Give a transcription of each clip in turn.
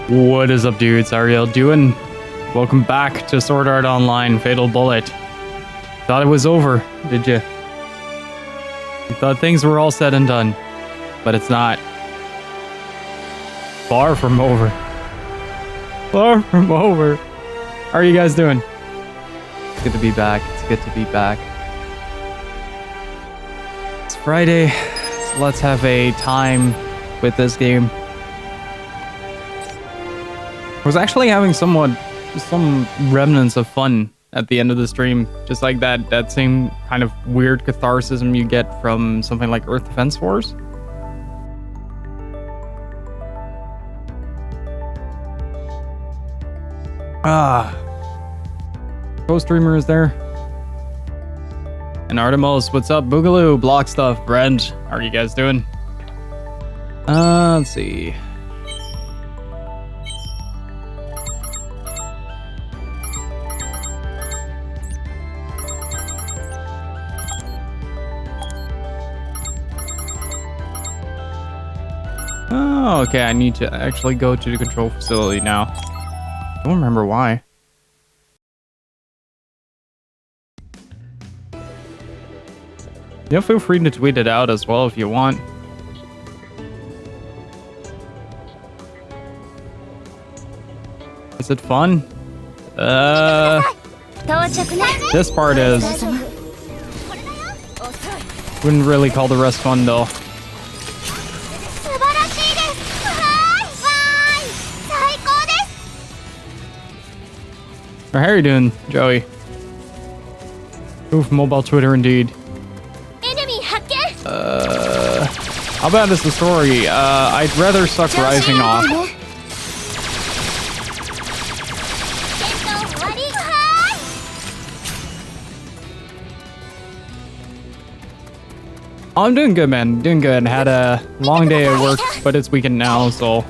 What is up, dudes? How are y'all doing? Welcome back to Sword Art Online Fatal Bullet. Thought it was over, did you? You thought things were all said and done, but it's not. Far from over. Far from over. How are you guys doing? It's good to be back. It's good to be back. It's Friday, so let's have a time with this game. I was actually having some remnants of fun at the end of the stream, just like that same kind of weird catharsis you get from something like Earth Defense Force. Co-streamer is there. And Artemis, what's up? Boogaloo, Block Stuff, Brent, how are you guys doing? Let's see. Oh, okay, I need to actually go to the control facility now. I don't remember why. Yeah, feel free to tweet it out as well if you want. Is it fun? This part is. Wouldn't really call the rest fun though. How are you doing, Joey? Oof, mobile Twitter indeed. How bad is the story? I'd rather suck Rising off. Oh, I'm doing good, man. Doing good. Had a long day at work, but it's weekend now, so.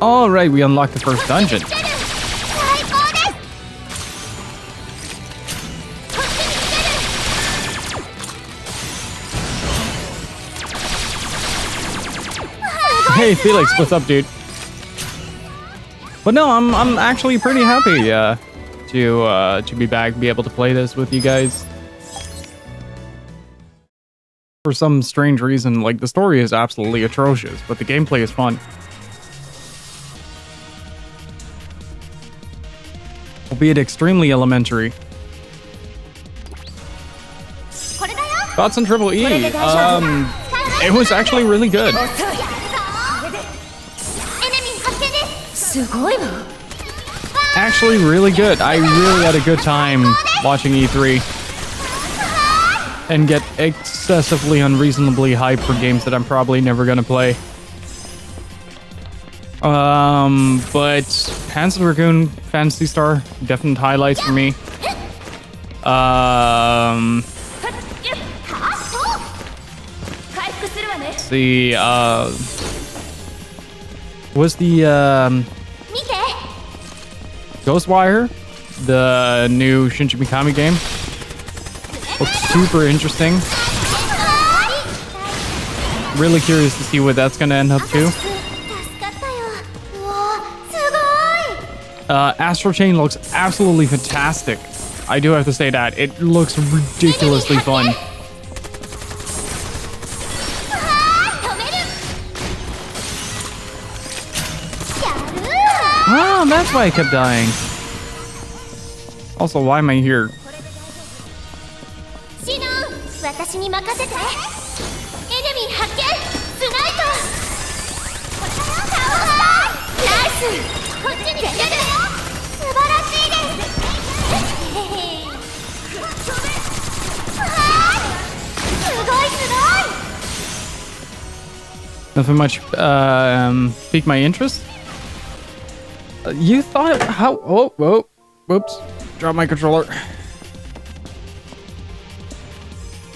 All right, we unlocked the first dungeon. Hey Felix, what's up, dude? But no, I'm actually pretty happy to be back, be able to play this with you guys. For some strange reason, like the story is absolutely atrocious, but the gameplay is fun. Albeit extremely elementary. Thoughts on Triple E? It was actually really good. Actually really good. I really had a good time watching E3 and get excessively unreasonably hyped for games that I'm probably never gonna play. But Handsome Raccoon, Phantasy Star, definite highlights for me. Let's see, was the, Ghostwire, the new Shinji Mikami game. Looks super interesting. Really curious to see what that's gonna end up to. Astral Chain looks absolutely fantastic. I do have to say that. It looks ridiculously fun. Oh, that's why I kept dying. Also, why am I here? Nothing much piqued my interest. You thought how? Oh, whoa, whoops! Drop my controller.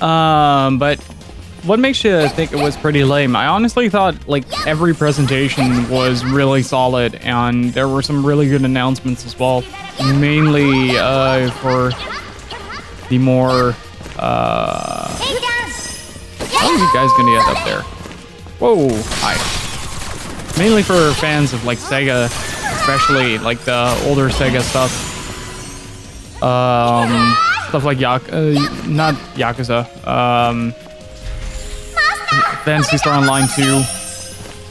But what makes you think it was pretty lame? I honestly thought like every presentation was really solid, and there were some really good announcements as well. Mainly for the more are you guys gonna get up there? Whoa, hi. Mainly for fans of like Sega, especially like the older Sega stuff. Stuff like not Yakuza. Phantasy Star Online 2.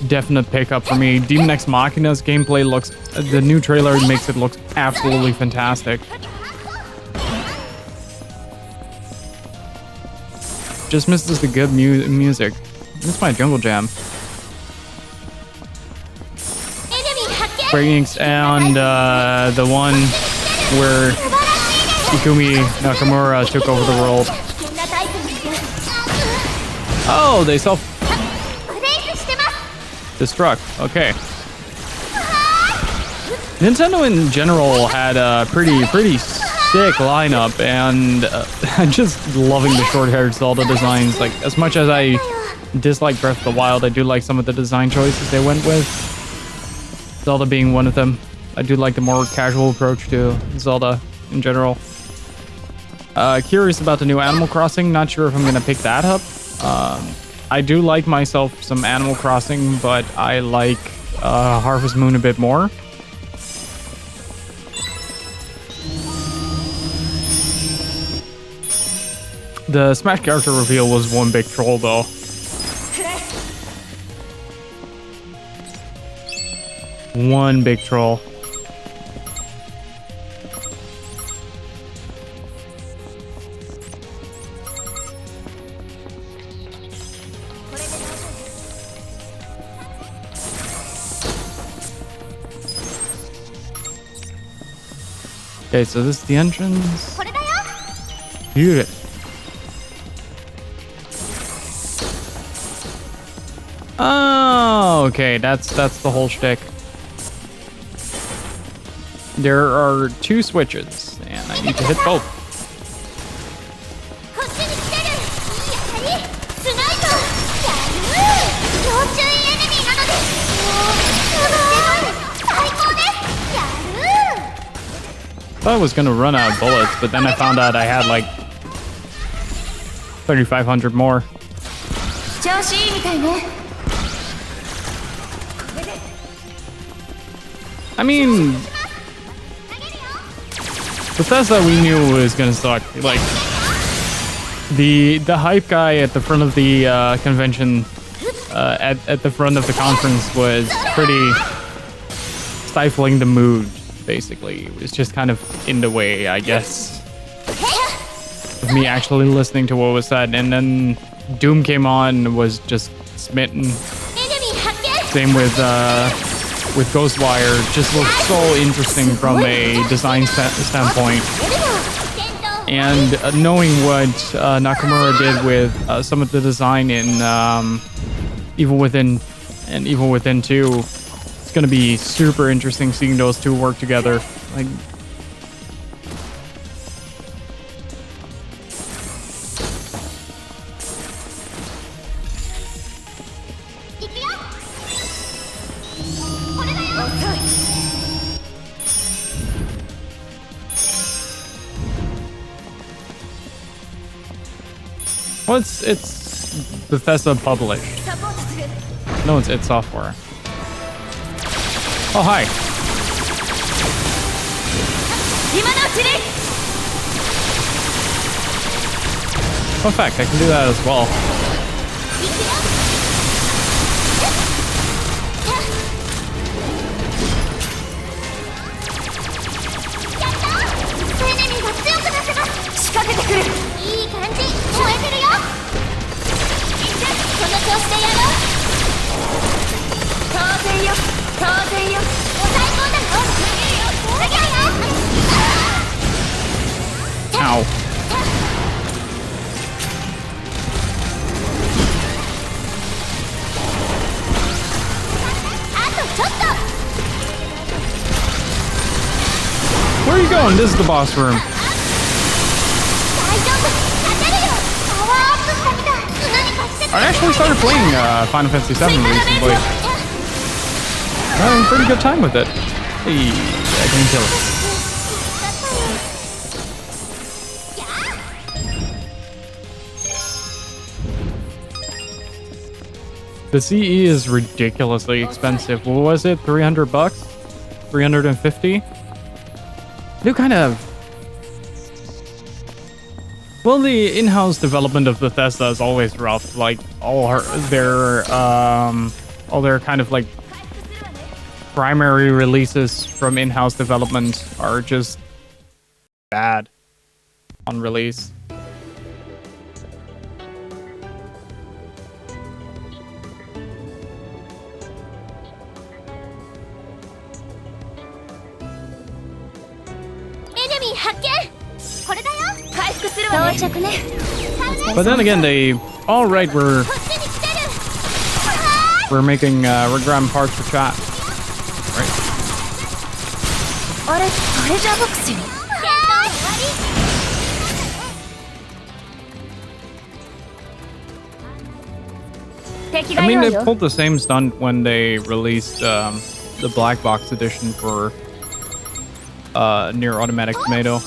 Definite pickup for me. Demon X Machina's gameplay looks... the new trailer makes it look absolutely fantastic. Just misses the good music. This is my Jungle Jam. Breakings and the one where Ikumi Nakamura took over the world. Oh, they self-destruct. Okay. Nintendo in general had a pretty sick lineup, and I'm just loving the short-haired Zelda designs. Like, as much as I dislike Breath of the Wild, I do like some of the design choices they went with. Zelda being one of them. I do like the more casual approach to Zelda in general. Curious about the new Animal Crossing. Not sure if I'm gonna pick that up. I do like myself some Animal Crossing, but I like Harvest Moon a bit more. The Smash character reveal was one big troll, though. One big troll. Okay, so this is the entrance. Beautiful. Oh, okay, that's the whole shtick. There are two switches, and I need to hit both. I thought I was gonna run out of bullets, but then I found out I had like 3,500 more. I mean, Bethesda we knew was gonna suck. Like the hype guy at the front of the convention, at the front of the conference was pretty stifling the mood. Basically, it was just kind of in the way, I guess, of me actually listening to what was said. And then Doom came on and was just smitten. Same with Ghostwire. Just looked so interesting from a design standpoint. And knowing what Nakamura did with some of the design in Evil Within and Evil Within 2, it's gonna be super interesting seeing those two work together. Like, well, it's Bethesda published. No, it's id Software. Oh, hi. Fun fact, I can do that as well. Ow. Where are you going? This is the boss room. I actually started playing Final Fantasy VII recently. I'm having a pretty good time with it. Hey, I can kill it. The CE is ridiculously expensive. What was it? 300 bucks? 350? They kind of... Well, the in-house development of Bethesda is always rough. Like, all their kind of like primary releases from in-house development are just bad on release. But then again, we're making regram parts for chat, right? I mean, they pulled the same stunt when they released the black box edition for Near Automatic Tomato.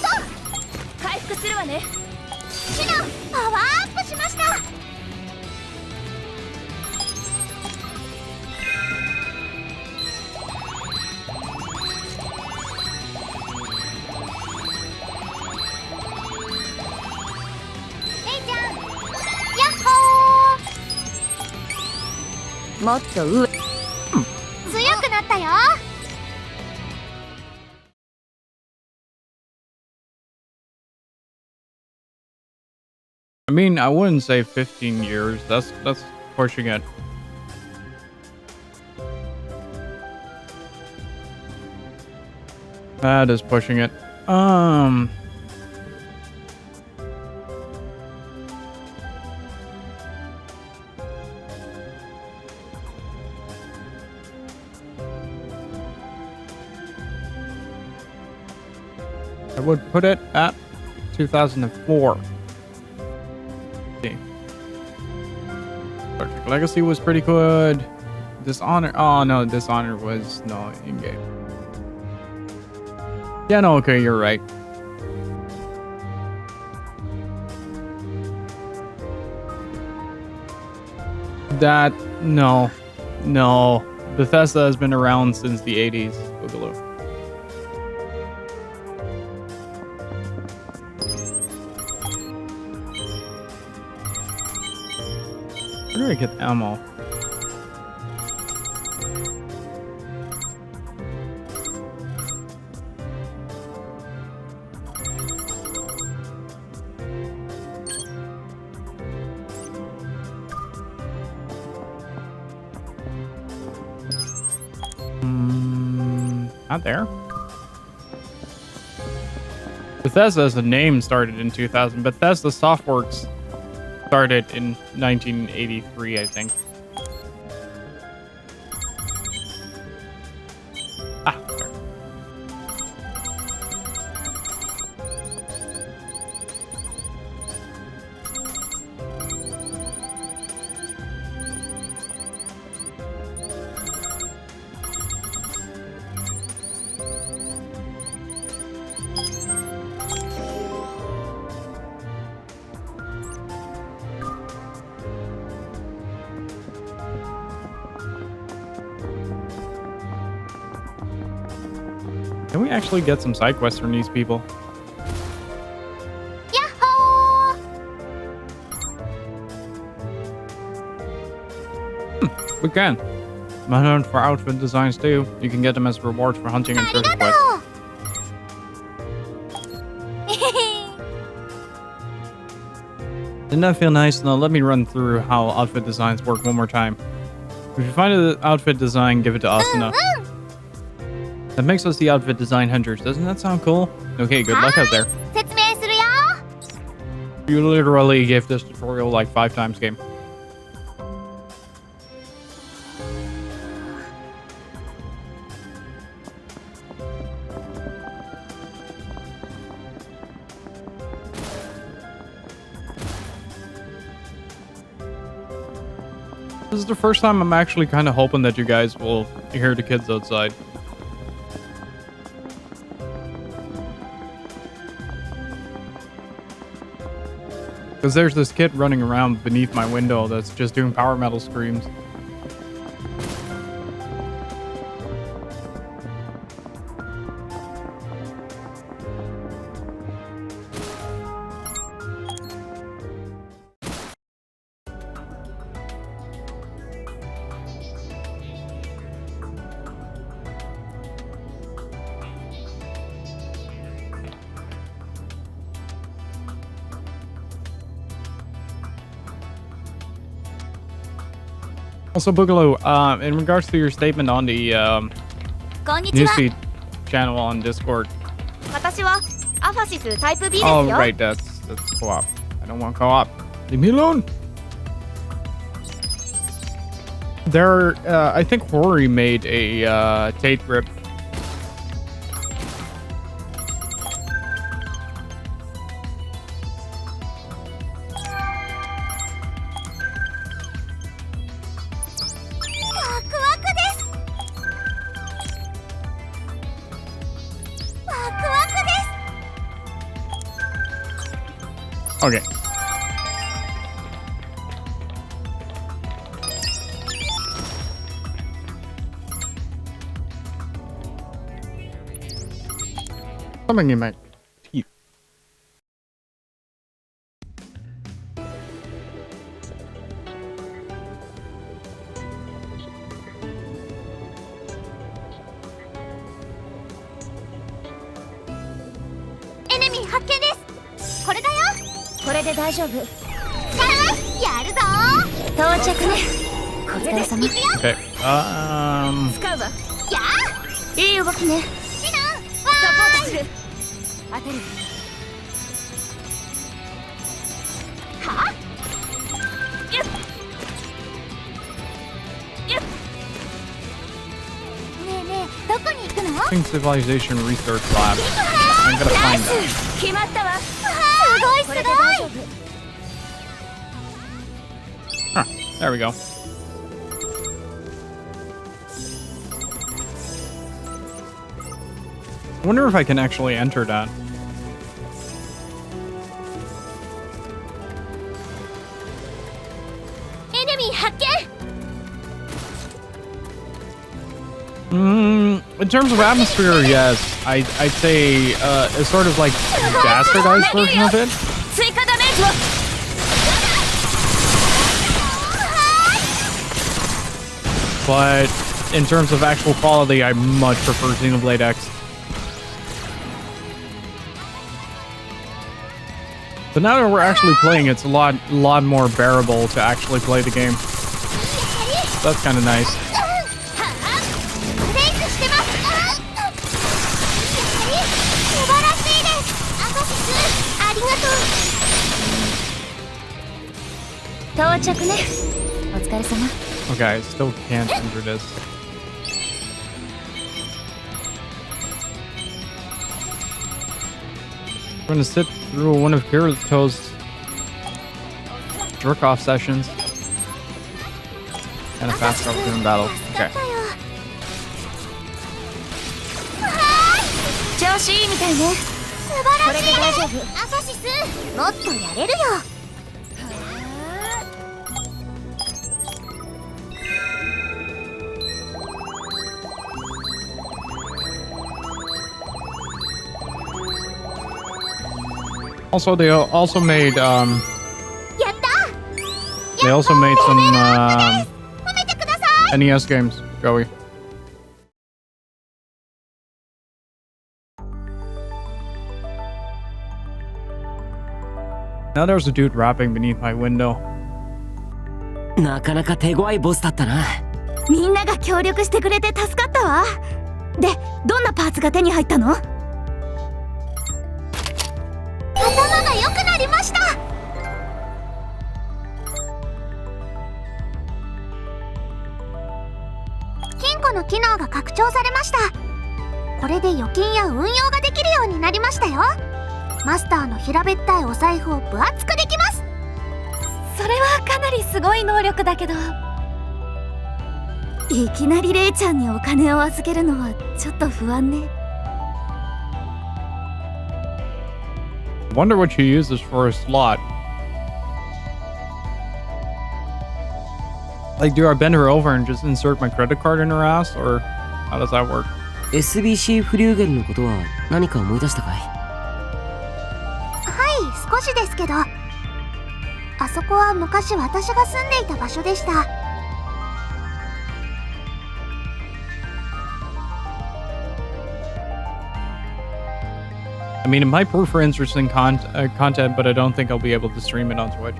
I mean, I wouldn't say 15 years. That's pushing it. That is pushing it. I would put it at 2004. Project Legacy was pretty good. Dishonor. Oh no, Dishonor was no in-game. Yeah, no, okay, you're right. That no. Bethesda has been around since the 80s. Boogaloo. Where do I get ammo? Not there. Bethesda as a name started in 2000. Bethesda Softworks started in 1983, I think. Ah, there. Can we actually get some side quests from these people? Yahoo! We can. Hunt for outfit designs too. You can get them as rewards for hunting and treasure quests. Didn't that feel nice? Now let me run through how outfit designs work one more time. If you find an outfit design, give it to Asuna. That makes us the outfit design hunters. Doesn't that sound cool? Okay, good luck out there. You literally gave this tutorial like 5 times game. This is the first time I'm actually kind of hoping that you guys will hear the kids outside. Because there's this kid running around beneath my window that's just doing power metal screams. Also, Boogaloo, in regards to your statement on the newsfeed channel on Discord. Oh, right, that's co-op. I don't want co-op. Leave me alone. There, I think Rory made a Tate grip. Okay. Something in my teeth. Enemy 発見です。これだよ。これで大丈夫。さあ、やるぞ。到着ね。お疲れ様。Okay. 使うわ。やあ。いい動きね。シナン。サポートする。当てる。は？よっ。よっ。ねえねえ、どこに行くの？ Civilization Research Lab. I'm gonna find that. 決まったわ。すごいすごい。Huh, there we go. I wonder if I can actually enter that. Enemy 発見。In terms of atmosphere, yes. I'd say a sort of like bastardized version of it. 追加ダメージを。But in terms of actual quality, I much prefer Xenoblade X. But now that we're actually playing, it's a lot more bearable to actually play the game. So that's kind of nice. Okay, I still can't enter this. We're gonna sit through one of Kirito's jerk-off sessions. And a fast travel in battle. Okay. 調子いいみたいね。素晴らしいです。これで大丈夫。アサシス、もっとやれるよ。Also, they also made they also made some NES games. Joey. Now there's a dude rapping beneath my window. なかなか手強いボスだったな。みんなが協力してくれて助かったわ。で、どんなパーツが手に入ったの？頭が良くなりました。金庫の機能が拡張されました。これで預金や運用ができるようになりましたよ。マスターの平べったいお財布を分厚くできます。それはかなりすごい能力だけど、いきなりレイちゃんにお金を預けるのはちょっと不安ね。Wonder what she uses for a slot. Like, do I bend her over and just insert my credit card in her ass, or how does that work? SBC フリューゲルのことは何か思い出したかい？はい、少しですけど。あそこは昔私が住んでいた場所でした。I mean, it might prove for interesting content, but I don't think I'll be able to stream it on Twitch.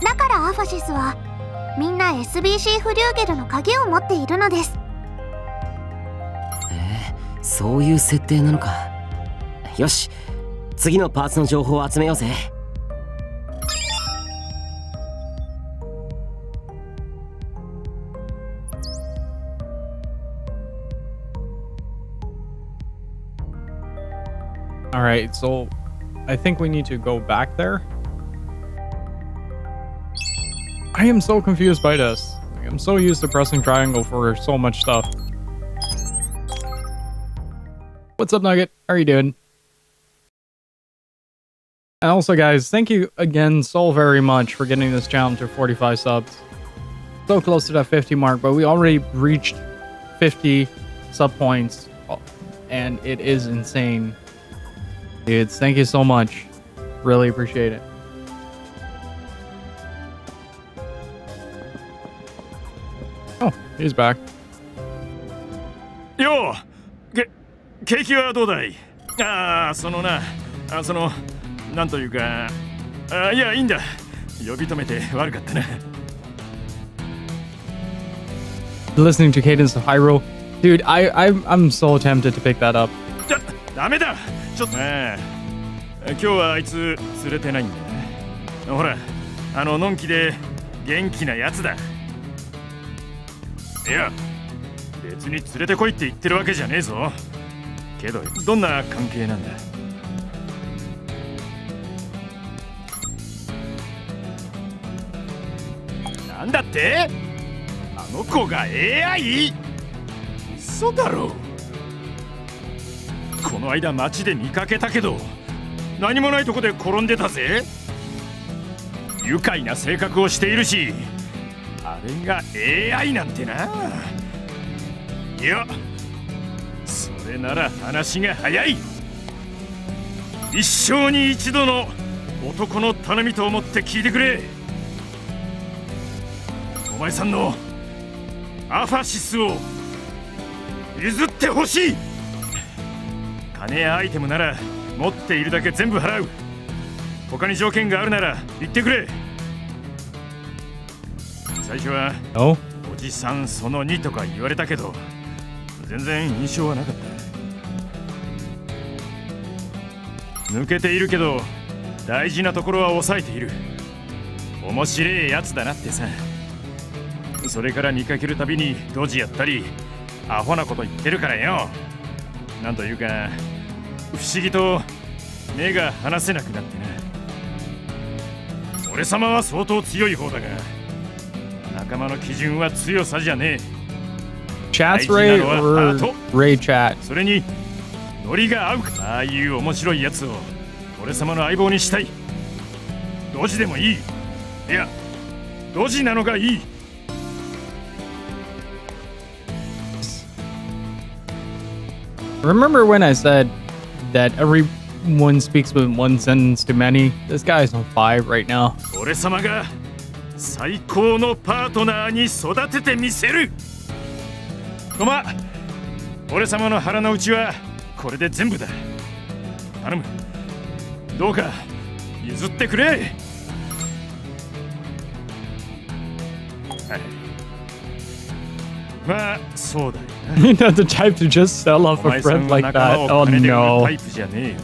だからアファシスはみんな SBC フリューゲルの鍵を持っているのです。そういう設定なのか。よし、次のパーツの情報を集めようぜ。Alright, so I think we need to go back there. I am so confused by this. I'm so used to pressing triangle for so much stuff. What's up, Nugget? How are you doing? And also, guys, thank you again so very much for getting this channel to 45 subs. So close to that 50 mark, but we already reached 50 sub points, and it is insane. Dudes, thank you so much. Really appreciate it. Oh, he's back. Yo! 景気はどうだい？なんというか、いや、いいんだ。呼び止めて悪かったな。Listening to Cadence of Hyrule. Dude, I'm so tempted to pick that up. ダメだ！ちょっと今日はあいつ連れてないんだ。ほら、のんきで元気なやつだ。いや、別に連れてこいって言ってるわけじゃねえぞ。けど、どんな関係なんだ？なんだって？あの子が AI？ 嘘だろ。この間街で見かけたけど、何もないとこで転んでたぜ。愉快な性格をしているし、あれが AI なんてな。いや、それなら話が早い。一生に一度の男の頼みと思って聞いてくれ。お前さんのアファシスを譲ってほしい。金やアイテムなら持っているだけ全部払う。他に条件があるなら言ってくれ。最初はおじさんその2とか言われたけど、全然印象はなかった。抜けているけど大事なところは抑えている。面白いやつだなってさ。それから見かけるたびにドジやったりアホなこと言ってるからよ。なんというか不思議と目が離せなくなってな。俺様は相当強い方だが、仲間の基準は強さじゃねえ。 Chat's Ray or Ray Chat? それにノリが合うか。ああいう面白いやつを俺様の相棒にしたい。ドジでもいい。いや、ドジなのがいい。Remember when I said that everyone speaks with one sentence too many? This guy's on 5 right now. 俺様が最高のパートナーに育ててみせる。俺様の腹の内はこれで全部だ。頼む。どうか譲ってくれ。まあ、そうだよな。You're not the type to just sell off a friend like that. Oh no. タイプじゃねえよ。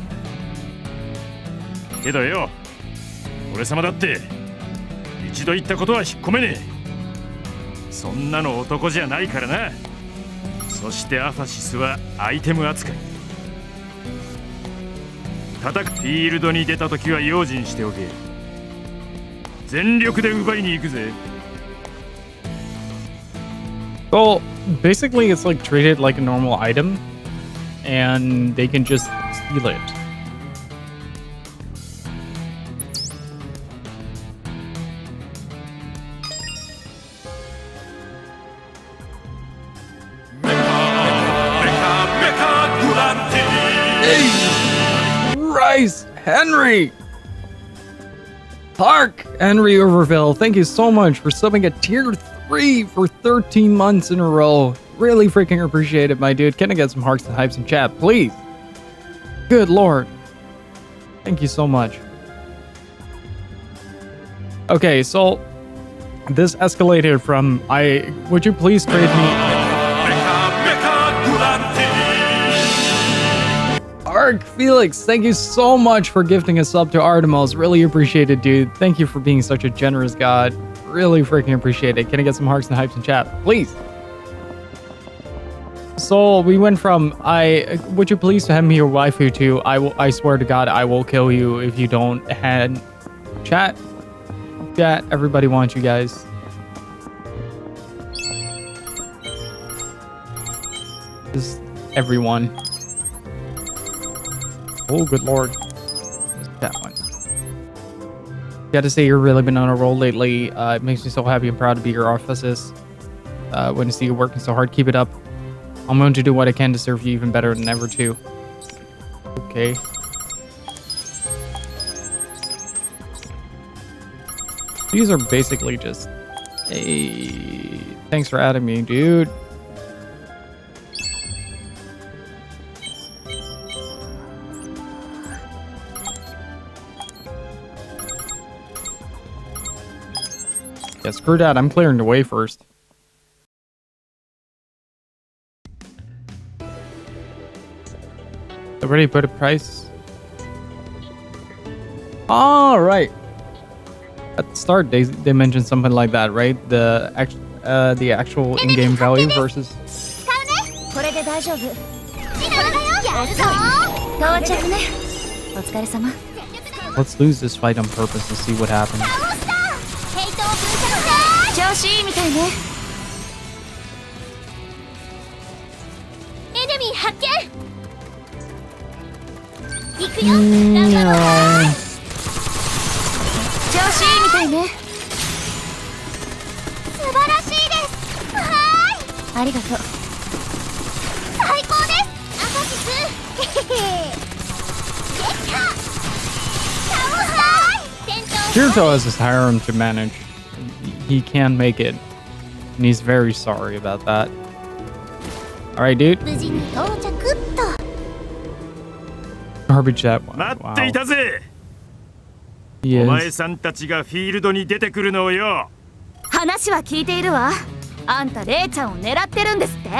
けどよ、俺様だって一度言ったことは引っ込めねえ。そんなの男じゃないからな。そしてアファシスはアイテム扱い。フィールドに出た時は用心しておけ。全力で奪いに行くぜ。Well, basically it's like treated like a normal item and they can just steal it. Rice Henry Park Henry Overville, thank you so much for subbing at tier 3 for 13 months in a row. Really freaking appreciate it, my dude. Can I get some hearts and hypes in chat, please? Good lord. Thank you so much. Okay, so This escalated from would you please trade me Ark Felix, thank you so much for gifting a sub to Artemis. Really appreciate it, dude. Thank you for being such a generous god. Really freaking appreciate it. Can I get some hearts and hypes in chat, please? So we went from would you please hand me your waifu to I swear to God I will kill you if you don't. And chat, everybody wants you guys. Just everyone. Oh, good lord. That one. Gotta say, you've really been on a roll lately. It makes me so happy and proud to be your offices. When to see you working so hard, keep it up. I'm going to do what I can to serve you even better than ever, too. Okay. These are basically just... Hey, thanks for adding me, dude. Yeah, screw that. I'm clearing the way first. Already put a price. All right. At the start, they mentioned something like that, right? The actual in-game value versus. Let's lose this fight on purpose and see what happens. 調子いいみたいね。エネミー発見。行くよ。頑張ろう。調子いいみたいね。素晴らしいです。はーい。ありがとう。最高です。アカシス。ゲッタ。Kirito has his harem to manage. He can't make it, and he's very sorry about that. All right, dude. Garbage that one. Wow. He お is. 前さんたちがフィールドに出てくるのをよ。話は聞いているわ。あんたレイちゃんを狙ってるんですって。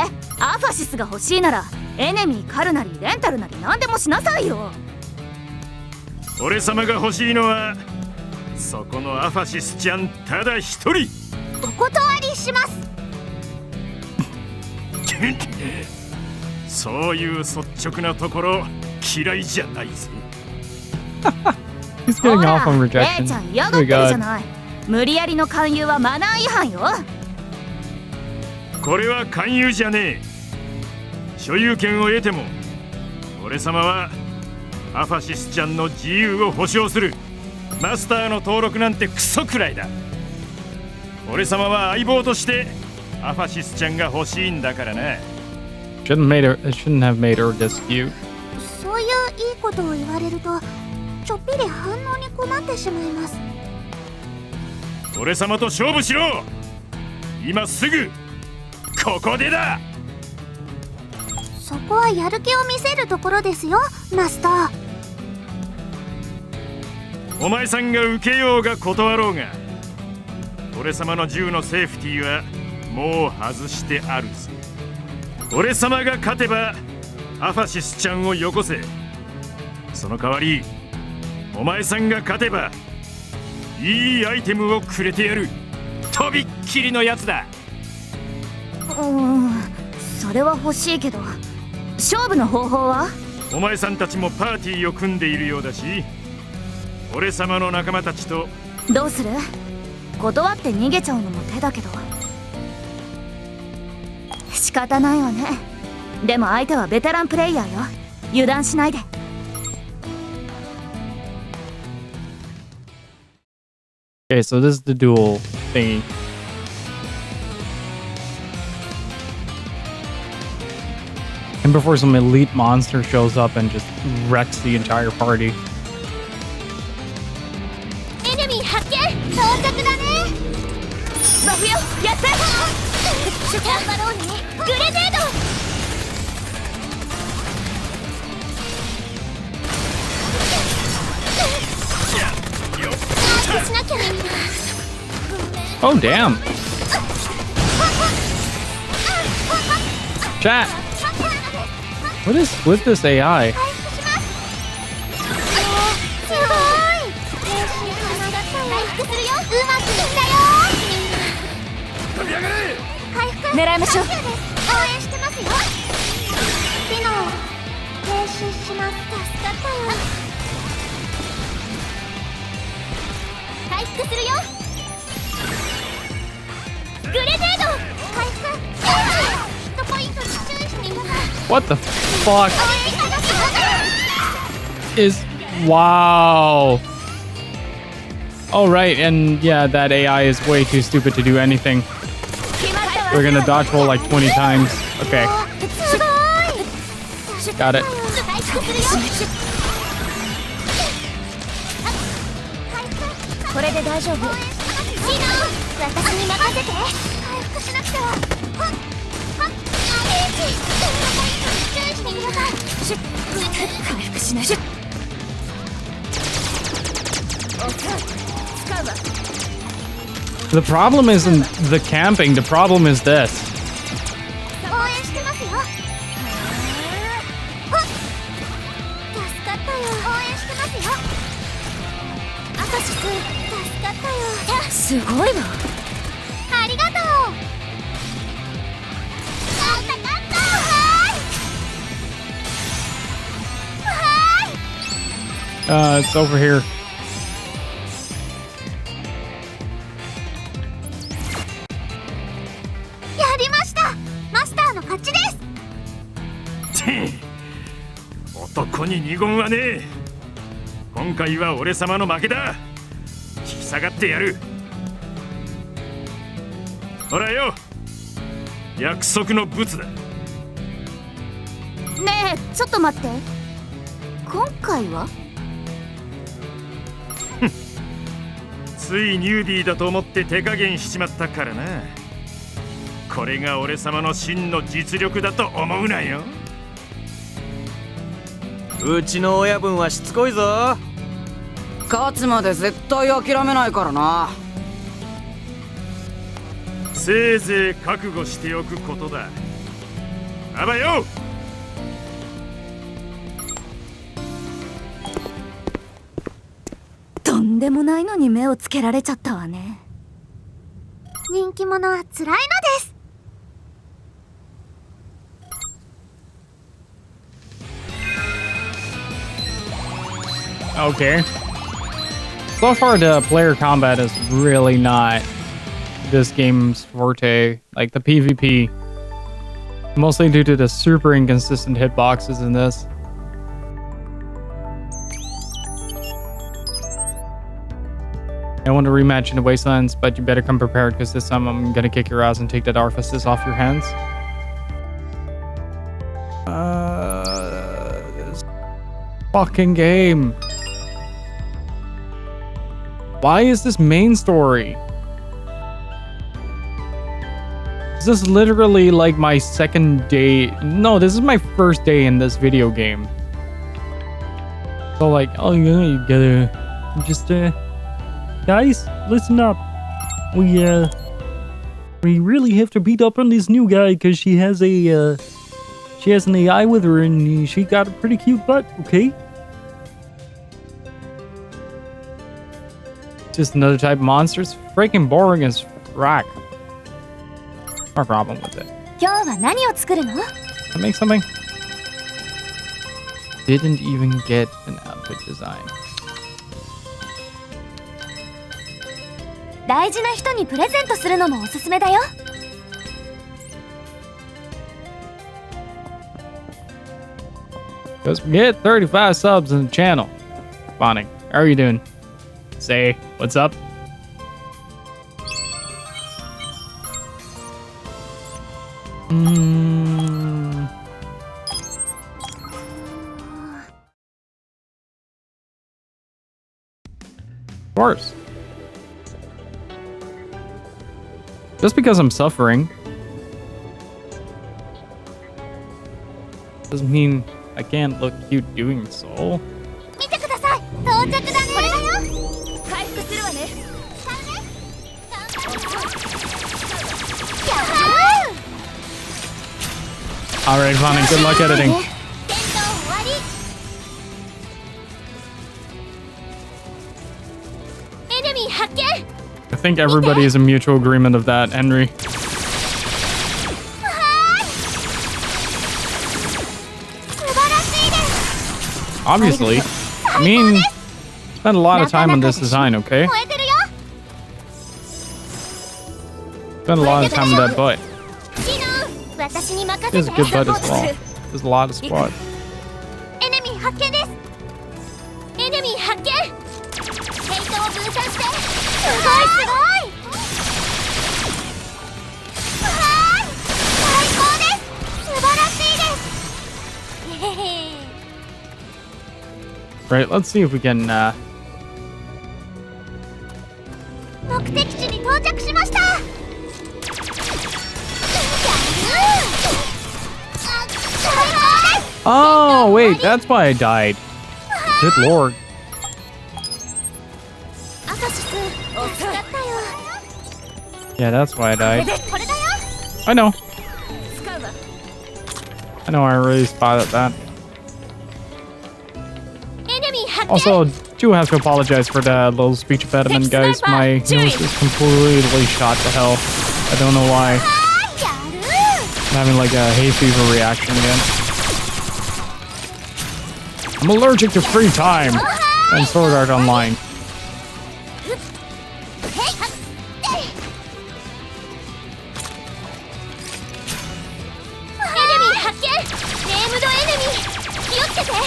アファシスが欲しいならエネミー狩るなりレンタルなり何でもしなさいよ。俺様が欲しいのはそこのアファシスちゃんただ一人。お断りします。そういう率直なところ嫌いじゃないぜ。He's getting off on レイ rejection. ちゃん嫌がってるじゃない。無理やりの勧誘はマナー違反よ。これは勧誘じゃねえ。所有権を得ても俺様はアファシスちゃんの自由を保証する。マスターの登録なんてクソくらいだ。俺様は相棒としてアファシスちゃんが欲しいんだからな。Shouldn't have made her dispute. そういういいことを言われるとちょっぴり反応に困ってしまいます。俺様と勝負しろ。今すぐここでだ。そこはやる気を見せるところですよ、マスター。お前さんが受けようが断ろうが俺様の銃のセーフティーはもう外してあるぜ。俺様が勝てばアファシスちゃんをよこせ。その代わりお前さんが勝てばいいアイテムをくれてやる。とびっきりのやつだ。それは欲しいけど勝負の方法は？お前さんたちもパーティーを組んでいるようだし俺様の仲間たちと。どうする？断って逃げちゃうのも手だけど。仕方ないわね。でも相手はベテランプレイヤーよ。油断しないで。Okay, so this is the duel thingy. And before some elite monster shows up and just wrecks the entire party. エネミー発見。到着だね。バフよ、やって。頑張ろうね。グレネード。しなきゃ。Oh, damn. Chat. What is with this AI? すごい。回復するよ。うまくいったよ。飛び上がれ。回復。狙いましょう。応援してますよ。機能停止します。助かったよ。回復するよ。グレネード回復。ヒットポイントに注意してください。 What the fuck 応援してください。 is... Wow. Oh, right. And yeah, that AI is way too stupid to do anything. We're gonna dodge roll like 20 times. Okay. すごい。 Got it. 回復するよ。これで大丈夫。私に任せて。回復しなくては。注意してください。回復しない。使うわ。 The problem isn't the camping. The problem is this. 応援してますよ。助かったよ。応援してますよ。アサシス、助かったよ。すごいわ。ありがとう。なんだなんだ。It's over here. やりました。マスターの勝ちです。男に二言はねえ。今回は俺様の負けだ。引き下がってやる。ほらよ、約束のブツだ。ねえ、ちょっと待って。今回は？ついニュービーだと思って手加減しちまったからな。これが俺様の真の実力だと思うなよ。うちの親分はしつこいぞ。勝つまで絶対諦めないからな。せいぜい覚悟しておくことだ。あばよ。とんでもないのに目をつけられちゃったわね。人気者は辛いのです。 Okay. So far, the player combat is really not this game's forte. Like the PvP. Mostly due to the super inconsistent hitboxes in this. I want to rematch in the Wastelands, but you better come prepared because this time I'm gonna kick your ass and take that Arphasis off your hands. This fucking game. Why is this main story? This is literally like my second day. No, this is my first day in this video game. So like, oh yeah, you gotta just guys, listen up. We really have to beat up on this new guy because she has an AI with her and she got a pretty cute butt, okay? Just another type of monster. It's freaking boring as frack. No problem with it. 今日は何を作るの？ Can I make something? Didn't even get an outfit design. 大事な人にプレゼントするのもおすすめだよ。Just get 35 subs in the channel. Bonnie, how are you doing? Say, what's up? Of course. Just because I'm suffering doesn't mean I can't look cute doing so. 見てください。到着だね。これだよ。回復するわね。使うね。Alright, Vonnie, good luck editing. 戦闘終わり。エネミー発見。 I think everybody is in mutual agreement of that, Henry. 素晴らしいです。 Obviously. I mean, spend a lot of time on this design, okay? 燃えてるよ。 Spend a lot of time on that butt. シノン、私に任 He せ has て。 a good butt as well. There's a lot of squad. エネミー発見です。エネミー発見。ヘイトを分散して。すごいすごい。わーい、最高です。素晴らしいです。へへへ。 Right, let's see if we can, 目的地に到着しました。 Oh, wait, that's why I died. Good lord. アカシス、助かったよ。 Yeah, that's why I died. これだよ。 I know. 使うわ。 I know, I really spotted that. エネミー発見。 Also, do have to apologize for that little speech impediment, guys. My nose is completely shot to hell. I don't know why. やる。 I'm having like a hay fever reaction again. I'm allergic to free time and Sword Art Online. エネミー発見。ネームドエネミー。気をつけて。わー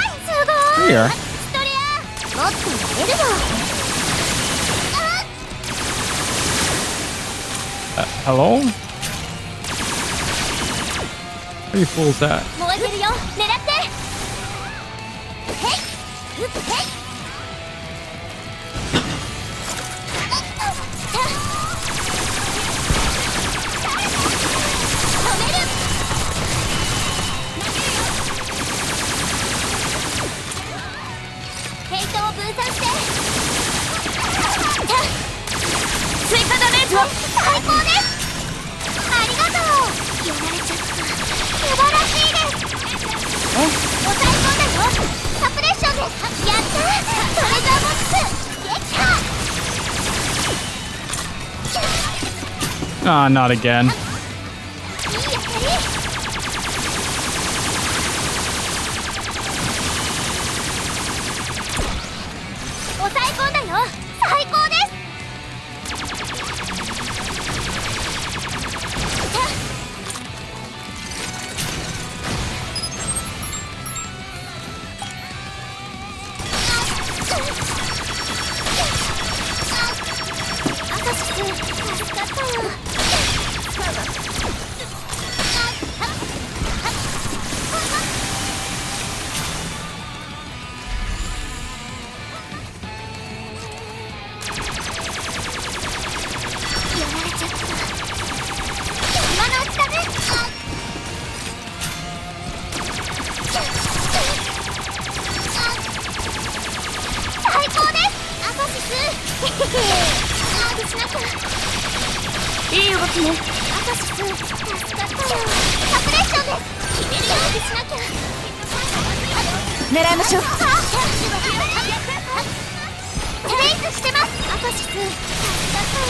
い、すごい。 Here. ストレア。もっとやれるよ。 Hello? What are you fools at? 燃えてるよ。狙って。へい。うっへい。止める。ヘイトを分散して。追加ダメージを。最高です。ありがとう。やられちゃった。素晴らしいです。お最高だよ。サプレッションです。やったー。トレジャーボックス撃破。 Ah, not again. いい当たり。お最高だよ。最高です。 アカシス、助かったよ。 やられちゃった。今のうちだね。最高です。アカシス。へへへ。サーブしなきゃ。いい動きね。アカシス、助かったよ。サプレッションです。決めるようにしなきゃ。狙いましょう。フェイスしてます。アカシス、助かったよ。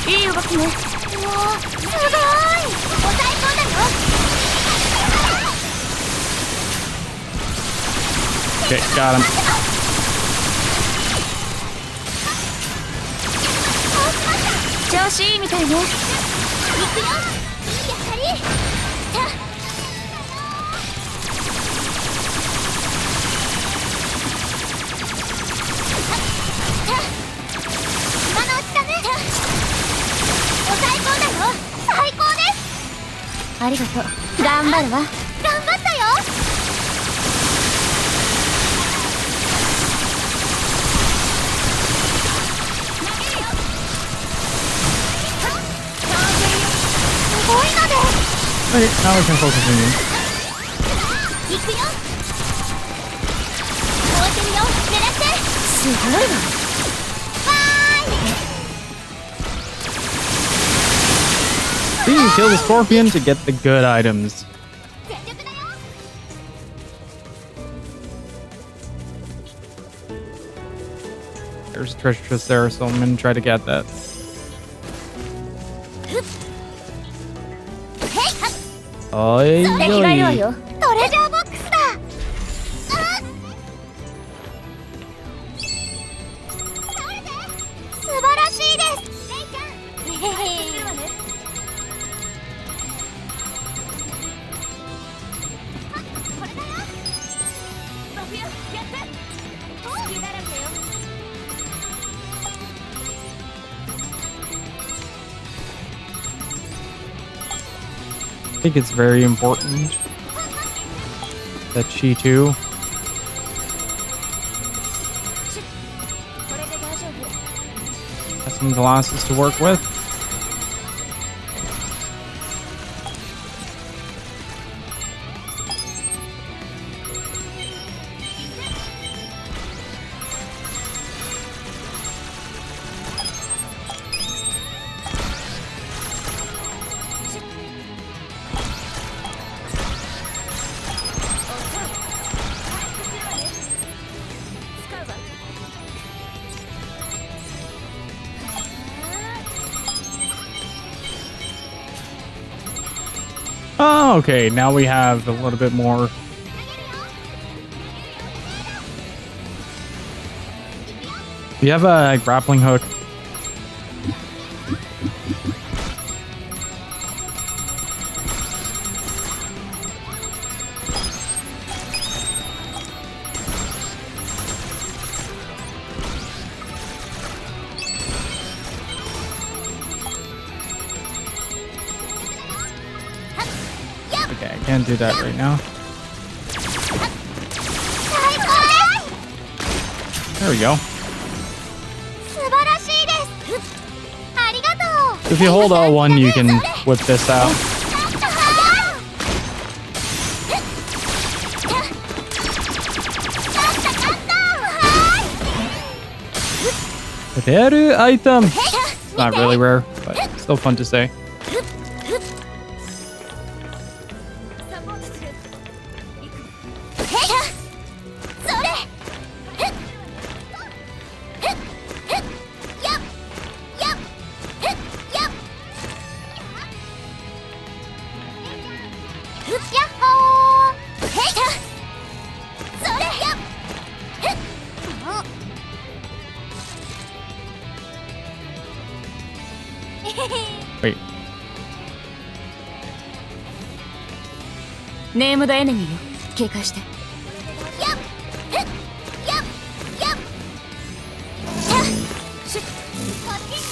いい動きね。うわー、すごーい。お最高だよ。 Okay, got him. 調子いいみたいね。行くよ。いい当たり。今のうちだね。お最高だよ。最高です。ありがとう。頑張るわ。頑張ったよ。すごいのです。 Okay, now we can focus on you. 行くよ。燃えてるよ。狙って。すごいわ。わーい。See, you kill the scorpion to get the good items. There's a treasure chest there, so I'm gonna try to get that. Oi, で着替えるわよ。トレジャーボックスだ。素晴らしいです。レイちゃん。これだよ。バフよ、やった。好きだらけよ。I think it's very important that she too. これで大丈夫。 Has some glasses to work with. Oh, okay. Now we have a little bit more. We have a grappling hook. Okay, I can't do that right now. There we go. 素晴らしいです。ありがとう。 If you hold L1, you can whip this out. Rare item. It's not really rare, but still fun to say. サポートする。それ。やっやっやっ。やっほー。それ。やっ。 Wait. ネームドエネミーよ。警戒して。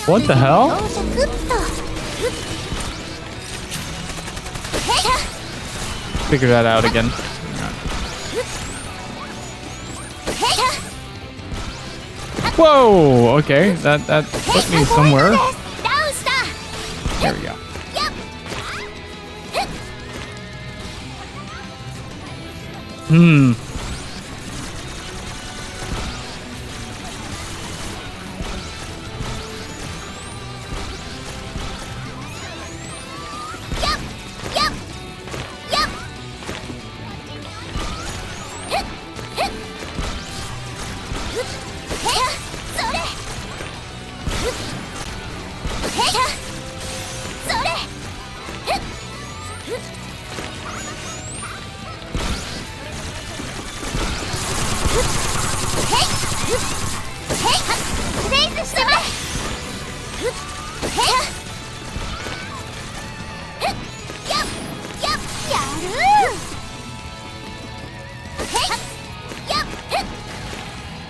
What the hell? 到着っと。 Figure that out again. Whoa! Okay, that put me somewhere. ダウンした。 There we go. Hmm.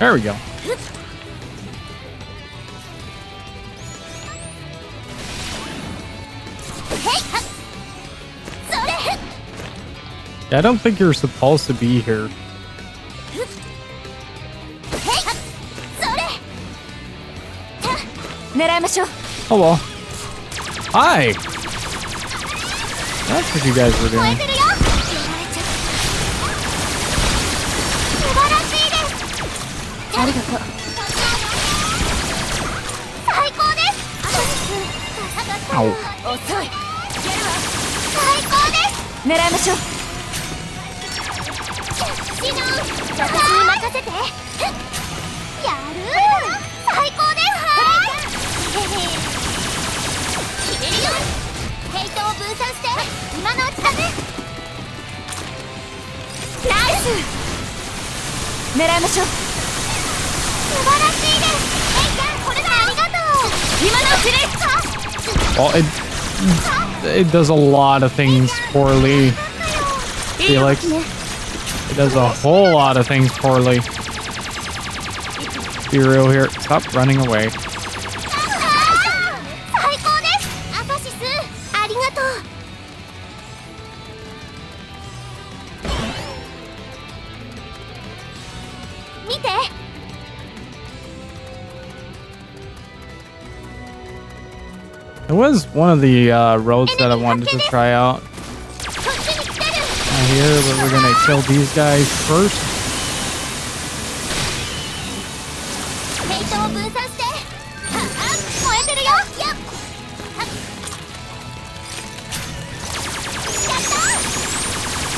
There we go. Yeah, I don't think you're supposed to be here. 狙いましょう。 Oh well. Hi! That's what you guys were 燃え doing. てるよ。やられちゃった。素晴らしいです。ありがとう。最高です。 Ow. 遅い。狙いましょう。シノン、私に任せて。やる最高です。決めるよ。ヘイトを分散して今のうちだね。ナイス。狙いましょう。素晴らしいです。ヘイちゃん、これだ。ありがとう。今のうちに。Well, it does a lot of things poorly. I feel like it does a whole lot of things poorly. Be real here. Stop running away. 最高です。アファシス、ありがとう。見て。It was one of the roads that I wanted to try out. こっちに来てる。Here, but we're gonna kill these guys first. ヘイトを分散して。はっ、燃えてるよ。やっ。やった。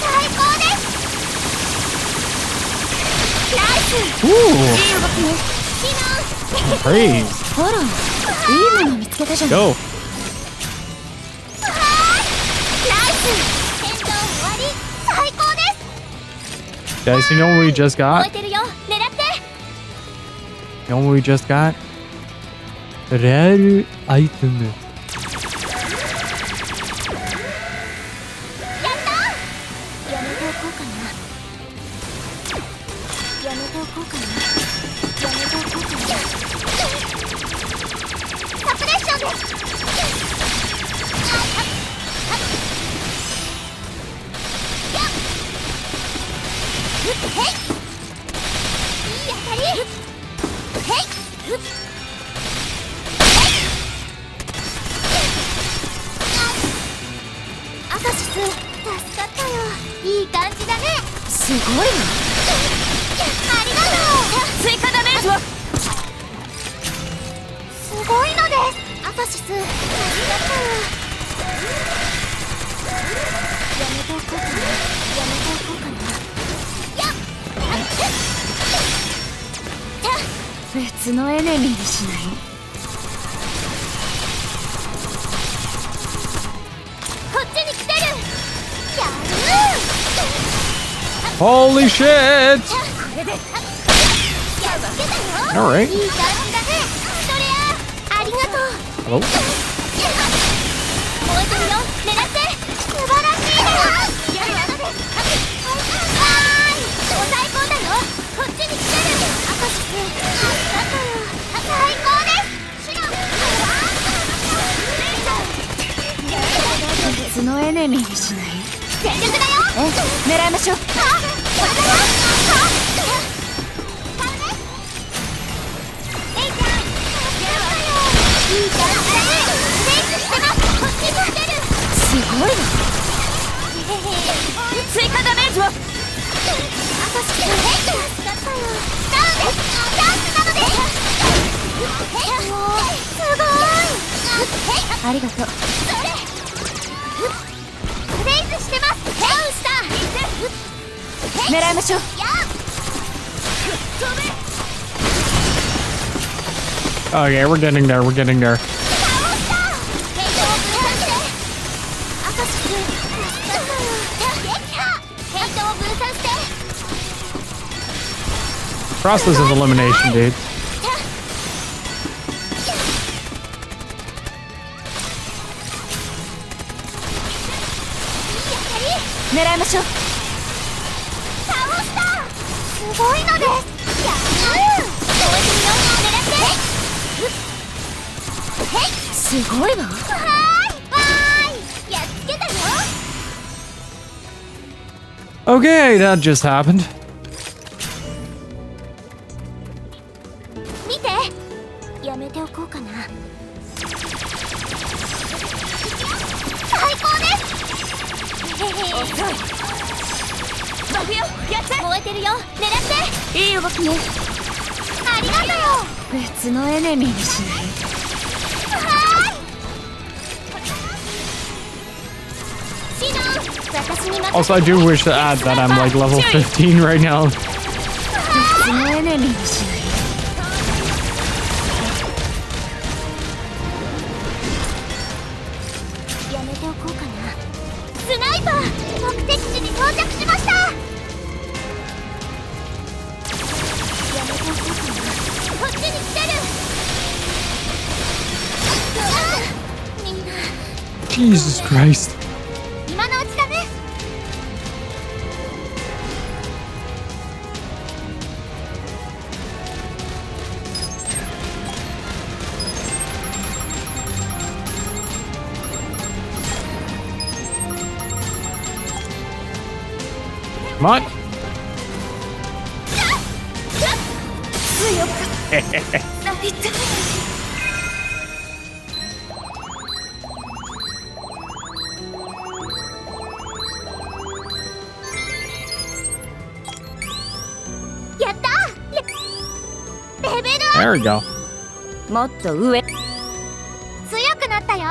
最高です。ナイス。 Ooh, いい動きね。シノン。 praise. ほら、いいもの見つけたじゃん。 Go. ナイス。戦闘終わり。最高です。 Guys, you know what we just 燃 got? えてるよ。狙って。 You know what we just got? Rare item. やった。やめておこうかな。やめておこうかな。やめておこうかな。サプレッションです。へい。いい当たり。へい。アカシス、助かったよ。いい感じだね。すごいわ。ありがとう。追加ダメージは。すごいのです。アカシス、助かったよ。やめておこうかな。やめておこうかな。やっ。別のエネミーにしない。こっちに来てる。やる。 Holy shit! やっつけたよ。 All right. いい感じだね。そりゃありがとう。 Hello. 燃えてるよ。狙って。素晴らしいです。やるのです。はーい。最高だよ。こっちに来てる。アカシス、助かったよ。最高です。シロ。別のエネミーにしない。全力だよ。狙いましょう。これだよ。レイちゃん、助かったよ。いい感じだね。レイスしてます。こっちに来てる。すごいわ。追加ダメージは。アカシス、助かったよ。ダウンです。チャンスなのです。もうすごい。ありがとう。それ。レイスしてます。ダウンした。狙いましょう。やっ。 Okay, we're getting there. We're getting there. 倒した。ヘイトを分散して。アカシス、助かったよ。できた。ヘイトを分散して。 Process of elimination, dude. 狙いましょう。倒した。すごいのです。やる。燃えてるよ。狙って。へい。すごいわ。わーい。わーい。やっつけたよ。 Okay, that just happened. 見て。やめておこうかな。最高です。バフよ、やって。燃えてるよ。狙って。いい動きね。ありがとう。別のエネミーにしない。シノン、私 Also, I do wish to add that I'm like level 15 right now. 別のエネミーの周囲。やめておこうかな。スナイパー、目的地に到着しました。やめておこうかな。こっちに来てる。みんな Jesus Christ. 今のうちだね。Come on. 強かった大体。やったレベル There we go. もっと上。強くなったよ。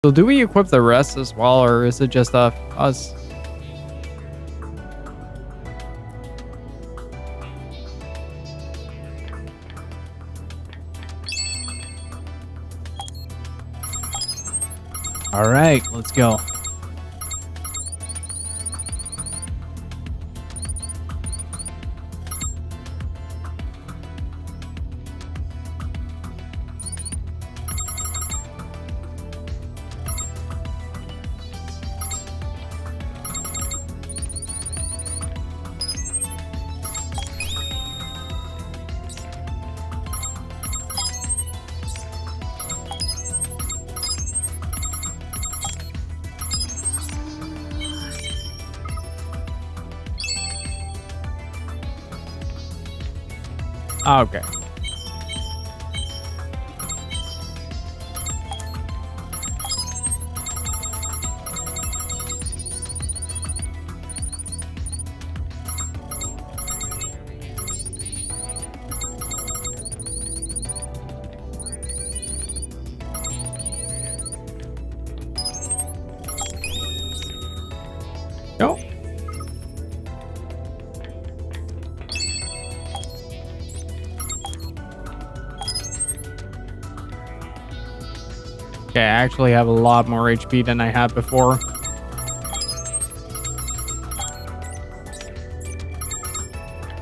So do we equip the rest as well, or is it just us? All right, let's go. Okay. No. Okay, I actually have a lot more HP than I had before.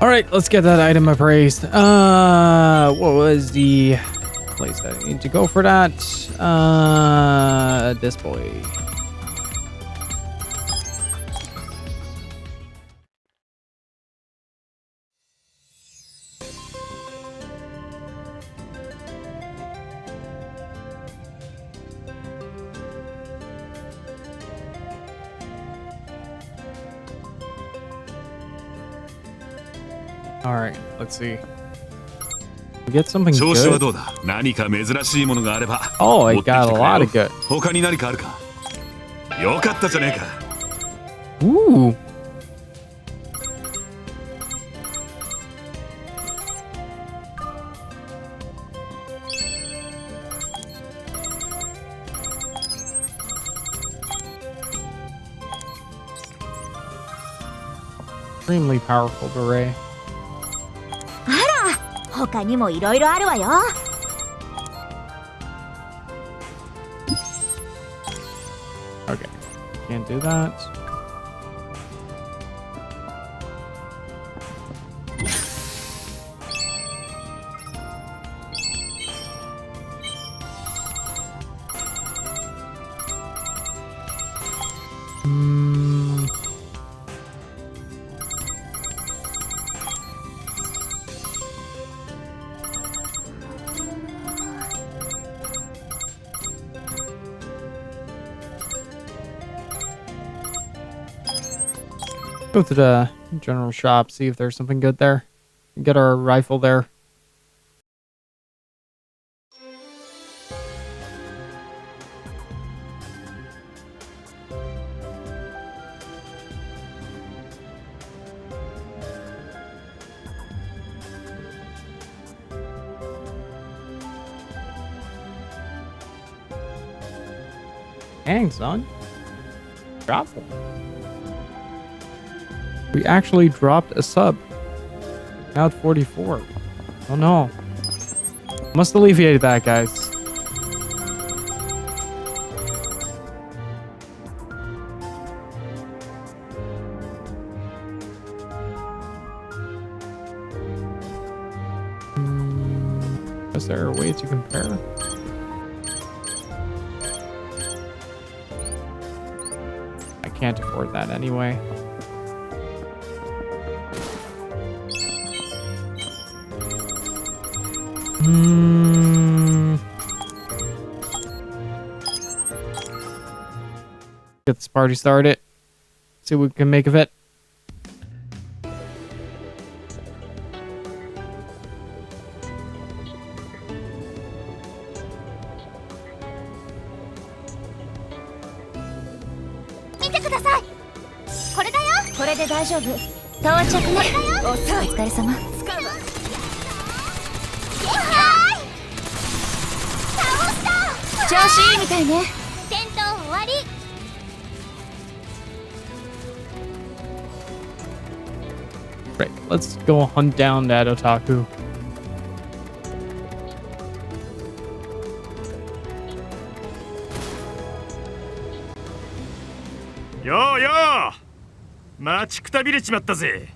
All right, let's get that item appraised. What was the place that I need to go for that? This boy. All right, let's see. We get something 調子は good. どうだ。何か珍しいものがあれば Oh, I 持ってきて got く a れ lot よ of good. 他に何かあるか。よかったじゃねえか。 Ooh. Extremely powerful beret. 他にもいろいろあるわよ。 Okay, can't do that. Go to the general shop, see if there's something good there. Get our rifle there. Dang, son. Drop one. We actually dropped a sub. Now it's 44. Oh no. Must alleviate that, guys. Is there a way to compare? I can't afford that anyway. Get this party started. See what we can make of it.これで大丈夫。到着ね。お疲れ様。調子いいみたいね。戦闘終わり。Right, let's go hunt down that otaku. Yo yo! 待ちくたびれちまったぜ。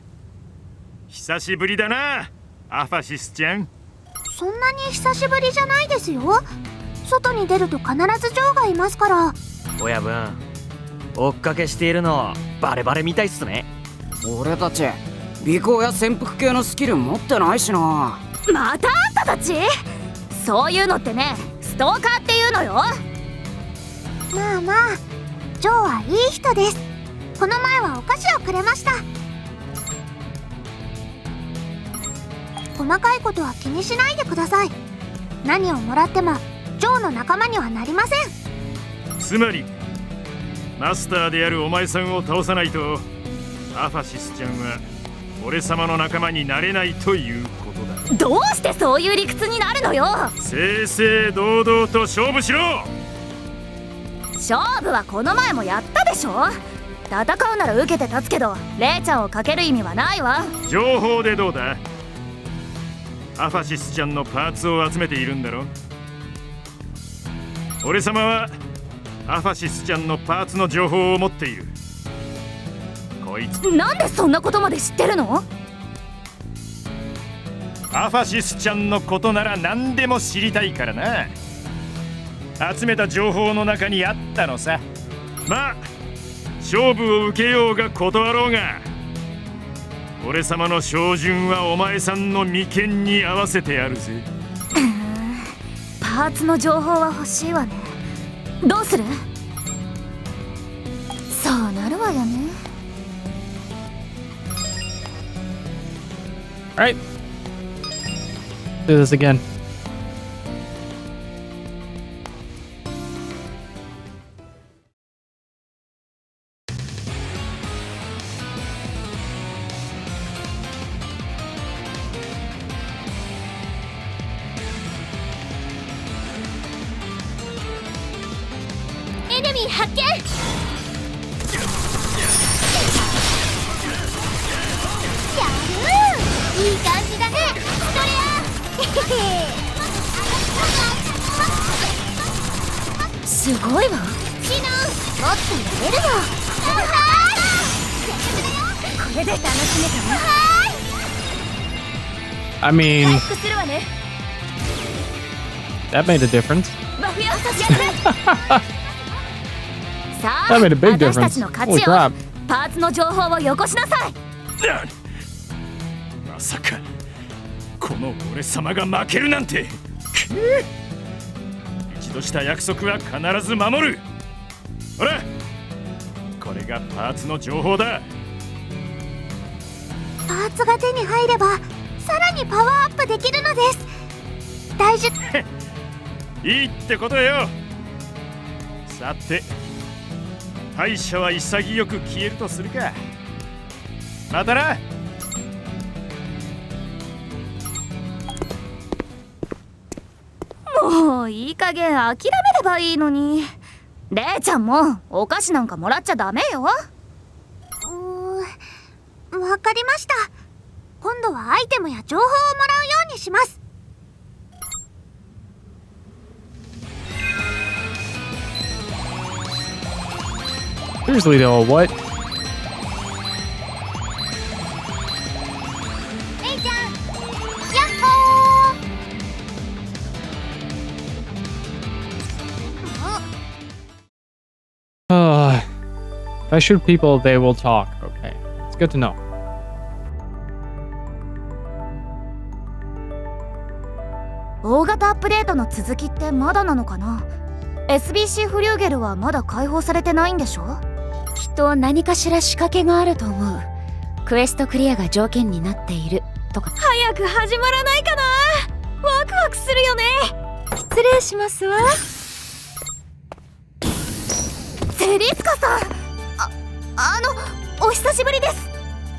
久しぶりだな、アファシスちゃん。そんなに久しぶりじゃないですよ。外に出ると必ずジョーがいますから。親分、追っかけしているのバレバレみたいっすね。俺たち尾行や潜伏系のスキル持ってないしな。またあんたたち？そういうのってね、ストーカーっていうのよ。まあまあ、ジョーはいい人です。この前はお菓子をくれました。細かいことは気にしないでください。何をもらってもジョーの仲間にはなりません。つまりマスターであるお前さんを倒さないとアファシスちゃんは俺様の仲間になれないということだ。どうしてそういう理屈になるのよ。正々堂々と勝負しろ。勝負はこの前もやったでしょ。戦うなら受けて立つけど、レイちゃんをかける意味はないわ。情報でどうだ。アファシスちゃんのパーツを集めているんだろ。俺様はアファシスちゃんのパーツの情報を持っている。こいつなんでそんなことまで知ってるの？アファシスちゃんのことなら何でも知りたいからな。集めた情報の中にあったのさ。まあ勝負を受けようが断ろうが、俺様の照準はお前さんの眉間に合わせてやるぜ。パーツの情報は欲しいわね。どうする？そうなるわよね。Alright. Do this again.すごいわ。シノン、もっとやれるよ。これで楽しめたわ。I mean, 回復するわね。that made a difference. マフィア差し上げ。さあ、 That made a big 私た difference. ちの勝 Holy ちよ。 crap. パーツの情報をよこしなさい。まさかこの俺様が負けるなんて。一度した約束は必ず守る。ほら、これがパーツの情報だ。パーツが手に入ればさらにパワーアップできるのです。大事。いいってことよ。さて、敗者は潔く消えるとするか。またな。もういい加減諦めればいいのに。レイちゃんもお菓子なんかもらっちゃダメよ。わかりました。今度はアイテムや情報をもらうようにします。Seriously though, what? レイちゃん、やっほー。If I shoot people, they will talk. Okay, it's good to know. 大型アップデートの続きってまだなのかな。 SBC フリューゲルはまだ解放されてないんでしょ。きっと何かしら仕掛けがあると思う。クエストクリアが条件になっているとか。早く始まらないかな。ワクワクするよね。失礼しますわ。セリスカさん、お久しぶりです。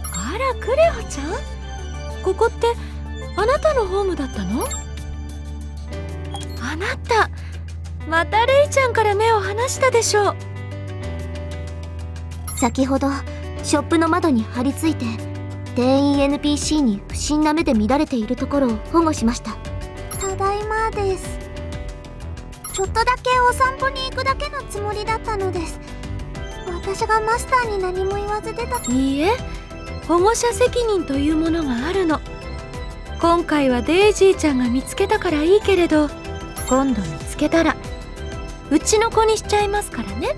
あら、クレホちゃん、ここってあなたのホームだったの？あなたまたレイちゃんから目を離したでしょう。先ほどショップの窓に張り付いて店員 NPC に不審な目で見られているところを保護しました。ただいまです。ちょっとだけお散歩に行くだけのつもりだったのです。私がマスターに何も言わず出た。いいえ、保護者責任というものがあるの。今回はデイジーちゃんが見つけたからいいけれど、今度見つけたらうちの子にしちゃいますからね。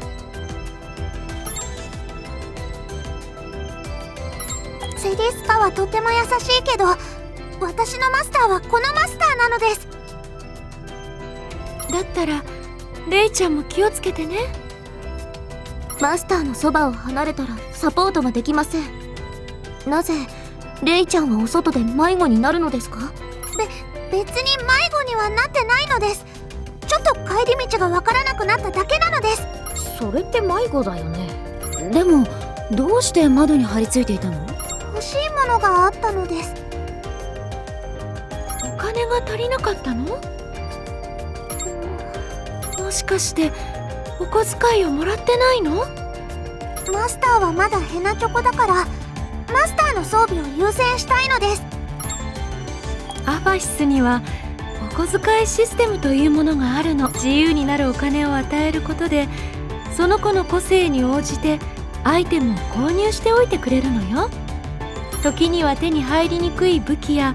セリスカはとても優しいけど、私のマスターはこのマスターなのです。だったらレイちゃんも気をつけてね。マスターのそばを離れたらサポートができません。なぜレイちゃんはお外で迷子になるのですか？別に迷子にはなってないのです。ちょっと帰り道がわからなくなっただけなのです。それって迷子だよね。でもどうして窓に張り付いていたの？欲しいものがあったのです。お金が足りなかったの？もしかしてお小遣いをもらってないの？マスターはまだヘナチョコだからマスターの装備を優先したいのです。アファシスにはお小遣いシステムというものがあるの。自由になるお金を与えることで、その子の個性に応じてアイテムを購入しておいてくれるのよ。時には手に入りにくい武器や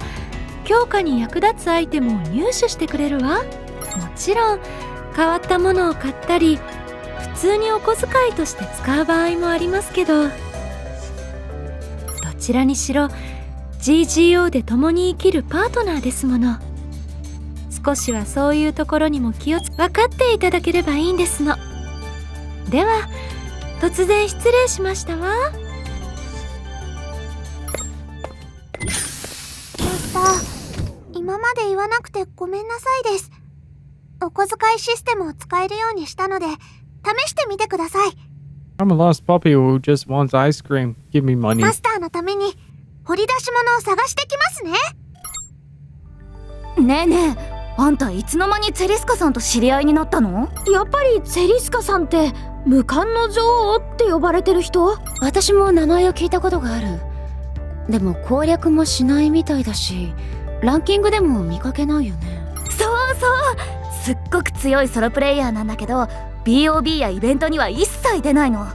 強化に役立つアイテムを入手してくれるわ。もちろん変わったものを買ったり、普通にお小遣いとして使う場合もありますけど、どちらにしろ GGO で共に生きるパートナーですもの。少しはそういうところにも気を分かっていただければいいんですの。では突然失礼しましたわ。マスター、今まで言わなくてごめんなさいです。お小遣いシステムを使えるようにしたので試してみてください。 I'm a lost puppy who just wants ice cream. Give me money. マスターのために掘り出し物を探してきますね。ねえねえ、あんたいつの間にセリスカさんと知り合いになったの？やっぱりセリスカさんって無冠の女王って呼ばれてる人？私も名前を聞いたことがある。でも攻略もしないみたいだし、ランキングでも見かけないよね。そうそう、すっごく強いソロプレイヤーなんだけど BOB やイベントには一切出ないの。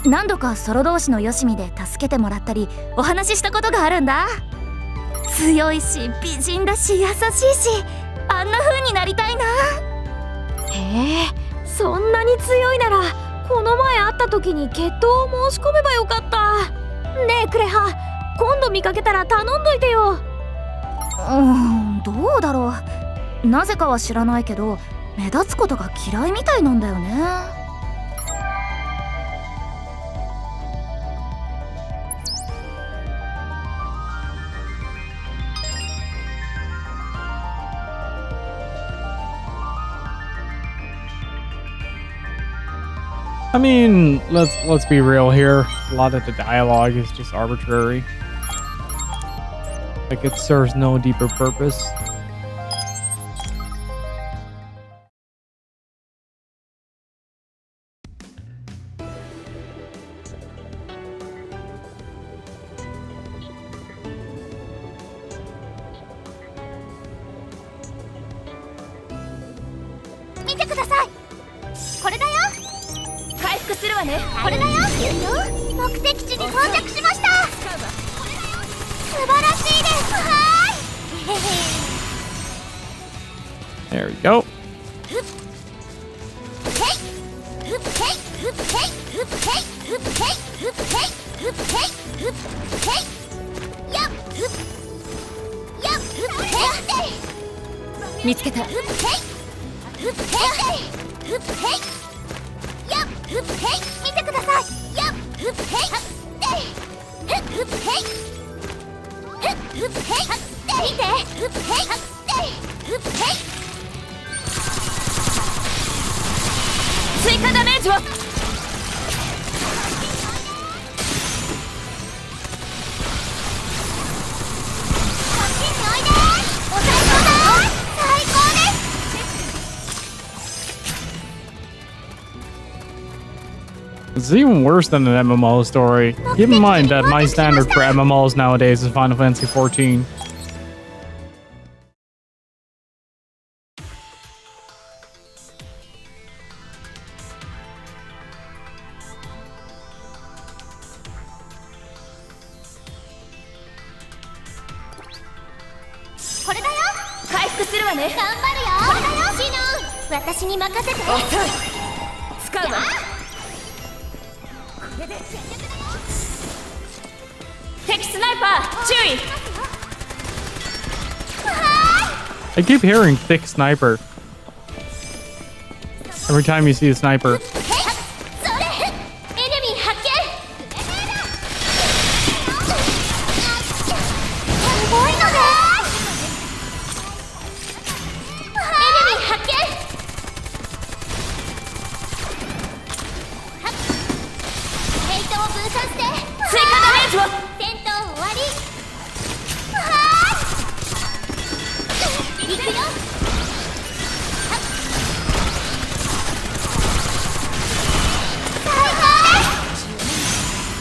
何度かソロ同士のよしみで助けてもらったりお話ししたことがあるんだ。強いし美人だし優しいし、あんな風になりたいな。へえ、そんなに強いならこの前会った時に決闘を申し込めばよかった。ねえクレハ、今度見かけたら頼んどいてよ。どうだろう。なぜかは知らないけど目立つことが嫌いみたいなんだよね。I mean, let's be real here. A lot of the dialogue is just arbitrary. Like it serves no deeper purpose. ください。これだよ。回復するわね。これだよ。目的地に到着しました。素晴らしいです。はーい。 There we go.見つけた。見てください。追加ダメージを。It's even worse than an MMO story. Keep in mind that my standard for MMOs nowadays is Final Fantasy 14. これだよ。回復するわね。頑張るよ。これだよ。シノン、私に任せて。使うわ。敵スナイパー注意。 I keep hearing thick sniper every time you see a sniper. それ、エネミー発見。すごいのね。エネミー発見。ヘイトを分散して。追加ダメージを。戦闘終わり。行くよ。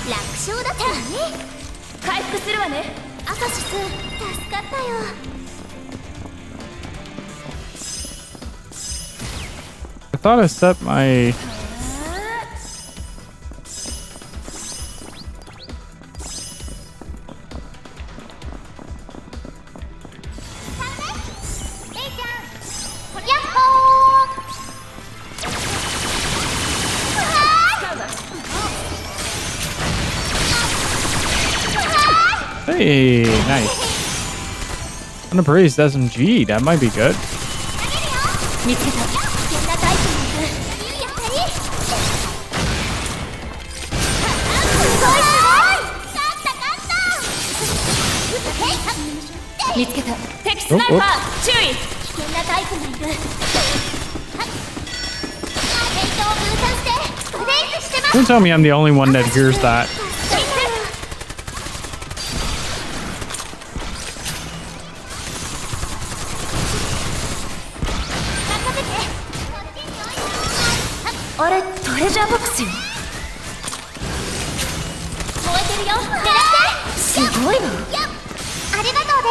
楽勝だったわね。回復するわね。アカシス、助かったよ。I thought I set my... Hey, nice. Unappraised SMG, that might be good. 見つけた。危険なタイプに行く。やったり。すごいすごい。勝った。見つけた。敵スナイパー注意。危険なタイプがいる。ヘイトを分散してブレイクしてます。 Don't tell me I'm the only one that hears that. あれ、トレジャーボックスよ。燃えてるよ。狙って。すごいわ。ありがとうで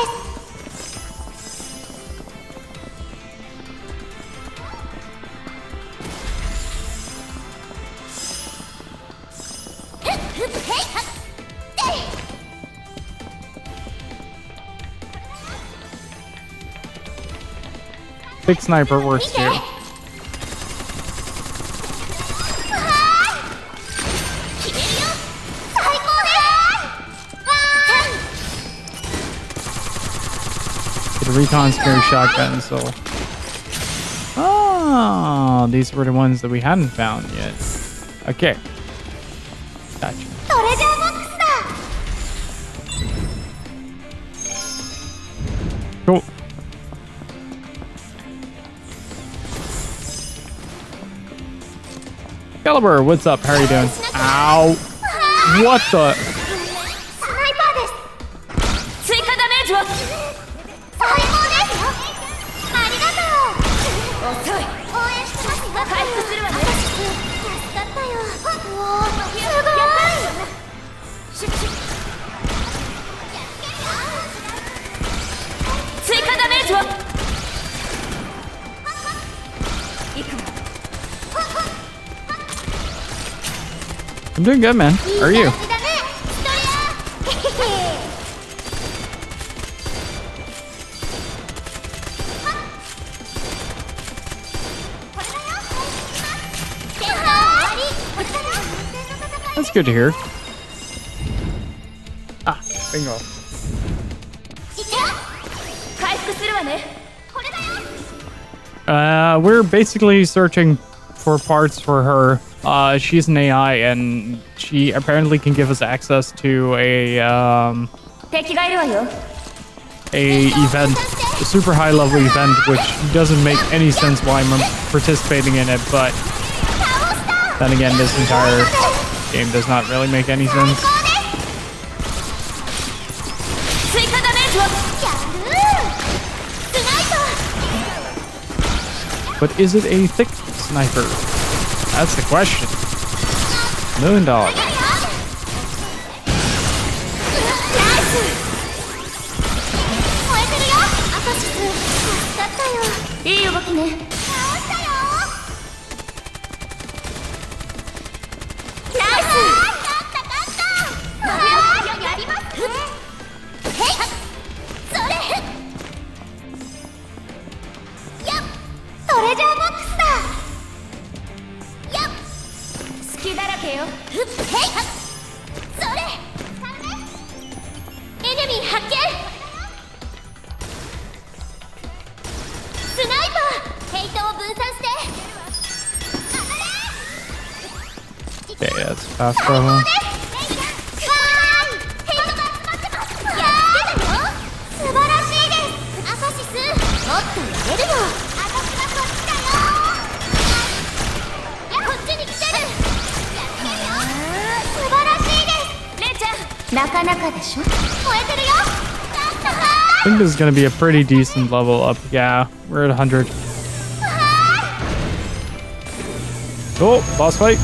す。Big sniper works too. 決めるよ。最高です。 The recon scary shotgun, so... Oh, these were the ones that we hadn't found yet. Okay. Gotcha. トレジャーボックスだ。 Cool. Caliber, what's up? How are you doing? Ow. What the? スナイパーです。追加ダメージを。最高ですよ。ありがとう。遅い。応援してますよ。回復するわね。助かったよ。うわー、すごい。追加ダメージを。いくわ。I'm doing good, man. How are you? いい感じだねストレアThat's good to hear. Ah, bingo. 回復するわね。 We're basically searching for parts for her. She's an AI, and she apparently can give us access to a 敵がいるわよ。 event, a super high level event, which doesn't make any sense why I'm participating in it. But then again, this entire game does not really make any sense. 追加ダメージを。 But is it a thick sniper? That's the question. $1 million. いい動きね。隙だらけよ。エネミー発見。スナイパー、ヘイトを分散して。 Okay, that's fast travel. なかなかでしょ。 I think this is gonna be a pretty decent level up. Yeah, we're at 100. Oh, boss fight.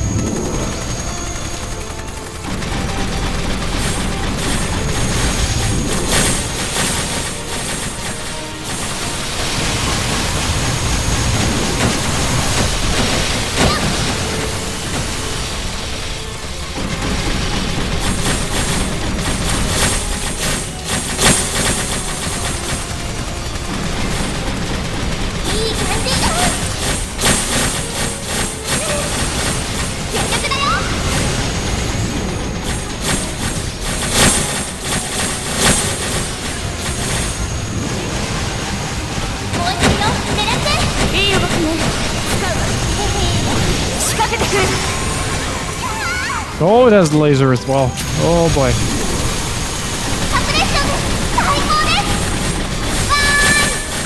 Oh, it has laser as well. Oh boy.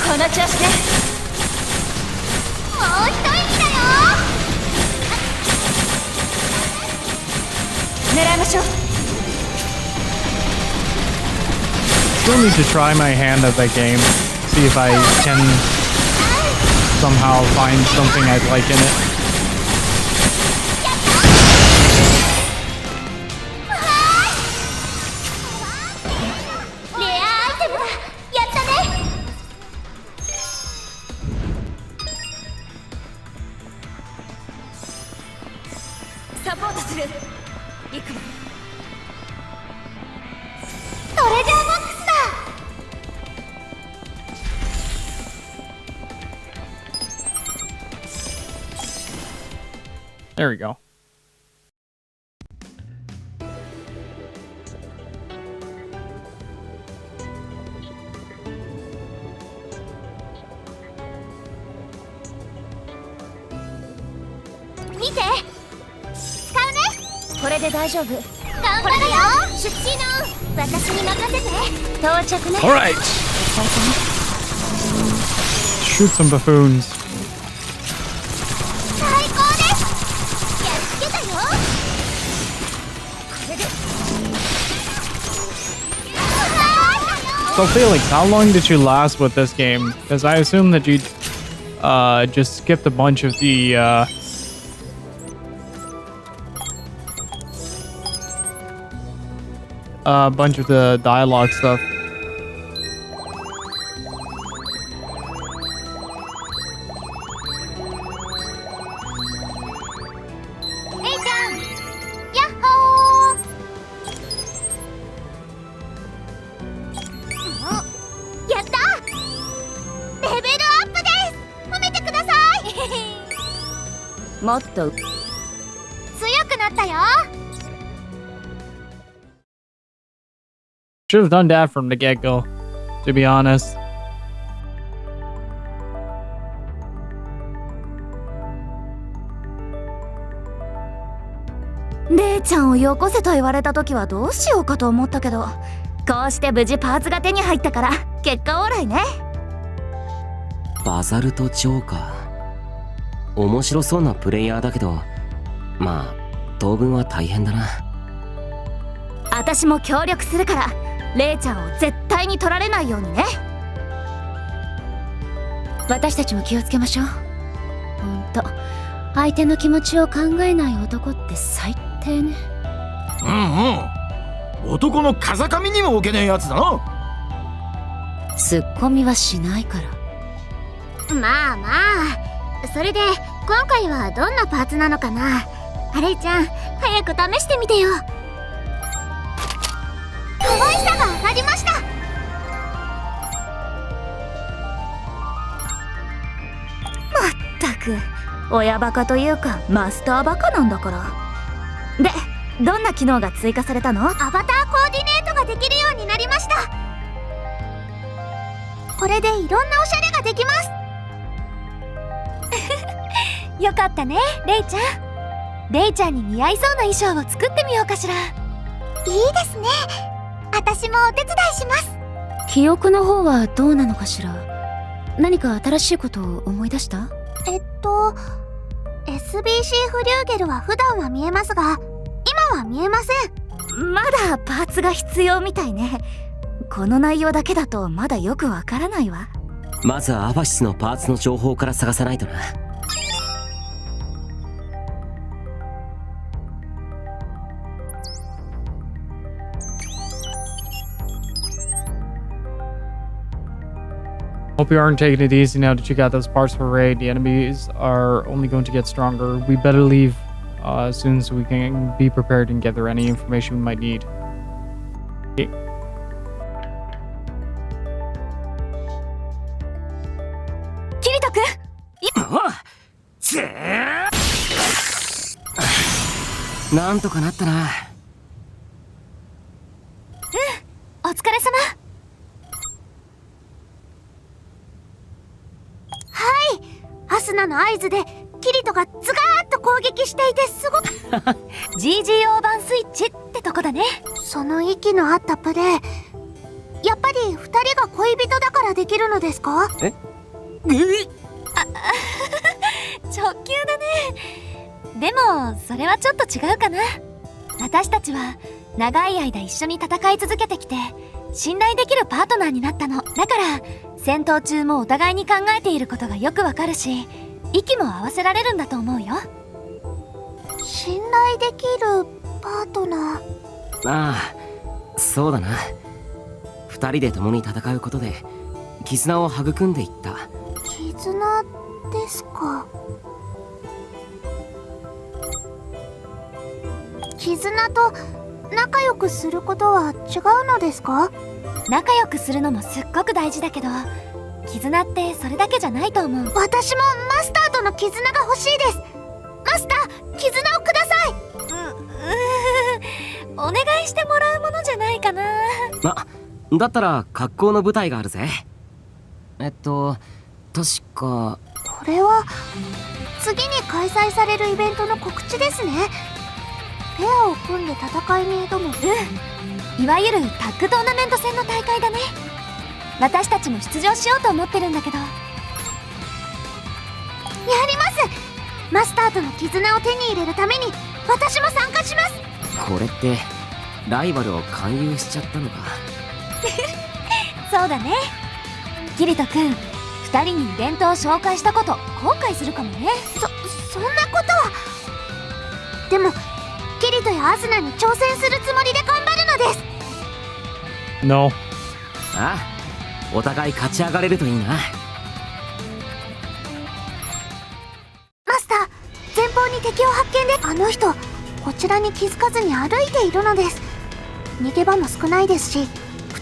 この調子ね。もう一息だよ。狙いましょう。 Still need to try my hand at that game. See if I can somehow find something I'd like in it. There we go. Mite! 使うね! これで大丈夫。頑張るよ! 出資の私に任せて! 到着ね。 All right. Shoot some buffoons. 最高です! やっつけたよ! これで So Felix, how long did you last with this game? Because I assume that you just skipped a bunch of the dialogue stuff. もっと強くなったよ。 Should have done that from the get-go, to be honest. レイちゃんをよこせと言われた時はどうしようかと思ったけど、こうして無事パーツが手に入ったから結果オーライね。バザルトジョーカー、面白そうなプレイヤーだけど、まあ当分は大変だな。私も協力するから、レイちゃんを絶対に取られないようにね。私たちも気をつけましょう。ほんと相手の気持ちを考えない男って最低ね。男の風上にも置けねえやつだな。ツッコミはしないから。まあまあ、それで今回はどんなパーツなのかな。レイちゃん、早く試してみてよ。可愛さが上がりました。まったく親バカというかマスターバカなんだから。で、どんな機能が追加されたの？アバターコーディネートができるようになりました。これでいろんなおしゃれができます。よかったね、レイちゃん。レイちゃんに似合いそうな衣装を作ってみようかしら。いいですね。私もお手伝いします。記憶の方はどうなのかしら。何か新しいことを思い出した？SBC フリューゲルは普段は見えますが、今は見えません。まだパーツが必要みたいね。この内容だけだとまだよくわからないわ。まずはアバシスのパーツの情報から探さないとな。Hope you aren't taking it easy now that you got those parts for raid. The enemies are only going to get stronger. We better leave soon so we can be prepared and gather any information we might need. Okay. キリト君、なんとかなったな。お疲れ様。アスナの合図でキリトがズガーッと攻撃していて、すごくGGO 版スイッチってとこだね。その息の合ったプレー、やっぱり2人が恋人だからできるのですか？直球だね。でもそれはちょっと違うかな。私たちは長い間一緒に戦い続けてきて、信頼できるパートナーになったの。だから戦闘中もお互いに考えていることがよくわかるし、息も合わせられるんだと思うよ。信頼できるパートナー。ああ、そうだな。二人で共に戦うことで絆を育んでいった。絆ですか。絆と仲良くすることは違うのですか？仲良くするのもすっごく大事だけど、絆ってそれだけじゃないと思う。私もマスターとの絆が欲しいです。マスター、絆をください。お願いしてもらうものじゃないかな。だったら格好の舞台があるぜ。確かこれは次に開催されるイベントの告知ですね。ペアを組んで戦いに挑む。いわゆるタッグトーナメント戦の大会だね。私たちも出場しようと思ってるんだけど。やります。マスターとの絆を手に入れるために私も参加します。これってライバルを勧誘しちゃったのか。そうだね。キリト君、2人にイベントを紹介したこと後悔するかもね。そんなことは。でもキリトやアスナに挑戦するつもりで頑張るのです。 No. ああ、お互い勝ち上がれるといいな。マスター、前方に敵を発見で、あの人こちらに気づかずに歩いているのです。逃げ場も少ないですし、2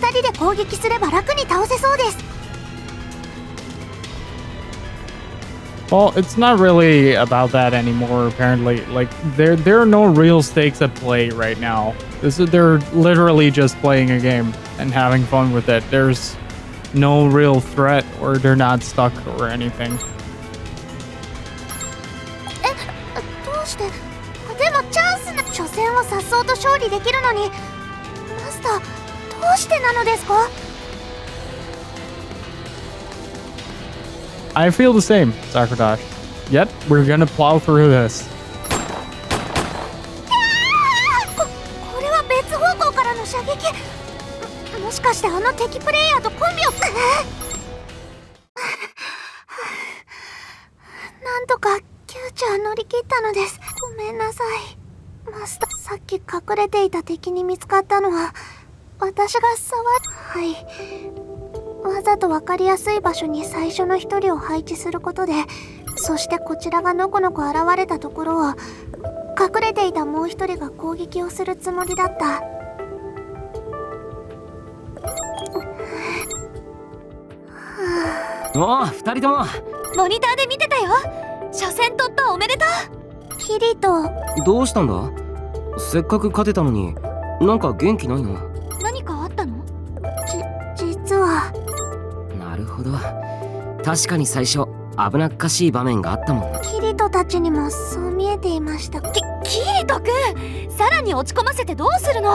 人で攻撃すれば楽に倒せそうです。Well, it's not really about that anymore, apparently. Like, there are no real stakes at play right now. They're literally just playing a game and having fun with it. There's no real threat, or they're not stuck or anything. どうして？でもチャンスな初戦をさっそうと勝利できるのに、マスター、どうしてなのですか？ I feel the same, Sakuradash. Yet, we're gonna plow through this. これは別方向からの射撃。もしかしてあの敵プレイヤーとコンビをなんとか窮地は乗り切ったのです。ごめんなさい。マスター、さっき隠れていた敵に見つかったのは私がはい。わざと分かりやすい場所に最初の一人を配置することで、そしてこちらがのこのこ現れたところを隠れていたもう一人が攻撃をするつもりだった。おお、二人ともモニターで見てたよ。初戦突破おめでとう。キリト、どうしたんだ？せっかく勝てたのになんか元気ないな。何かあったの？実は。なるほど、確かに最初危なっかしい場面があったもんな。キリトたちにもそう見えていました。キリトくん、さらに落ち込ませてどうするの？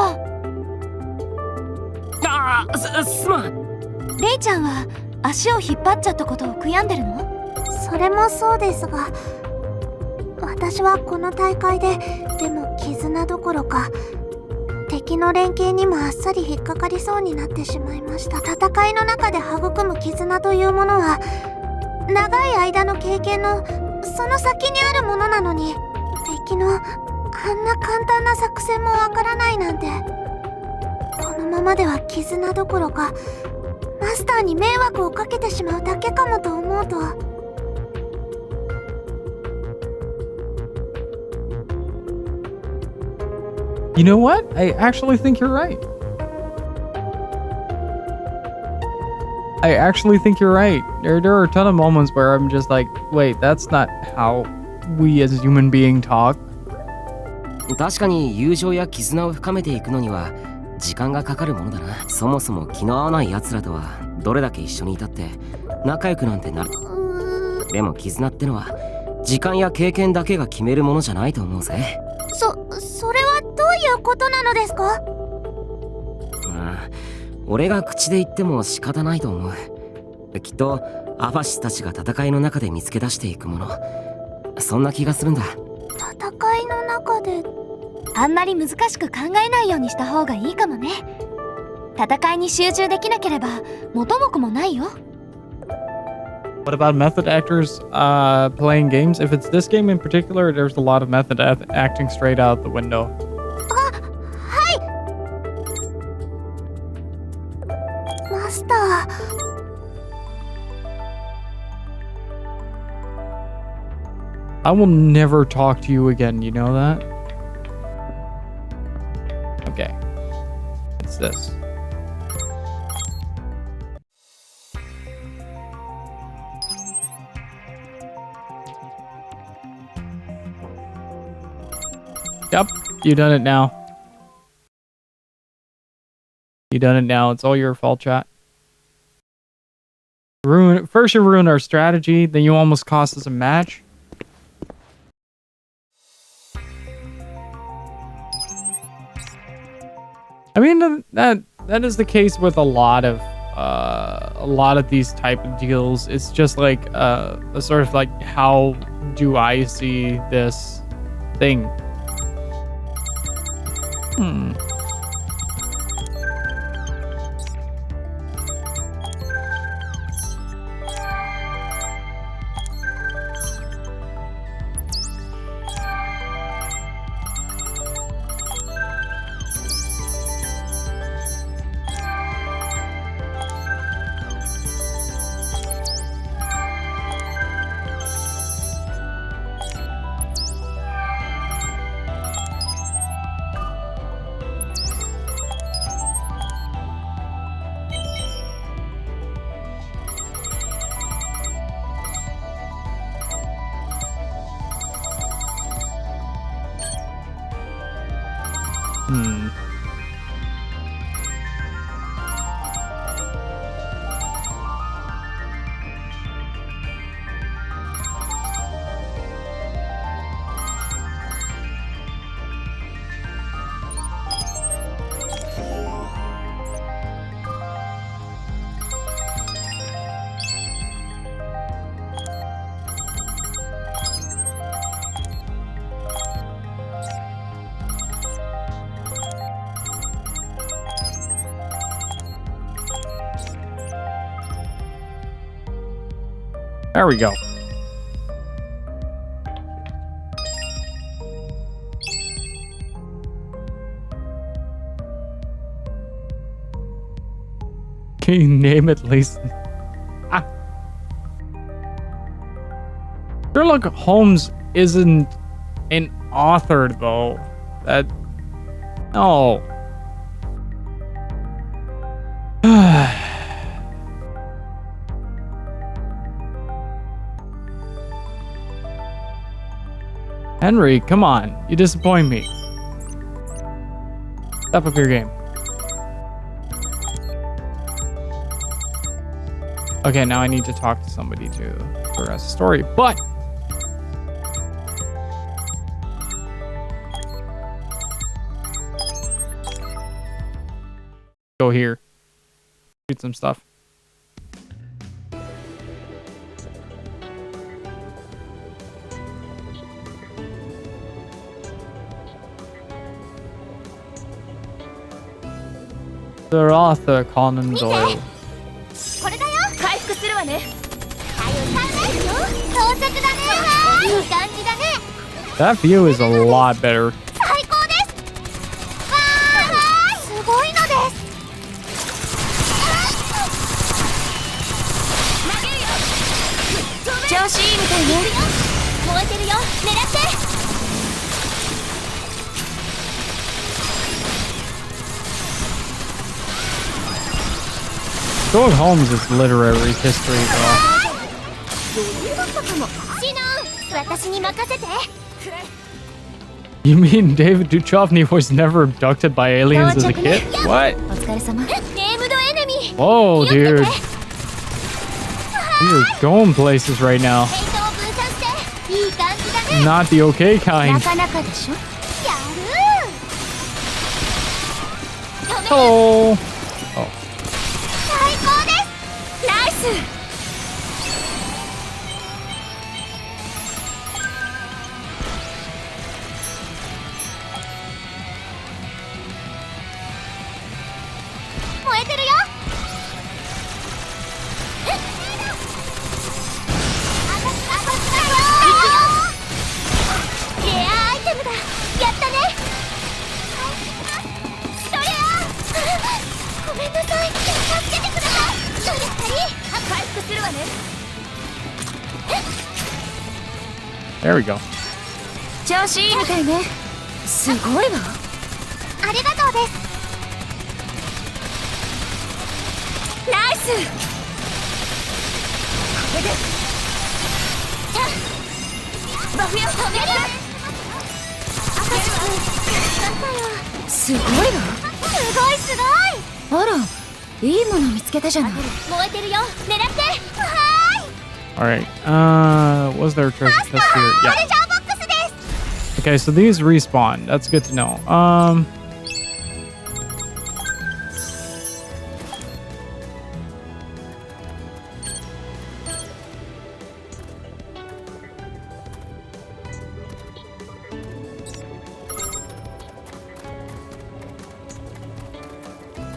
ああ、すまん。レイちゃんは足を引っ張っちゃったことを悔やんでるの？それもそうですが、私はこの大会ででも絆どころか敵の連携にもあっさり引っかかりそうになってしまいました。戦いの中で育む絆というものは長い間の経験のその先にあるものなのに、敵のあんな簡単な作戦もわからないなんて、このままでは絆どころかマスターに迷惑をかけてしまうだけかもと思うと。You know what? I actually think you're right. There are a ton of moments where I'm just like, wait, that's not how we as a human being talk. 確かに友情や絆を深めていくのには時間がかかるものだな。そもそも気の合わない奴らとはどれだけ一緒にいたって仲良くなんてなる。でも絆ってのは時間や経験だけが決めるものじゃないと思うぜ。それはどういうことなのですか？ああ、俺が口で言っても仕方ないと思う。きっとアファシスたちが戦いの中で見つけ出していくもの、そんな気がするんだ。戦いの中で。あんまり難しく考えないようにした方がいいかもね。戦いに集中できなければ元も子もないよ。What about method actors playing games? If it's this game in particular, there's a lot of method acting straight out the window. はい。マスター。I will never talk to you again, you know that? Okay. It's this. Yep, you done it now. You done it now. It's all your fault, chat. First you ruined our strategy, then you almost cost us a match. I mean, that is the case with a lot of these type of deals. It's just like a sort of like, how do I see this thing? Hmm. There we go. Can you name it, Lisa? Ah. Sherlock Holmes isn't an author, though. That... No. Henry, come on. You disappoint me. Step up your game. Okay, now I need to talk to somebody to progress the story, but... Go here. Shoot some stuff. Sir Arthur Conan Doyle. これだよ。回復するわね。到着だね。いい感じだね。 That view is a lot better. 最高です。わー、すごいのです。調子いいみたいね。燃えてるよ。狙って。 Sherlock Holmes is literary history, though. シノン、私に任せて。 You mean David Duchovny was never abducted by aliens as a kid? What? お疲れ様。ネームドエネミー。 Whoa, dude. We are going places right now. ヘイトを分散して。いい感じだね。 Not the okay kind. なかなかでしょ。やる。 Hello. 最高です。ナイス。 燃えてるよ。レアアイテムだ。やったね。そりゃ。ごめんなさい。助けてください。やっぱり。回復するわね。 There we go. 調子いいみたいね。すごいわ。ありがとうです。 ナイス。これで。バフよ止める。すごいわ。すごいすごい。あら、いいもの見つけたじゃない。燃えてるよ。狙って。はーい。 Alright, was there a treasure chest here? トレ Yeah. ジャーボックスです。 Okay, so these respawn. That's good to know.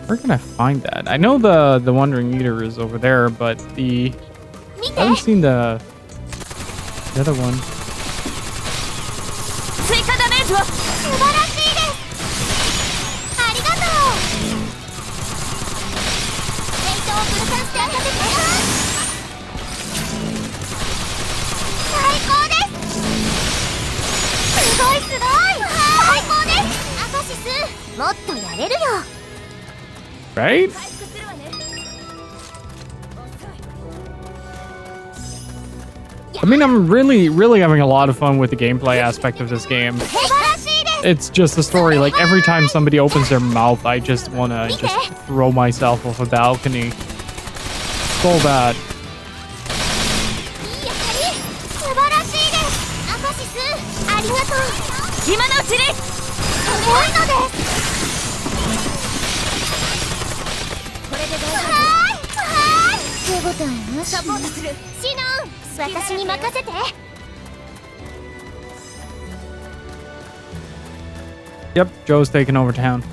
Where can I find that? I know the Wandering Eater is over there, but I haven't seen the other one. 追加ダメージを。素晴らしいです。ありがとう。ヘイトを分散して当てて。最高です。すごいすごい。最高です。アカシス、もっとやれるよ。 Right? I mean, I'm really having a lot of fun with the gameplay aspect of this game. 素晴らしいです。it's just a story. Like every time somebody opens their mouth, I just wanna just throw myself off a balcony. So bad. いい当たり素晴らしいです。アカシスありがとう。今のうちに。すごいのです。これで大丈手応えなし。サポートする。シノン私に任せて。 Yep, Joe's taking over town.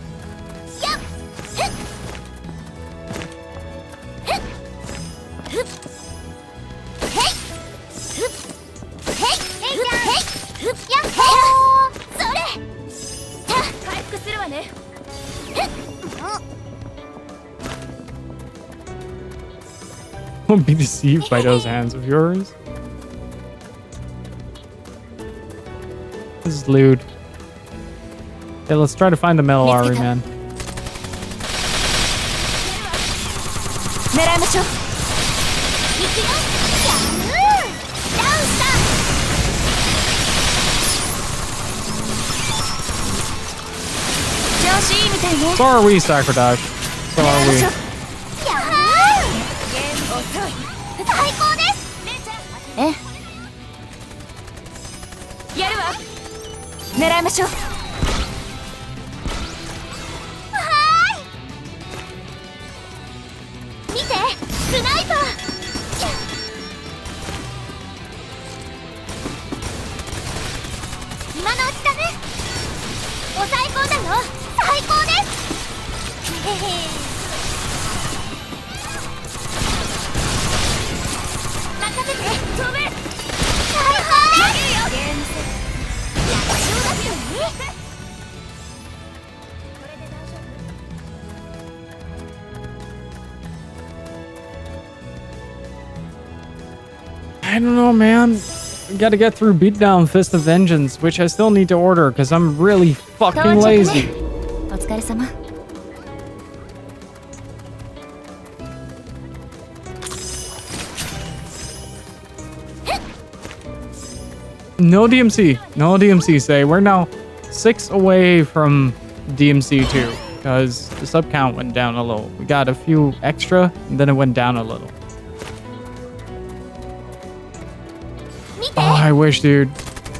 Won't be deceived by those hands of yours. This is lewd. Okay, let's try to find the metal artery, man. 狙いましょう。行くよ。ダウンした。調子いいみたいね。 So are we, Sacrodash. So are we. 最高です。ええ。やるわ。狙いましょう。 見てスナイパー。今のうちだね。お最高だよ。最高です。へへ。任せて。飛べ。最高です。やっちゅうだってね。 I don't know, man. We gotta get through Beatdown Fist of Vengeance, which I still need to order because I'm really fucking lazy. お疲れ様。 No DMC. No DMC, say. We're now 6 away from DMC 2 because the sub count went down a little. We got a few extra and then it went down a little. Oh, I wish, dude.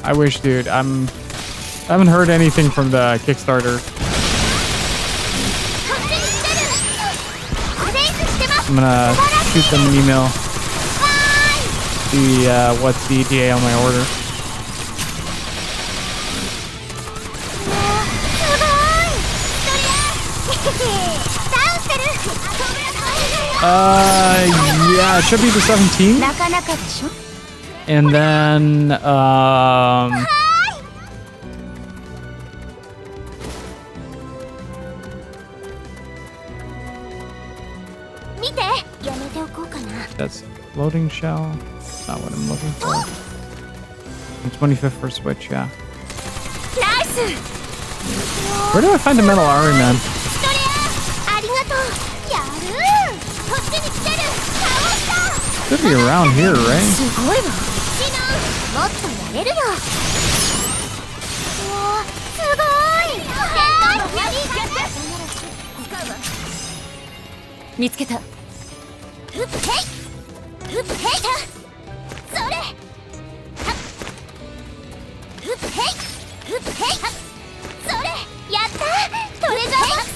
I wish, dude. I haven't heard anything from the Kickstarter. I'm gonna shoot them an email. See what's the ETA on my order. Yeah, it should be the 17th. なかなかでしょ。 And then, that's loading shell. That's not what I'm looking for. And 25th for Switch, yeah. Where do I find the metal artery, man? Should be around here, right? もっとやれるよ。うわすごい。見つけた。ふっへいふっへいそれはっふっへいふっへいそれやったトレジャーボックス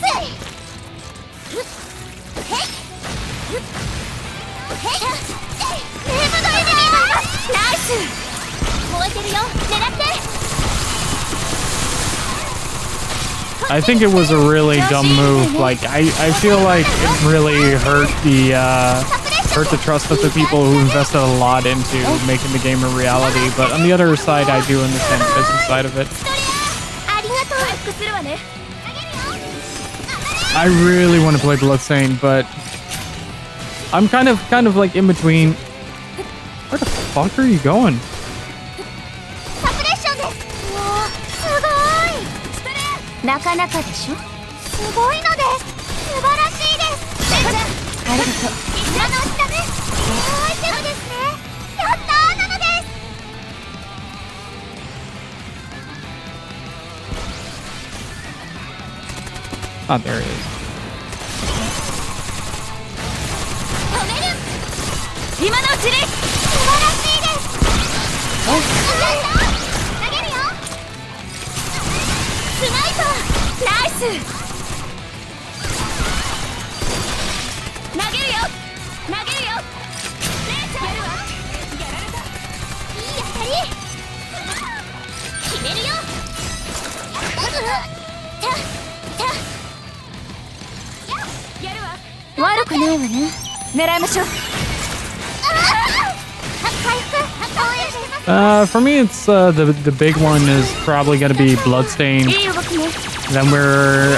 ふっへいふっへいネームドエネミーがいます。ナイス。 燃えてるよ。狙って。 I think it was a really dumb move. Like, I feel like it really hurt the trust of the people who invested a lot into making the game a reality. But on the other side, I do understand the business side of it. I really want to play Bloodstained, but I'm kind of like in between. Where the fuck are you going? なかなかでしょ。すごいのです。素晴らしいです。ありがとう。今のうちだね。アイテムですね。やったーなのです。Oh, there he is. 止める今のうちに素晴らしいです投げるよスナイパーナイス投げるよ投げるよ姉ちゃんやるわやられたいい当たり決めるよやるわ悪くないわね狙いましょう For me, it's the big one is probably gonna be Bloodstained. いい動きね Then we're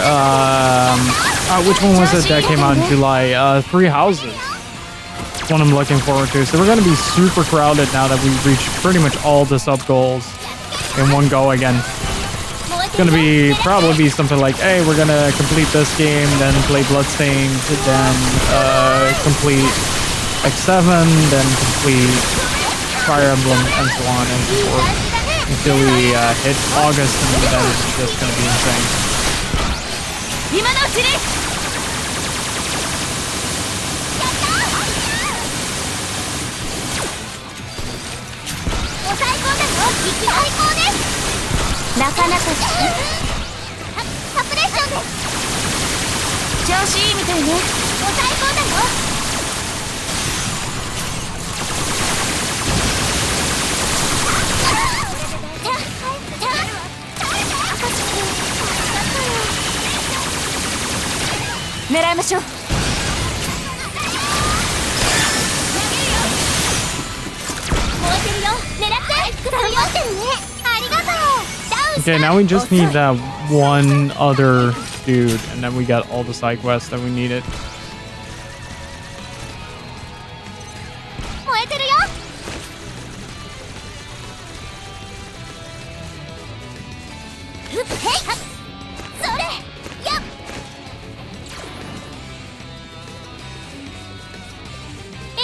which one was it that came out in July? Three Houses. One I'm looking forward to. So we're gonna be super crowded now that we've reached pretty much all the sub goals in one go again. It's gonna be probably be something like, hey, we're gonna complete this game, then play Bloodstained, then complete X7, then complete Fire Emblem, and so on and so forth until we hit August, and then it's just gonna be insane. 今のうちにお最高だよ最高ですなかなかサプレッションです調子いいみたいねお最高だよ狙いましょう燃えてるよ狙って頑張ってるねありがとう Okay, now we just need that one other dude, and then we got all the side quests that we needed. 燃えてるよそれやっ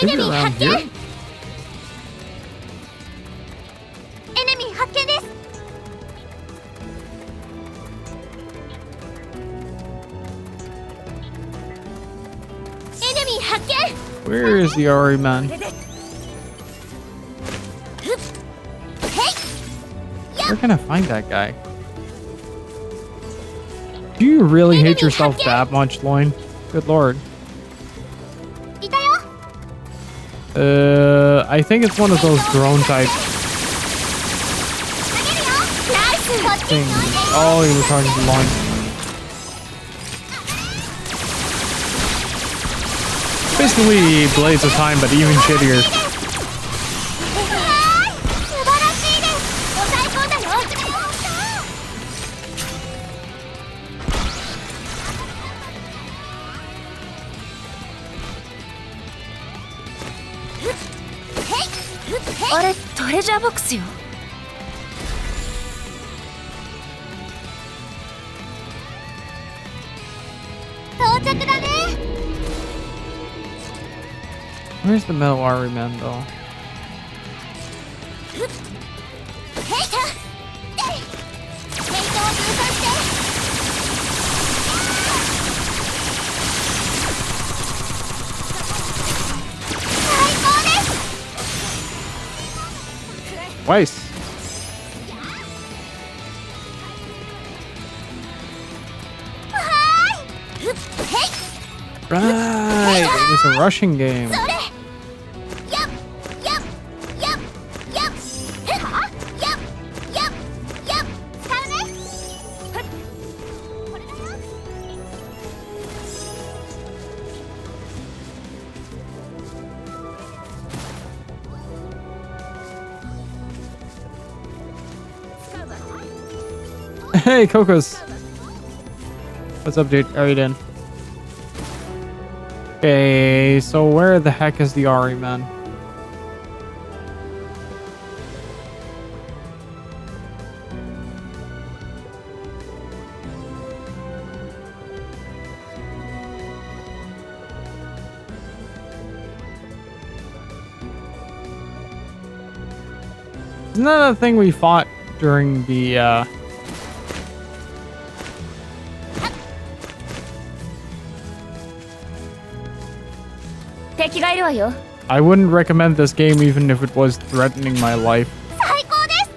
Maybe around here? エネミー発見です エネミー発見 Where is the Ari man? Where can I find that guy? Do you really hate yourself that much, Loin? Good lord. いたよ I think it's one of those drone type 投げるよナイスこっち things. Oh, you were talking to Loin. Basically Blades of Time, but even shittier. 素晴らしいですお最高だよ あれトレジャーボックスよ到着だね Where's the metal Ari man though? ヘイタメイトを分散して最高です Twice. Right, it was a rushing game. それやっやっやっやっはやっやっやっ使うねこれだよ Hey, Kokos. What's up, dude? How are you doing? Okay, so where the heck is the Ari man? Isn't that a thing we fought during the 気がいるわよ。 I wouldn't recommend this game even if it was threatening my life. 最高です。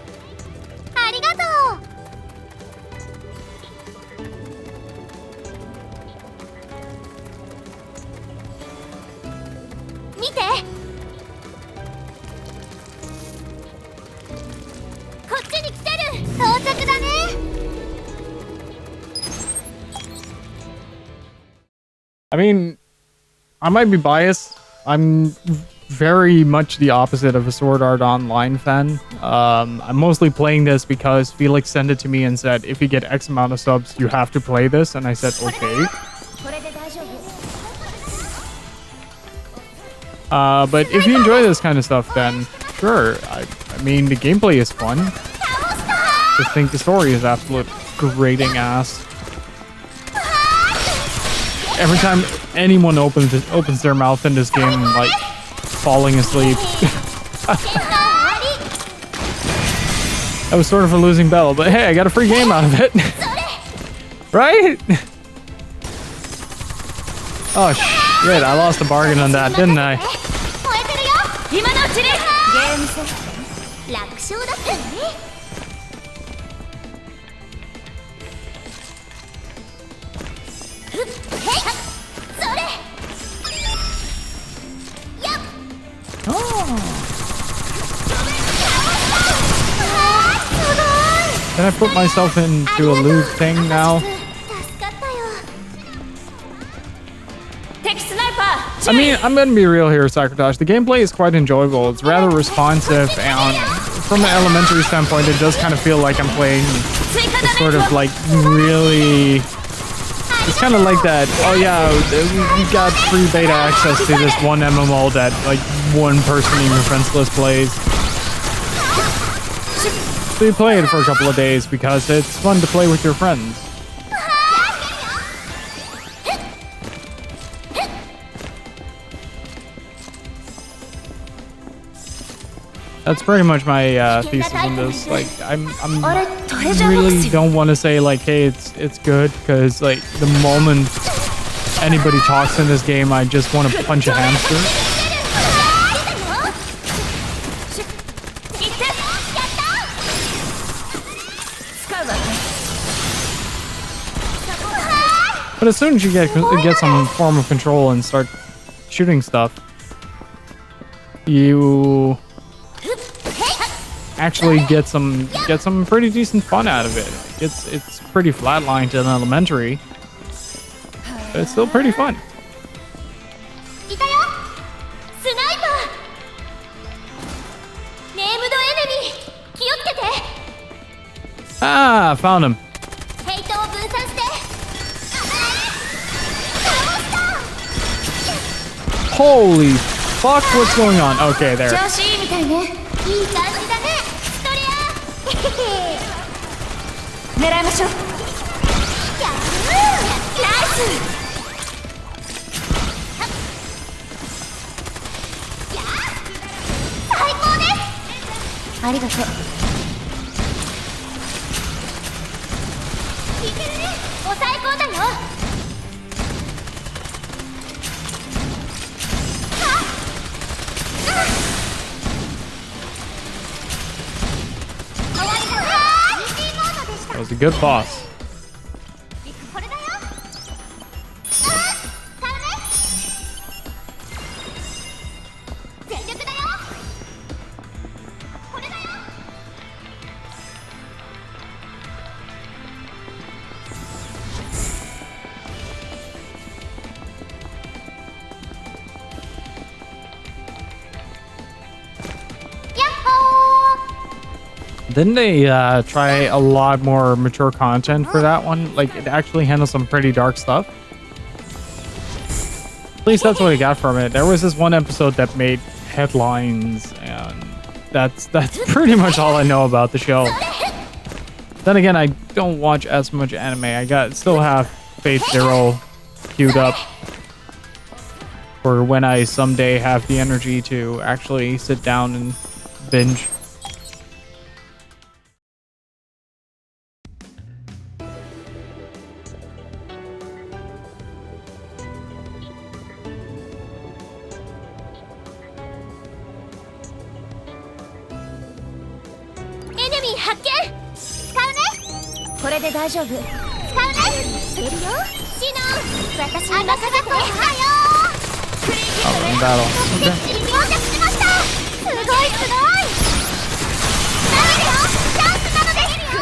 ありがとう。見て。こっちに来てる。到着だね。I mean, I might be biased. I'm very much the opposite of a Sword Art Online fan. I'm mostly playing this because Felix sent it to me and said, if you get X amount of subs, you have to play this. And I said, okay. But if you enjoy this kind of stuff, then sure. I mean, the gameplay is fun. Just think the story is absolute grating ass. Every time anyone opens their mouth in this game, I'm like falling asleep. That was sort of a losing battle, but hey, I got a free game out of it. Right? Oh shit, I lost a bargain on that, didn't I? 今のうちにゲームセ楽勝だったよね。Can I put myself into a loop thing now? 助かったよ。 敵スナイパー。 I mean, I'm gonna be real here, Sakratosh. The gameplay is quite enjoyable. It's rather responsive, and from an elementary standpoint, it does kind of feel like I'm playing a sort of like really... It's kind of like that, oh yeah, we got free beta access to this one MMO that like one person in your friends list plays. So you play it for a couple of days because it's fun to play with your friends. That's pretty much my thesis on this. Like, I'm really don't want to say like, hey, it's good, because like the moment anybody talks in this game, I just want to punch a hamster. But as soon as you get some form of control and start shooting stuff, you actually get some pretty decent fun out of it. It's pretty flatlined in elementary, but it's still pretty fun. いたよ。スナイパー。ネームドエネミー。気をつけて。 Ah, found him. ヘイトを分散して。 Holy fuck, what's going on? Okay, there. 調子いいみたいね。いい感じだね。そりゃ。狙いましょう。ナイス。最高です。ありがとう。いけるね。抑え込んだよ。 That was a good boss. これだよ。全力だよ。これだよ。 Didn't they try a lot more mature content for that one? Like, it actually handles some pretty dark stuff. At least that's what I got from it. There was this one episode that made headlines, and that's pretty much all I know about the show. Then again, I don't watch as much anime. Still have Fate Zero queued up for when I someday have the energy to actually sit down and binge. ミー発見。使うね。これで大丈夫。使うね。してるよ。シノン、私に任せて。だよ。クレイジー Oh, in battle. 到着しました。すごいすごい。ダメだよ。チャンスなのです。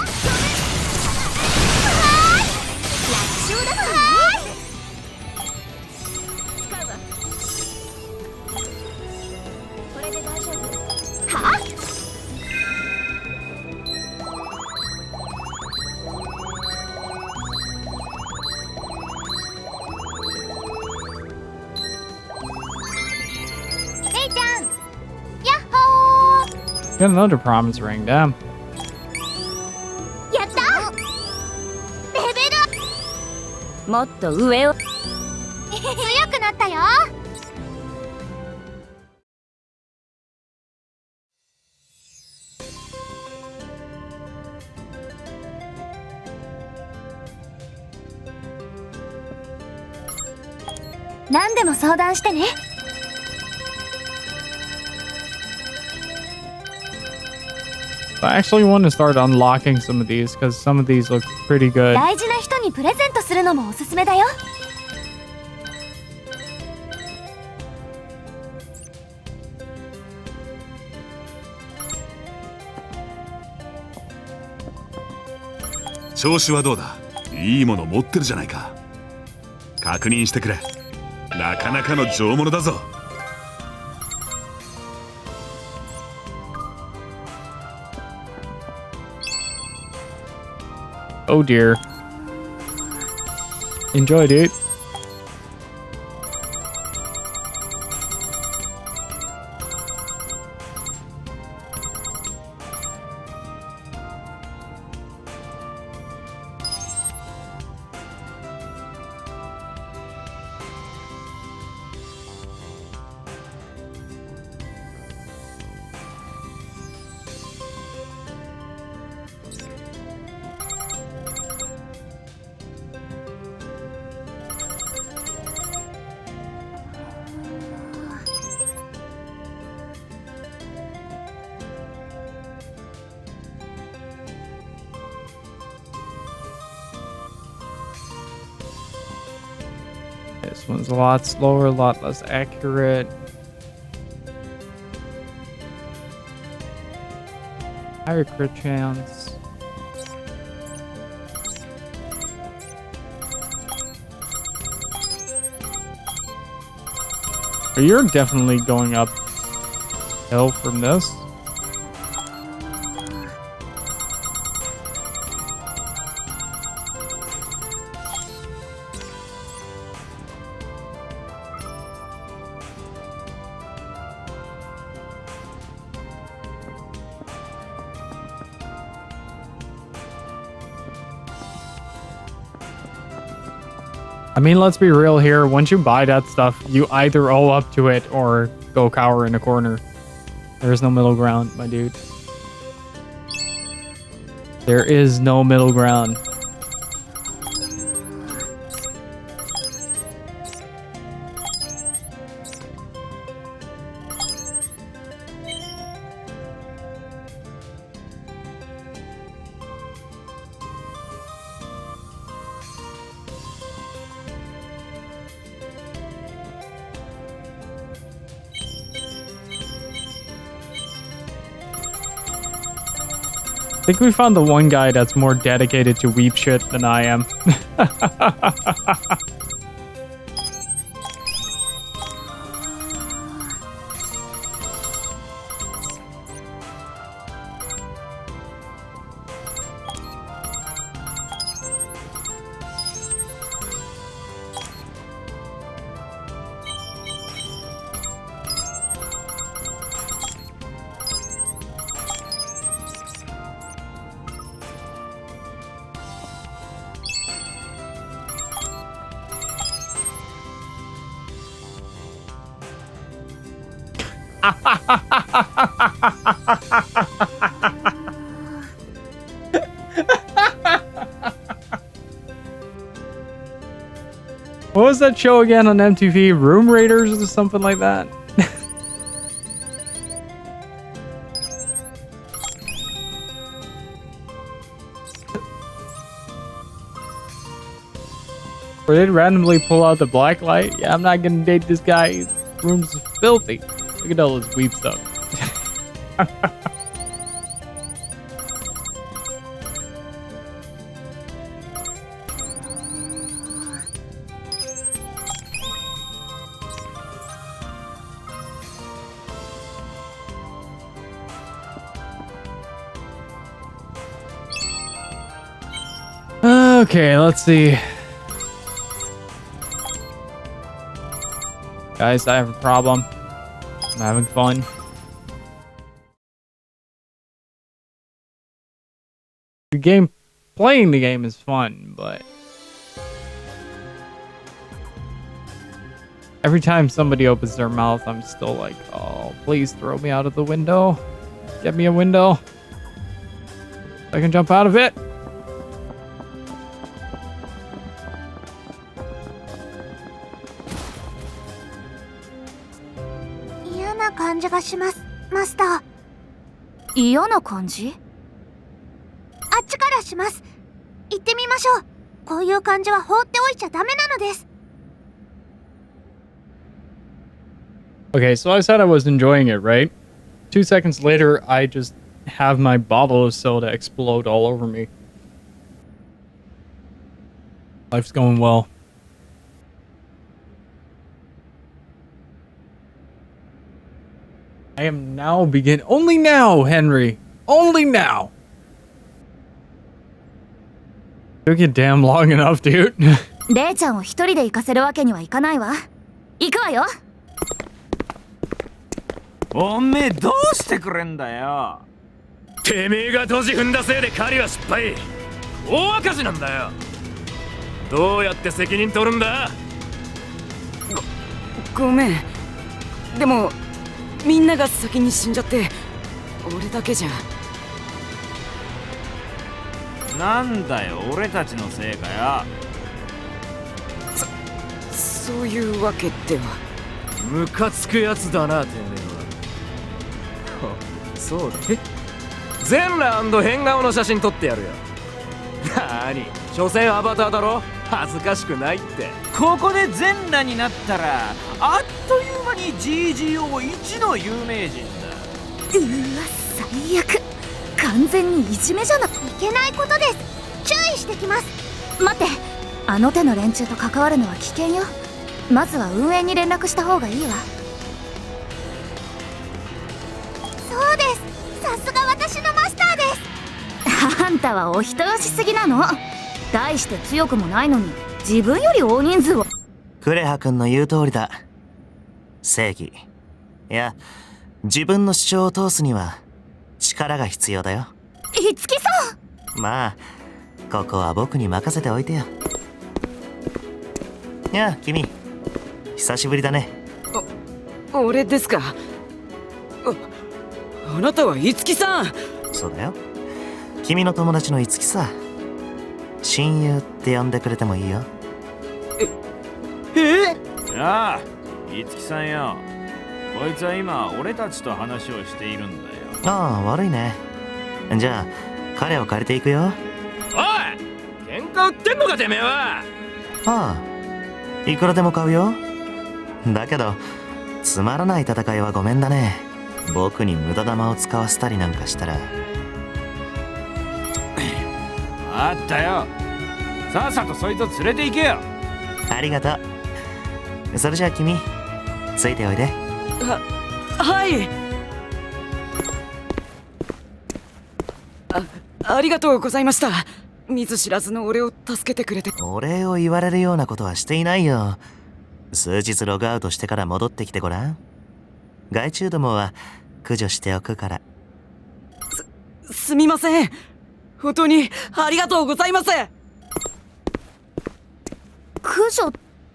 はーい。楽勝だからね。使うわ。これで大丈夫。はあ。レイちゃん、ヤッホー。 Got another promise ring, damn. やった。レベルもっと上を。強くなったよ。何でも相談してね。I actually want to start unlocking some of these because some of these look pretty good. 大事な人にプレゼントするのもおすすめだよ。調子はどうだ？いいもの持ってるじゃないか。確認してくれ。なかなかの上物だぞ。Oh dear. Enjoy, dude. This one's a lot slower, a lot less accurate. Higher crit chance. But you're definitely going uphill from this. I mean, let's be real here. Once you buy that stuff, you either owe up to it or go cower in a corner. There's no middle ground, my dude. There is no middle ground. I think we found the one guy that's more dedicated to weep shit than I am. What was that show again on MTV? Room Raiders or something like that? Or they'd randomly pull out the black light. Yeah, I'm not gonna date this guy. His room's filthy. Look at all this weep stuff. Okay, let's see. Guys, I have a problem. I'm having fun. Playing the game is fun, but every time somebody opens their mouth, I'm still like, oh, please throw me out of the window. Get me a window. I can jump out of it.嫌な感じがします、マスター。嫌な感じ？あっちからします。行ってみましょう。こういう感じは放っておいちゃダメなのです。Okay, so I said I was enjoying it, right? 2 seconds later, I just have my bottle of soda explode all over me. Life's going well. I am now only now, Henry. Only now. Took you damn long enough, dude. レイちゃんを一人で行かせるわけにはいかないわ。行くわよ。おめえどうしてくれんだよ。てめえがドジ踏んだせいで狩りは失敗。大赤字なんだよ。どうやって責任取るんだ。ごめん。でもみんなが先に死んじゃって俺だけじゃ。なんだよ、俺たちのせいかよ。そういうわけでは。ムカつくやつだな、てめえは。そうだ。全裸&変顔の写真撮ってやるよ。なに、所詮アバターだろ。恥ずかしくないって。ここで全裸になったらあっという間に GGO 一の有名人だ。うわ、最悪。完全にいじめじゃな。いけないことです。注意してきます。待って、あの手の連中と関わるのは危険よ。まずは運営に連絡した方がいいわ。そうです。さすが私のマスターです。あんたはお人よしすぎなの。大して強くもないのに自分より大人数を。クレハ君の言う通りだ。正義、いや自分の主張を通すには力が必要だよ。いつきさん、まあここは僕に任せておいてよ。いや君、久しぶりだね。俺ですか。あなたはいつきさん。そうだよ、君の友達のいつきさ。親友って呼んでくれてもいいよ。やあ、いつきさんよ。こいつは今俺たちと話をしているんだよ。ああ、悪いね。じゃあ彼を借りていくよ。おい、喧嘩売ってんのかてめえは。ああ、いくらでも買うよ。だけどつまらない戦いはごめんだね。僕に無駄玉を使わせたりなんかしたら。あったよ。さっさとそいつを連れて行けよ。ありがとう。それじゃあ君、ついておいで。はい。ありがとうございました。見ず知らずの俺を助けてくれて。お礼を言われるようなことはしていないよ。数日ログアウトしてから戻ってきてごらん。害虫どもは駆除しておくから。すみません。本当にありがとうございます。駆除っ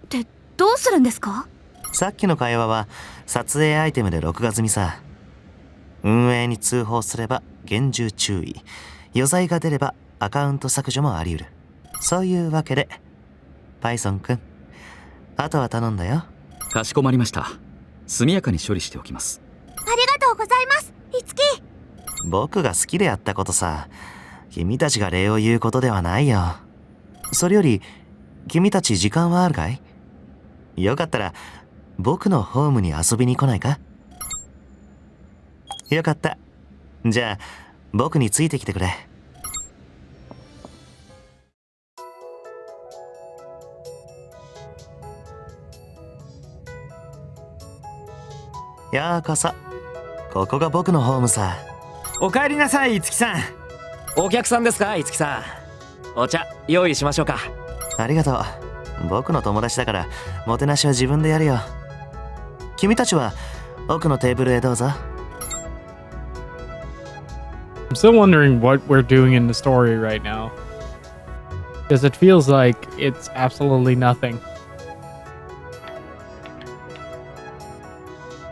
てどうするんですか？さっきの会話は撮影アイテムで録画済みさ。運営に通報すれば厳重注意、余罪が出ればアカウント削除もあり得る。そういうわけでパイソンくん、あとは頼んだよ。かしこまりました。速やかに処理しておきます。ありがとうございます、いつき。僕が好きでやったことさ。君たちが礼を言うことではないよ。それより君たち時間はあるかい？よかったら僕のホームに遊びに来ないか？よかった。じゃあ僕についてきてくれ。ようこそ。ここが僕のホームさ。おかえりなさい、いつきさん。お客さんですか、いつきさん。お茶用意しましょうか。ありがとう。僕の友達だからもてなしは自分でやるよ。君たちは奥のテーブルへどうぞ。I'm still wondering what we're doing in the story right now. Because it feels like it's absolutely nothing.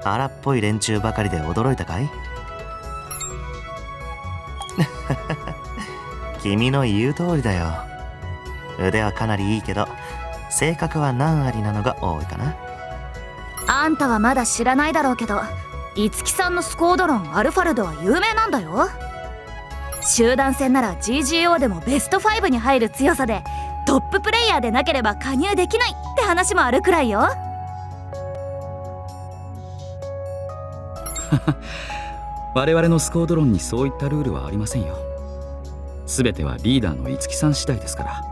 荒っぽい連中ばかりで驚いたかい？君の言う通りだよ。腕はかなりいいけど性格は何ありなのが多いかな。あんたはまだ知らないだろうけど、いつきさんのスコードロンアルファルドは有名なんだよ。集団戦なら GGO でもベスト5に入る強さで、トッププレイヤーでなければ加入できないって話もあるくらいよ。我々のスコードロンにそういったルールはありませんよ。すべてはリーダーの五木さん次第ですから。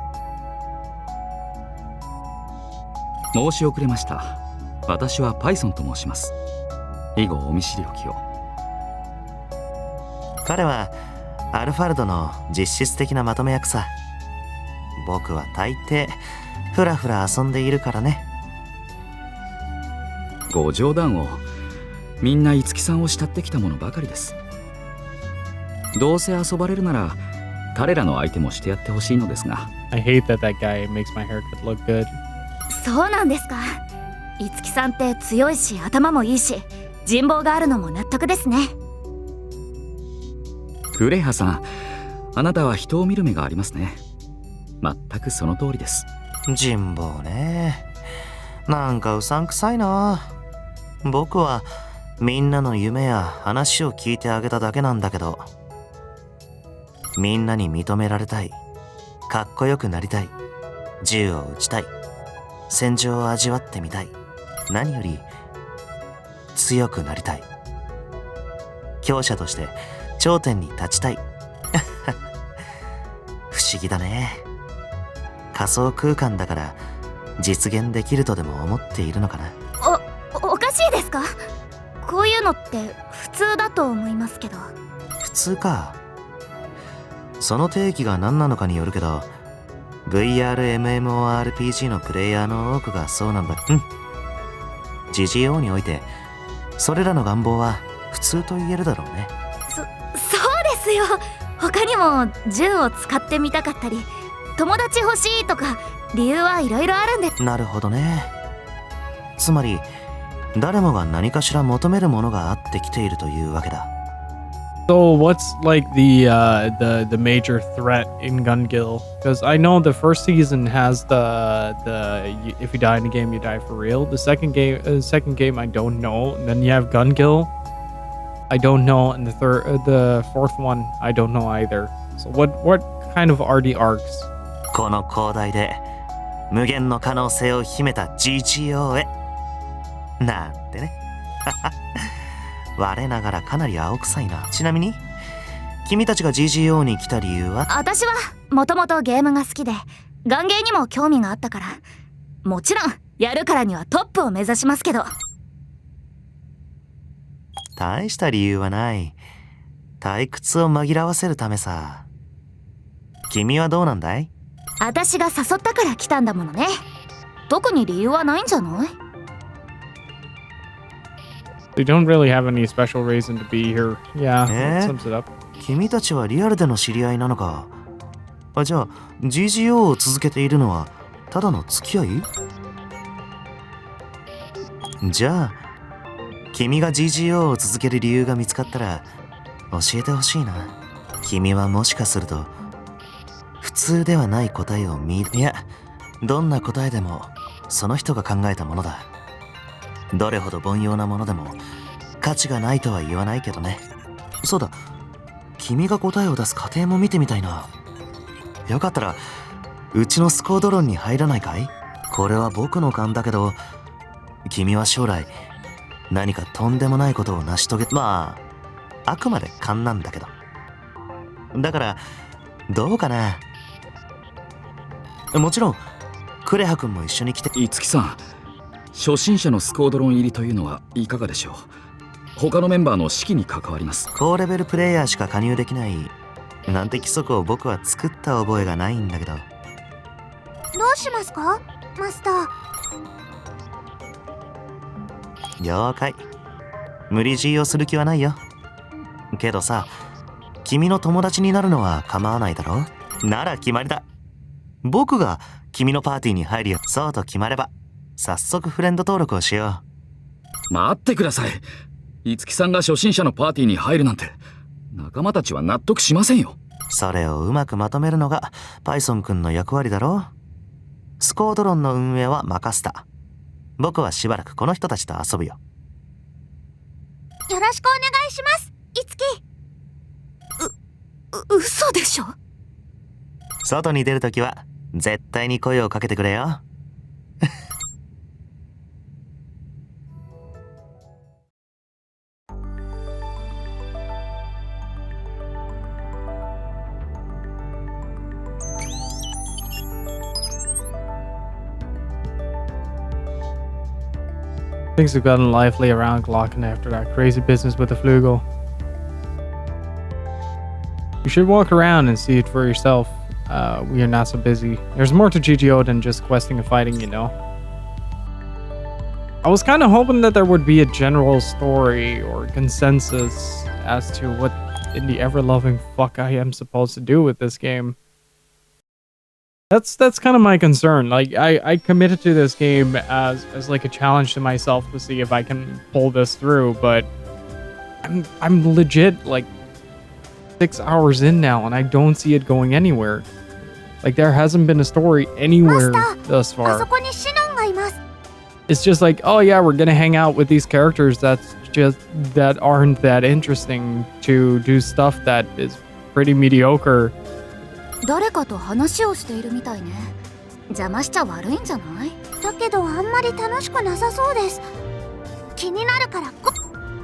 申し遅れました。私はパイソンと申します。以後お見知りおきを。彼はアルファルドの実質的なまとめ役さ。僕は大抵ふらふら遊んでいるからね。ご冗談を。みんな五木さんを慕ってきたものばかりです。どうせ遊ばれるなら彼らの相手もしてやってほしいのですが。 I hate that guy makes my haircut look good. そうなんですか。いつきさんって強いし頭もいいし人望があるのも納得ですね。クレハさん、あなたは人を見る目がありますね。全くその通りです。人望ね。なんかうさんくさいな。僕はみんなの夢や話を聞いてあげただけなんだけど、みんなに認められたい、かっこよくなりたい、銃を撃ちたい、戦場を味わってみたい、何より強くなりたい、強者として頂点に立ちたい。不思議だね。仮想空間だから実現できるとでも思っているのかな。おかしいですか？こういうのって普通だと思いますけど。普通か。その定義が何なのかによるけど、 VRMMORPG のプレイヤーの多くがそうなんだ。GGO においてそれらの願望は普通と言えるだろうね。そうですよ。他にも銃を使ってみたかったり、友達欲しいとか理由はいろいろあるんで。なるほどね。つまり誰もが何かしら求めるものがあってきているというわけだ。So what's like the major threat in Gun Gale? Because I know the first season has the if you die in the game you die for real. The second game I don't know. And then you have Gun Gale, I don't know, and the fourth one I don't know either. So what kind of are the arcs? この広大で無限の可能性を秘めた GGO へなんてね。我ながらかなり青臭いな。ちなみに君たちが GGO に来た理由は？私はもともとゲームが好きでガンゲーにも興味があったから、もちろんやるからにはトップを目指しますけど。大した理由はない。退屈を紛らわせるためさ。君はどうなんだい？私が誘ったから来たんだものね。特に理由はないんじゃない？ They don't really have any special reason to be here. Yeah, that sums it up. 君たちはリアルでの知り合いなのか。じゃあ GGO を続けているのはただの付き合い？じゃあ君が GGO を続ける理由が見つかったら教えてほしいな。君はもしかすると普通ではない答えをいや、どんな答えでもその人が考えたものだ。どれほど凡庸なものでも価値がないとは言わないけどね。そうだ、君が答えを出す過程も見てみたいな。よかったらうちのスコードロンに入らないかい？これは僕の勘だけど、君は将来何かとんでもないことを成し遂げ、まああくまで勘なんだけど。だからどうかな。もちろんクレハ君も一緒に来て。五木さん、初心者のスコードロン入りというのはいかがでしょう。他のメンバーの士気に関わります。高レベルプレイヤーしか加入できないなんて規則を僕は作った覚えがないんだけど。どうしますかマスター？了解。無理強いをする気はないよ。けどさ、君の友達になるのは構わないだろ？なら決まりだ。僕が君のパーティーに入るよ。そうと決まれば早速フレンド登録をしよう。待ってください。五木さんが初心者のパーティーに入るなんて仲間たちは納得しませんよ。それをうまくまとめるのがパイソン君の役割だろ。スコードロンの運営は任せた。僕はしばらくこの人たちと遊ぶよ。よろしくお願いします、いつき。嘘でしょ。外に出るときは絶対に声をかけてくれよ。Things have gotten lively around Glocken after that crazy business with the Flugel. You should walk around and see it for yourself. We are not so busy. There's more to GGO than just questing and fighting, you know. I was kind of hoping that there would be a general story or consensus as to what in the ever-loving fuck I am supposed to do with this game. That's kind of my concern. Like, I committed to this game as like a challenge to myself to see if I can pull this through, but I'm legit like 6 hours in now and I don't see it going anywhere. Like, there hasn't been a story anywhere thus far. It's just like, oh yeah, we're gonna hang out with these characters that aren't that interesting to do stuff that is pretty mediocre. 誰かと話をしているみたいね。邪魔しちゃ悪いんじゃない？だけどあんまり楽しくなさそうです。気になるから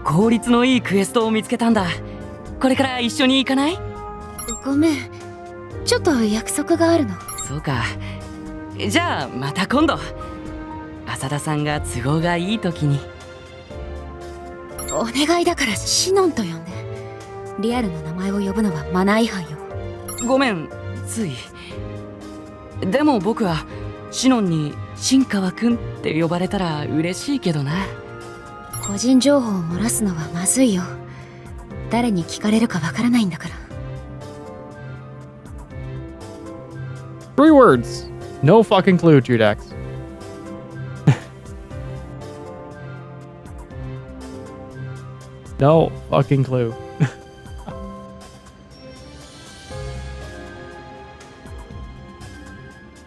効率のいいクエストを見つけたんだ。これから一緒に行かない？ごめん、ちょっと約束があるの。そうか。じゃあまた今度。浅田さんが都合がいい時に。お願いだからシノンと呼んで。リアルの名前を呼ぶのはマナー違反よ。ごめん、つい。でも僕はシノンに新川くんって呼ばれたら嬉しいけどな。個人情報を漏らすのはまずいよ。誰に聞かれるかわからないんだから。3 words. No fucking clue, Judex. No fucking clue.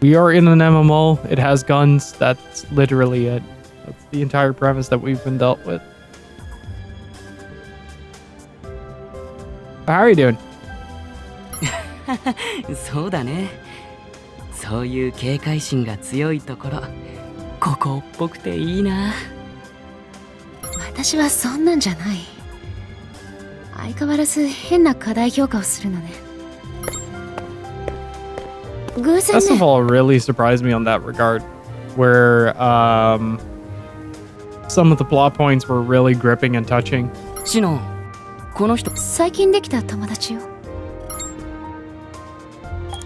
We are in an MMO. It has guns. That's literally it. That's the entire premise that we've been dealt with. How are you doing? そうだね。そういう警戒心が強いところ、ここっぽくていいな。私はそんなんじゃない。相変わらず変な過大評価をするのね。First of all, really surprised me on that regard, where some of the plot points were really gripping and touching. シノン、この人最近できた友達よ。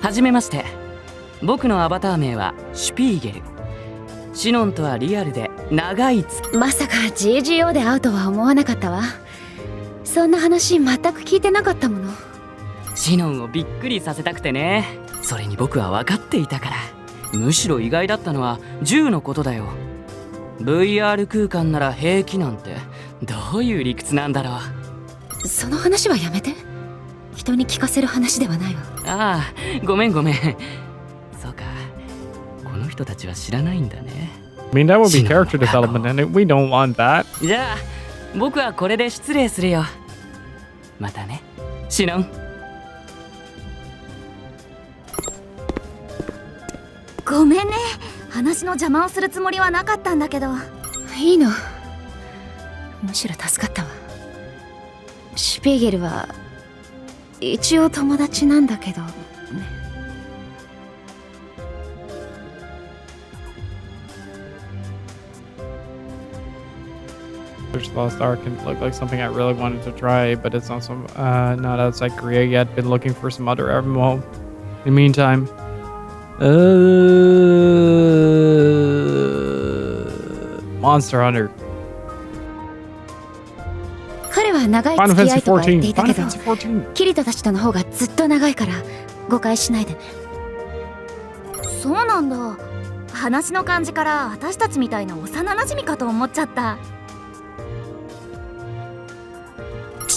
はじめまして。僕のアバター名はシュピーゲル。シノンとはリアルで長い月。まさか GGO で会うとは思わなかったわ。そんな話全く聞いてなかったもの。シノンをびっくりさせたくてね。それに僕は分かっていたから。むしろ意外だったのは銃のことだよ。VR 空間なら平気なんてどういう理屈なんだろう。その話はやめて。人に聞かせる話ではないわ。ああ、ごめんごめん。そうか、この人たちは知らないんだね。I mean, that would be character development and we don't want that. じゃあ僕はこれで失礼するよ。またね、シノン。ごめんね。話の邪魔をするつもりはなかったんだけど。いいの。むしろ助かったわ。シュピーゲルは一応友達なんだけどね。Search the Lost Ark can look like something I really wanted to try, but it's not outside Korea yet. Been looking for some other MMO. In the meantime, Monster Hunter. 彼は長い Final 付き合 Fantasy いとか言って 14. いた Final けど、 Fantasy 14. キリトたちとの方がずっと長いから誤解しないでね。そうなんだ。話の感じから私たちみたいな幼馴染かと思っちゃった。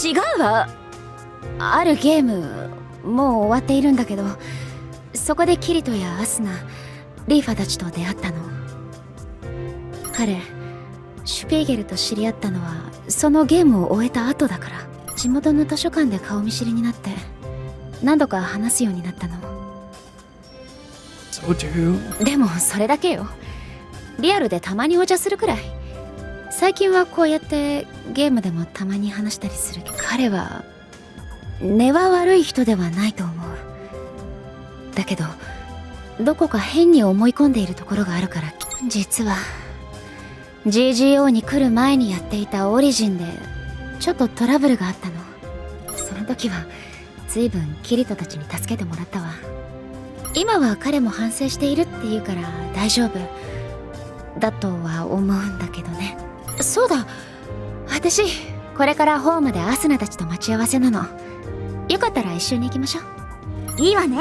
違うわ。あるゲームもう終わっているんだけど、そこでキリトやアスナ、リーファたちと出会ったの。彼シュピーゲルと知り合ったのはそのゲームを終えた後だから。地元の図書館で顔見知りになって何度か話すようになったの。So too. でもそれだけよ。リアルでたまにお茶するくらい。最近はこうやってゲームでもたまに話したりする。彼は根は悪い人ではないと思う。だけどどこか変に思い込んでいるところがあるから。実は GGO に来る前にやっていたオリジンでちょっとトラブルがあったの。その時は随分キリトたちに助けてもらったわ。今は彼も反省しているって言うから大丈夫だとは思うんだけどね。そうだ、私これからホームでアスナたちと待ち合わせなの。よかったら一緒に行きましょう。いいわね。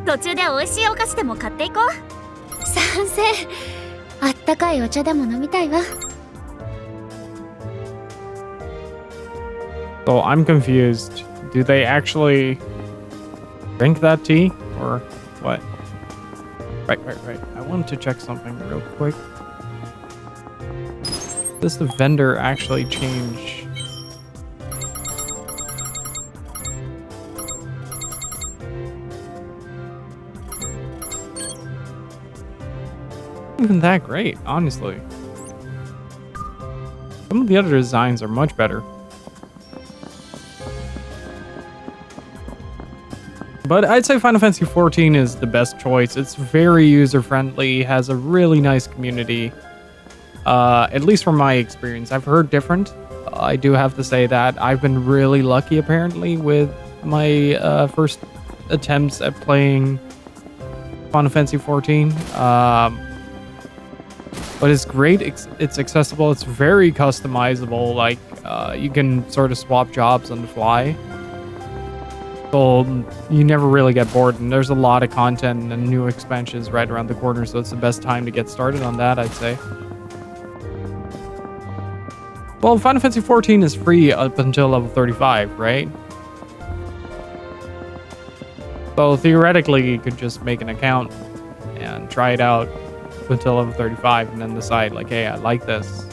途中で美味しいお菓子でも買っていこう。賛成。あったかいお茶でも飲みたいわ。 So I'm confused. Do they actually drink that tea or what? Right. I wanted to check something real quick. Does the vendor actually change? Not even that great, honestly. Some of the other designs are much better. But I'd say Final Fantasy XIV is the best choice. It's very user-friendly, has a really nice community. At least from my experience. I've heard different. I do have to say that. I've been really lucky, apparently, with my first attempts at playing Final Fantasy XIV. But it's great. It's accessible. It's very customizable. Like, you can sort of swap jobs on the fly. So you never really get bored, and there's a lot of content and new expansions right around the corner, so it's the best time to get started on that, I'd say. Well, Final Fantasy XIV is free up until level 35, right? So theoretically, you could just make an account and try it out until level 35 and then decide, like, hey, I like this.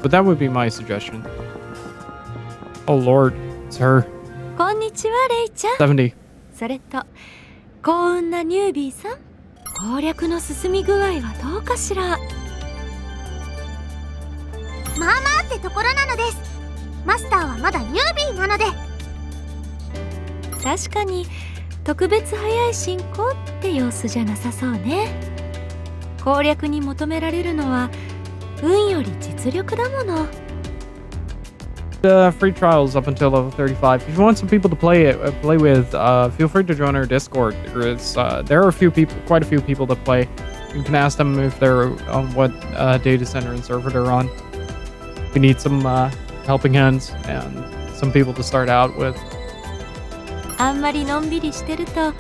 But that would be my suggestion. Oh lord, it's her. こんにちはレイちゃん。70. それと幸運なニュービーさん、攻略の進み具合はどうかしら。まあまあってところなのです。マスターはまだニュービーなので。確かに特別早い進行って様子じゃなさそうね。攻略に求められるのは運より実力だもの。Free trials up until level 35. If you want some people to play with, feel free to join our Discord. There are quite a few people that play. You can ask them if they're on what data center and server they're on. We need some helping hands and some people to start out with. あんまりのんびりしてると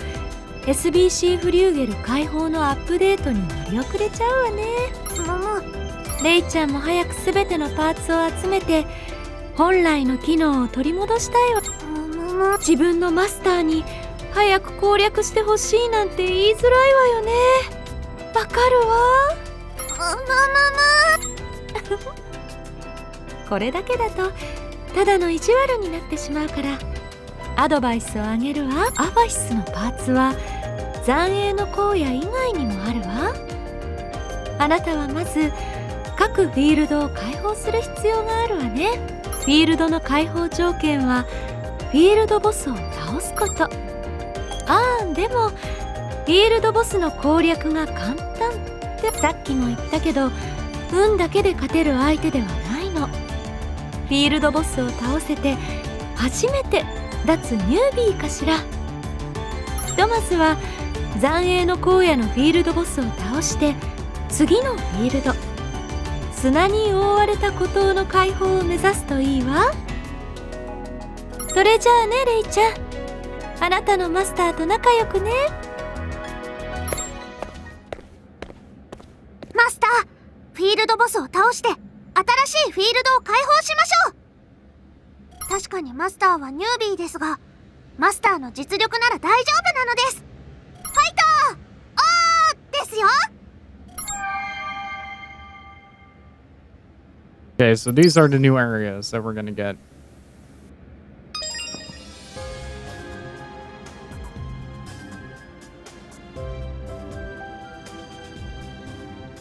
SBC フリューゲル解放のアップデートに乗り遅れちゃうわね。レイちゃんも早くすべてのパーツを集めて本来の機能を取り戻したいわ。自分のマスターに早く攻略してほしいなんて言いづらいわよね。わかるわ。これだけだとただの意地悪になってしまうから、アドバイスをあげるわ。アバシスのパーツは残影の荒野以外にもあるわ。あなたはまず各フィールドを開放する必要があるわね。フィールドの開放条件はフィールドボスを倒すこと。でもフィールドボスの攻略が簡単ってさっきも言ったけど、運だけで勝てる相手ではないの。フィールドボスを倒せて初めて脱ニュービーかしら。ひとまずは残影の荒野のフィールドボスを倒して、次のフィールド砂に覆われた孤島の解放を目指すといいわ。それじゃあね、レイちゃん、あなたのマスターと仲良くね。マスター、フィールドボスを倒して新しいフィールドを開放しましょう。確かにマスターはニュービーですが、マスターの実力なら大丈夫なのです。ファイトですよ。Okay, so these are the new areas that we're gonna get.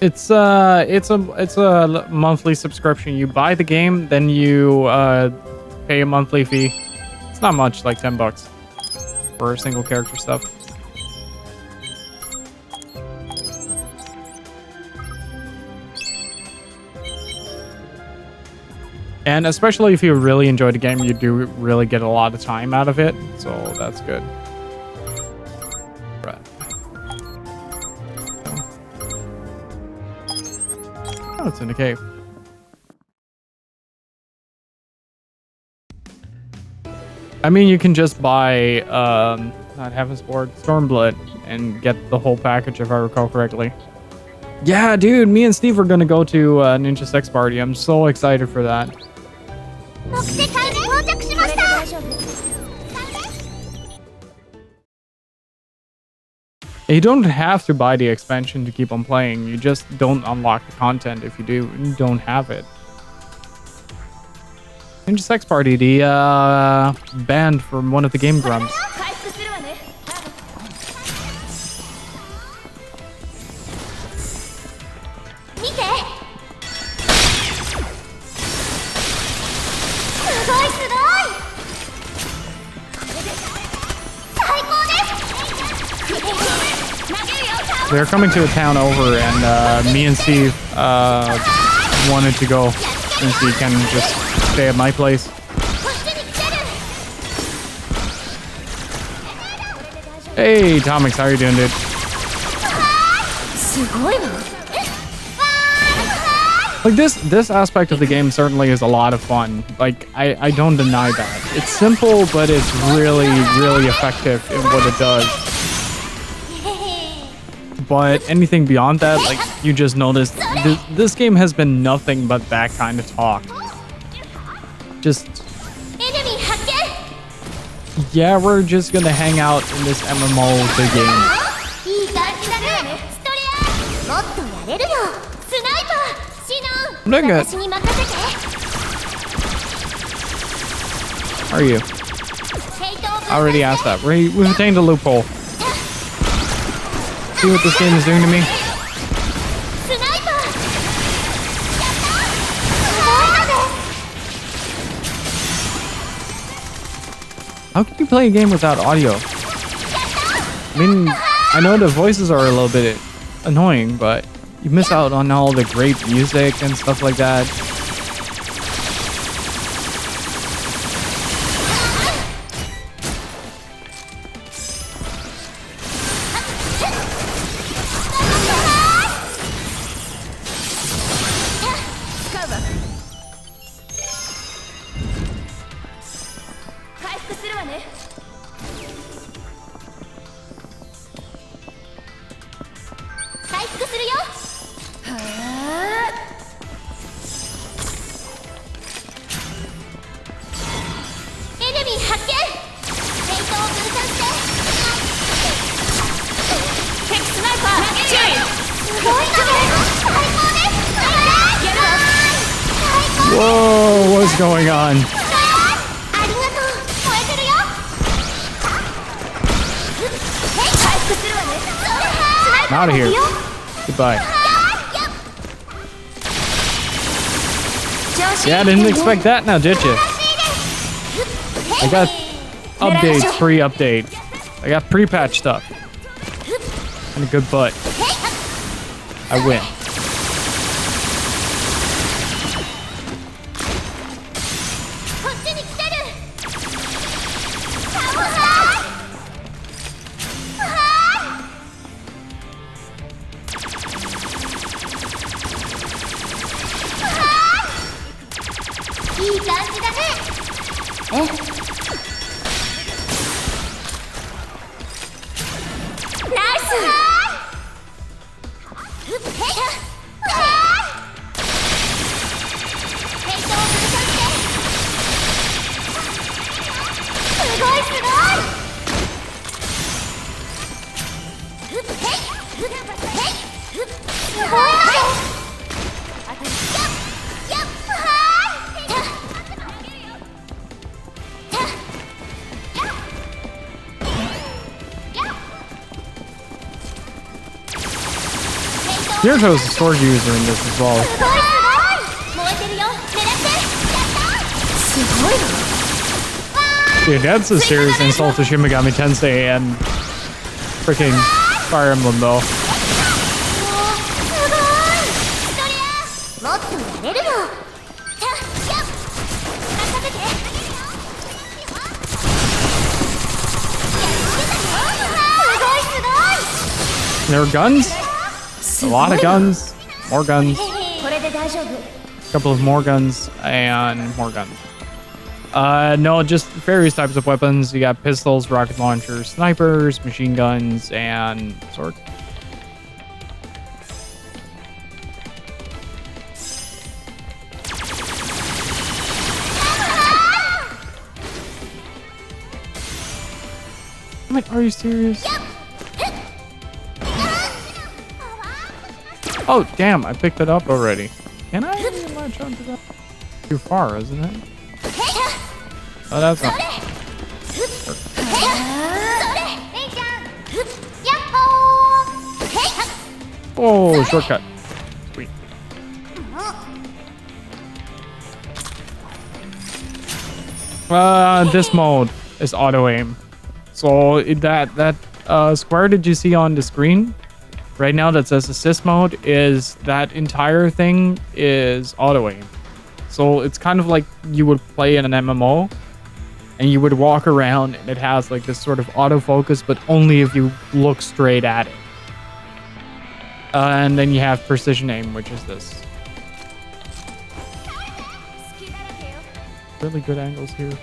It's a monthly subscription. You buy the game, then you pay a monthly fee. It's not much, like $10 for single character stuff. And especially if you really enjoy the game, you do really get a lot of time out of it, so that's good. Right. Oh, it's in a cave. I mean, you can just buy, not Heaven's Board, Stormblood, and get the whole package if I recall correctly. Yeah, dude, me and Steve are gonna go to Ninja Sex Party. I'm so excited for that. You don't have to buy the expansion to keep on playing. You just don't unlock the content if you don't have it. Ninja Sex Party, the band from one of the Game Grumps. They're coming to a town over, and me and Steve wanted to go since he can just stay at my place. Hey, Tomix, how are you doing, dude? Like this aspect of the game certainly is a lot of fun. Like I don't deny that. It's simple, but it's really, really effective in what it does. But anything beyond that, like, you just notice this game has been nothing but that kind of talk. Just, yeah, we're just gonna hang out in this MMO the game. Look at. How are you? I already asked that. We've attained a loophole. See what this game is doing to me? How can you play a game without audio? I mean, I know the voices are a little bit annoying, but you miss out on all the great music and stuff like that. Whoa, what's going on? I'm out of here. Goodbye. Yeah, I didn't expect that now, did you? I got updates, pre-update. I got pre-patch stuff. And a good butt. I win. Kirito's a sword user in this as well. Dude, that's a serious insult to Shin Megami Tensei and freaking Fire Emblem though. There are guns? A lot of guns. More guns. A couple of more guns and more guns. No, just various types of weapons. You got pistols, rocket launchers, snipers, machine guns, and sword. I'm like, are you serious? Oh, damn, I picked it up already. Can I latch onto that? Too far, isn't it? Oh, that's not. Oh, shortcut. Sweet. This mode is auto aim. So that square did you see on the screen? Right now that says assist mode is that entire thing is auto aim. So it's kind of like you would play in an MMO and you would walk around and it has like this sort of autofocus, but only if you look straight at it. And then you have precision aim, which is this. Really good angles here.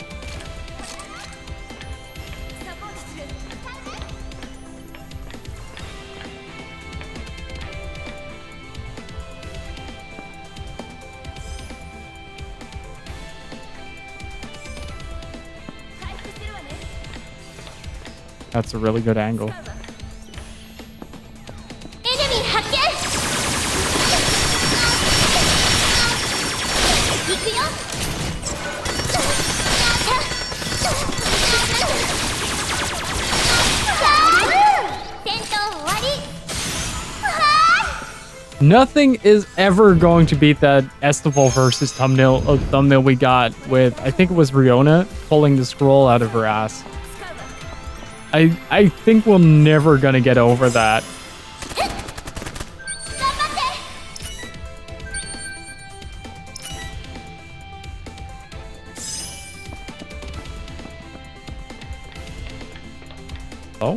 That's a really good angle. Nothing is ever going to beat that Estival versus thumbnail we got with, I think it was Riona pulling the scroll out of her ass. I think we're never gonna get over that. Oh?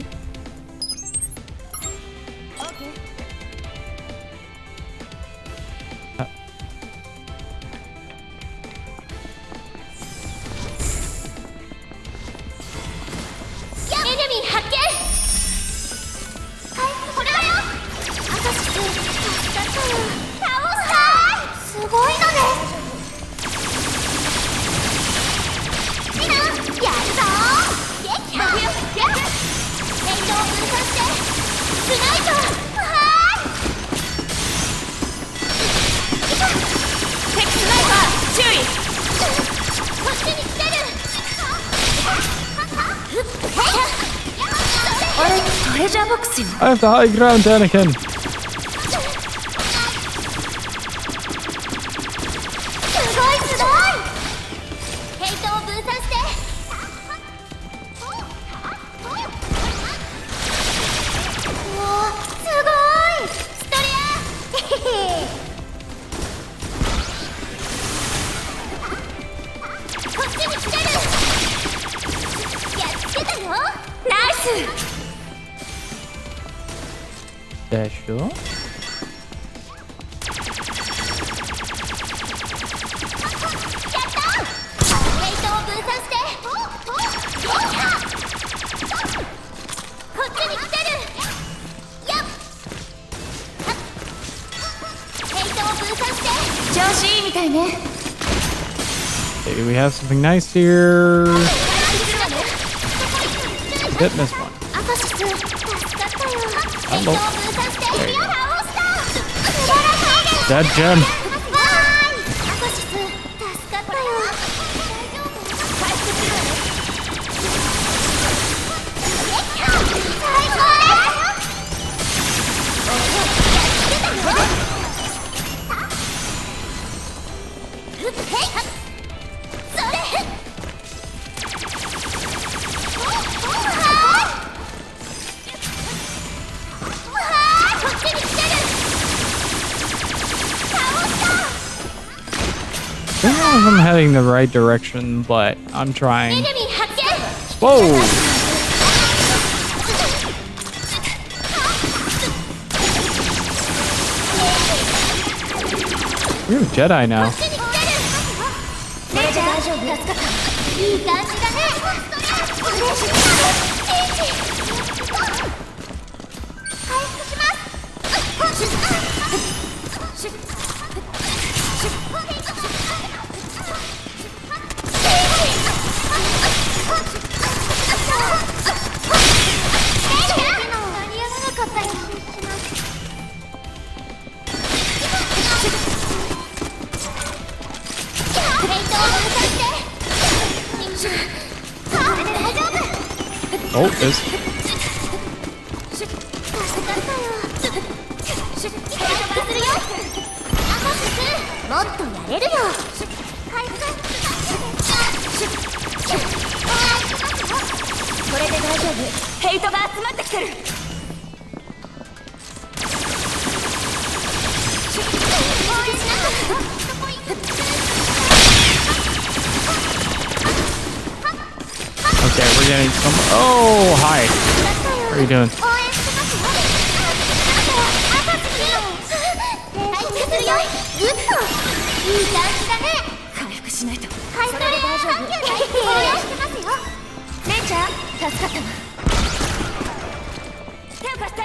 レジャーボックスよ。 I have the high ground, Anakin. ヘイトを分散して。おー、すごいストレアこっちに来てる。やっつけたよ。ナイス。 Dash. ヘイトを分散して。こっちに来てる。やっヘイトを分散して。調子いいみたいね。 Okay, we have something nice here. Hit this one. アカシス助かったよ。ヘイ Hello. トを分散して。 There you go. 倒した。素晴らしい。 Dead gem. わーい。アカシス助かったよ。大丈夫？回復するわね。最高です。へい。それ。こっちに来てる。 I don't know if I'm heading the right direction, but I'm trying. エネミー発見。 Whoa! You're a Jedi now. こっちに来てる。レイジャー大丈夫？助かった。いい感じだね。回復します間に合わなかったよ。Oh, this. もっとやれるよ。これで大丈夫。ヘイトが集まってきてる。 Okay, we're getting some. Oh, hi. What are you doing? いい感じだね。回復しないと。回復で大丈夫。応援してますよ。レンちゃん、助かったわ。手を貸して。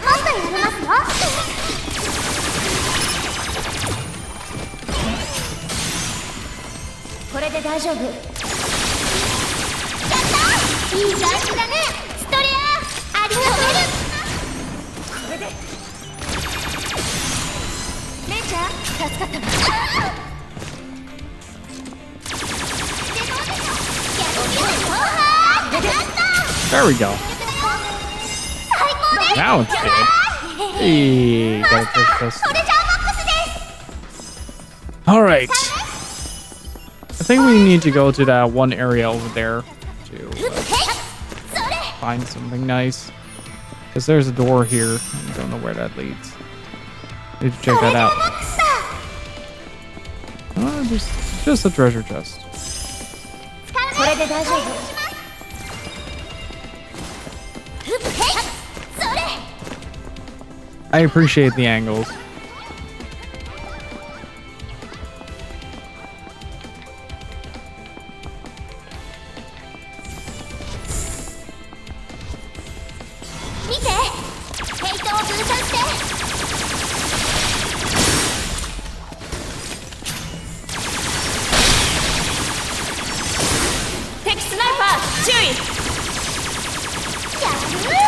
もっとやれますよ。これで大丈夫。やったー。いい感じだね。ストレア、ありがとう。これでレイちゃん、助かったわ。There we go. Now it's dead. Hey, gotta fix this. Alright. I think we need to go to that one area over there to find something nice. Because there's a door here. I don't know where that leads. Need to check that out. Just a treasure chest. これで大丈夫。 I appreciate the angles.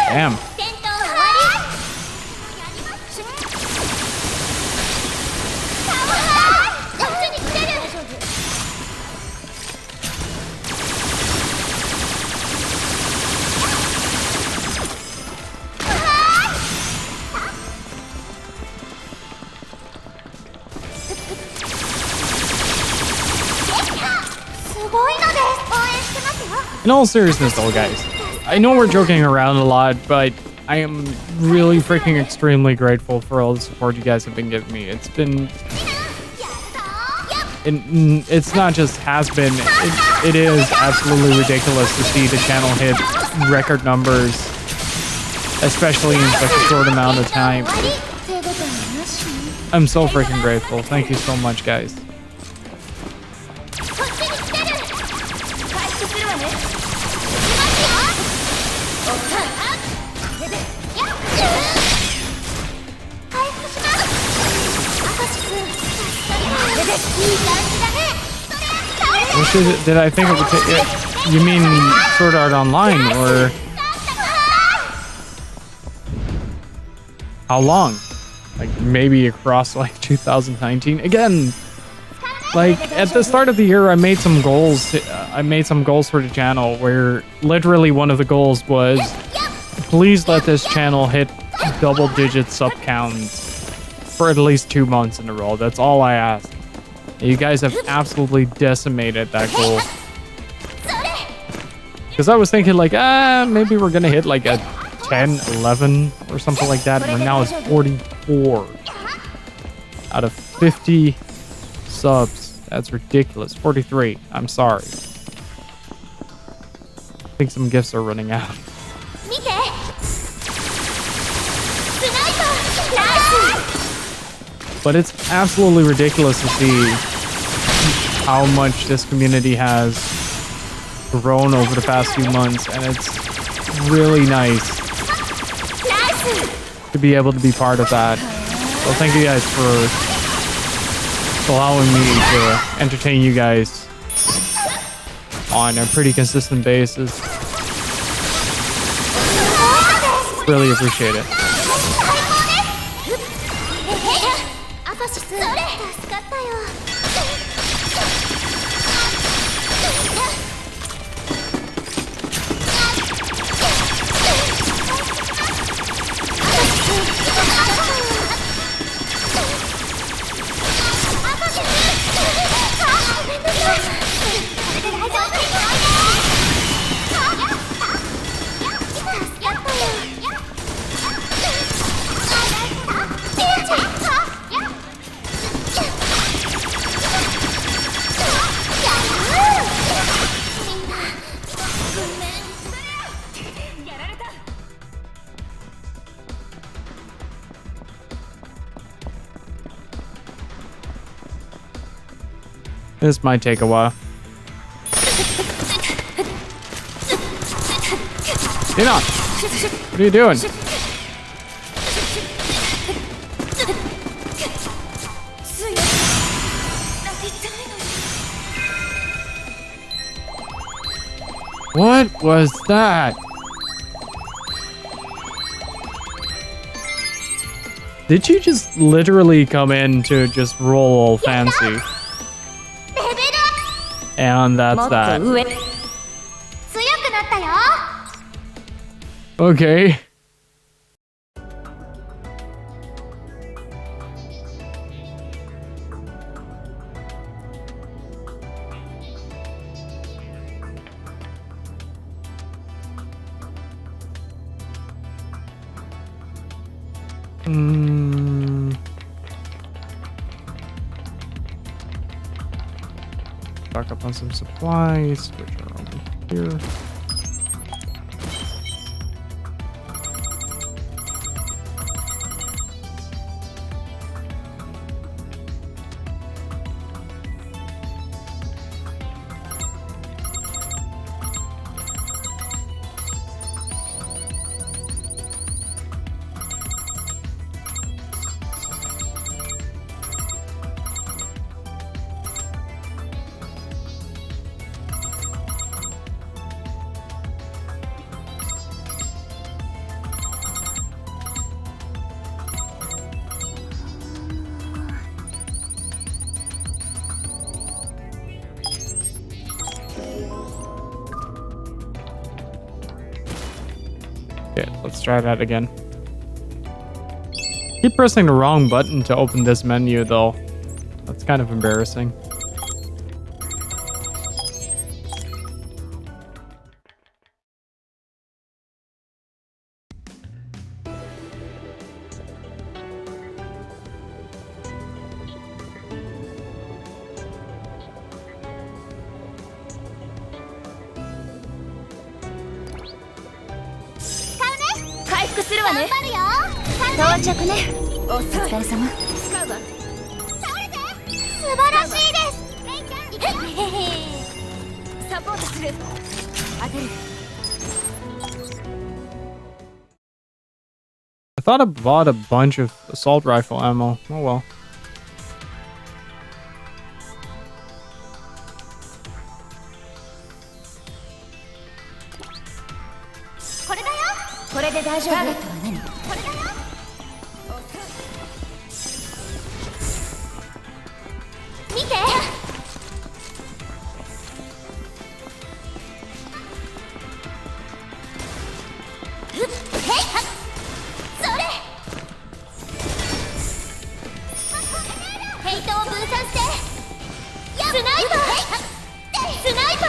Damn. In all seriousness though, guys, I know we're joking around a lot, but I am really freaking extremely grateful for all the support you guys have been giving me. It's been... it's not just has been, it is absolutely ridiculous to see the channel hit record numbers, especially in such a short amount of time. I'm so freaking grateful. Thank you so much, guys. Did I think it would take... You mean Sword Art Online, or... How long? Like, maybe across, like, 2019? Again, like, at the start of the year, I made some goals. I made some goals for the channel, where literally one of the goals was, please let this channel hit double-digit sub counts for at least 2 months in a row. That's all I asked. You guys have absolutely decimated that goal. Because I was thinking like, maybe we're gonna hit like a 10, 11 or something like that. And now it's 44 out of 50 subs. That's ridiculous. 43. I'm sorry. I think some gifts are running out. But it's absolutely ridiculous to see how much this community has grown over the past few months, and it's really nice to be able to be part of that. So thank you guys for allowing me to entertain you guys on a pretty consistent basis. Really appreciate it. This might take a while. Enoch! What are you doing? What was that? Did you just literally come in to just roll all fancy? And that's that. Okay. Stock up on some supplies, which are over here. Okay, let's try that again. Keep pressing the wrong button to open this menu though. That's kind of embarrassing. 服するわね。到着ね。お疲れ様。素晴らしいです。サポートする。当てる。I thought I bought a bunch of assault rifle ammo. Oh well. これだよ。これで大丈夫。ターゲットは何？これだよ。見て。それ。ヘイトを分散して。スナイパー。スナイパー。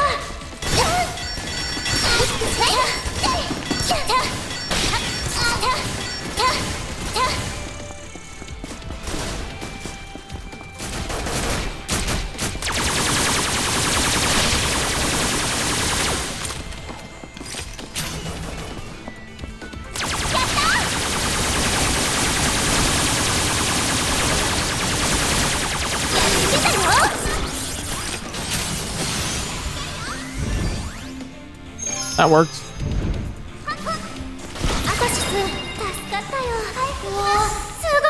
That works. アカシス、助かったよ。うわ、すご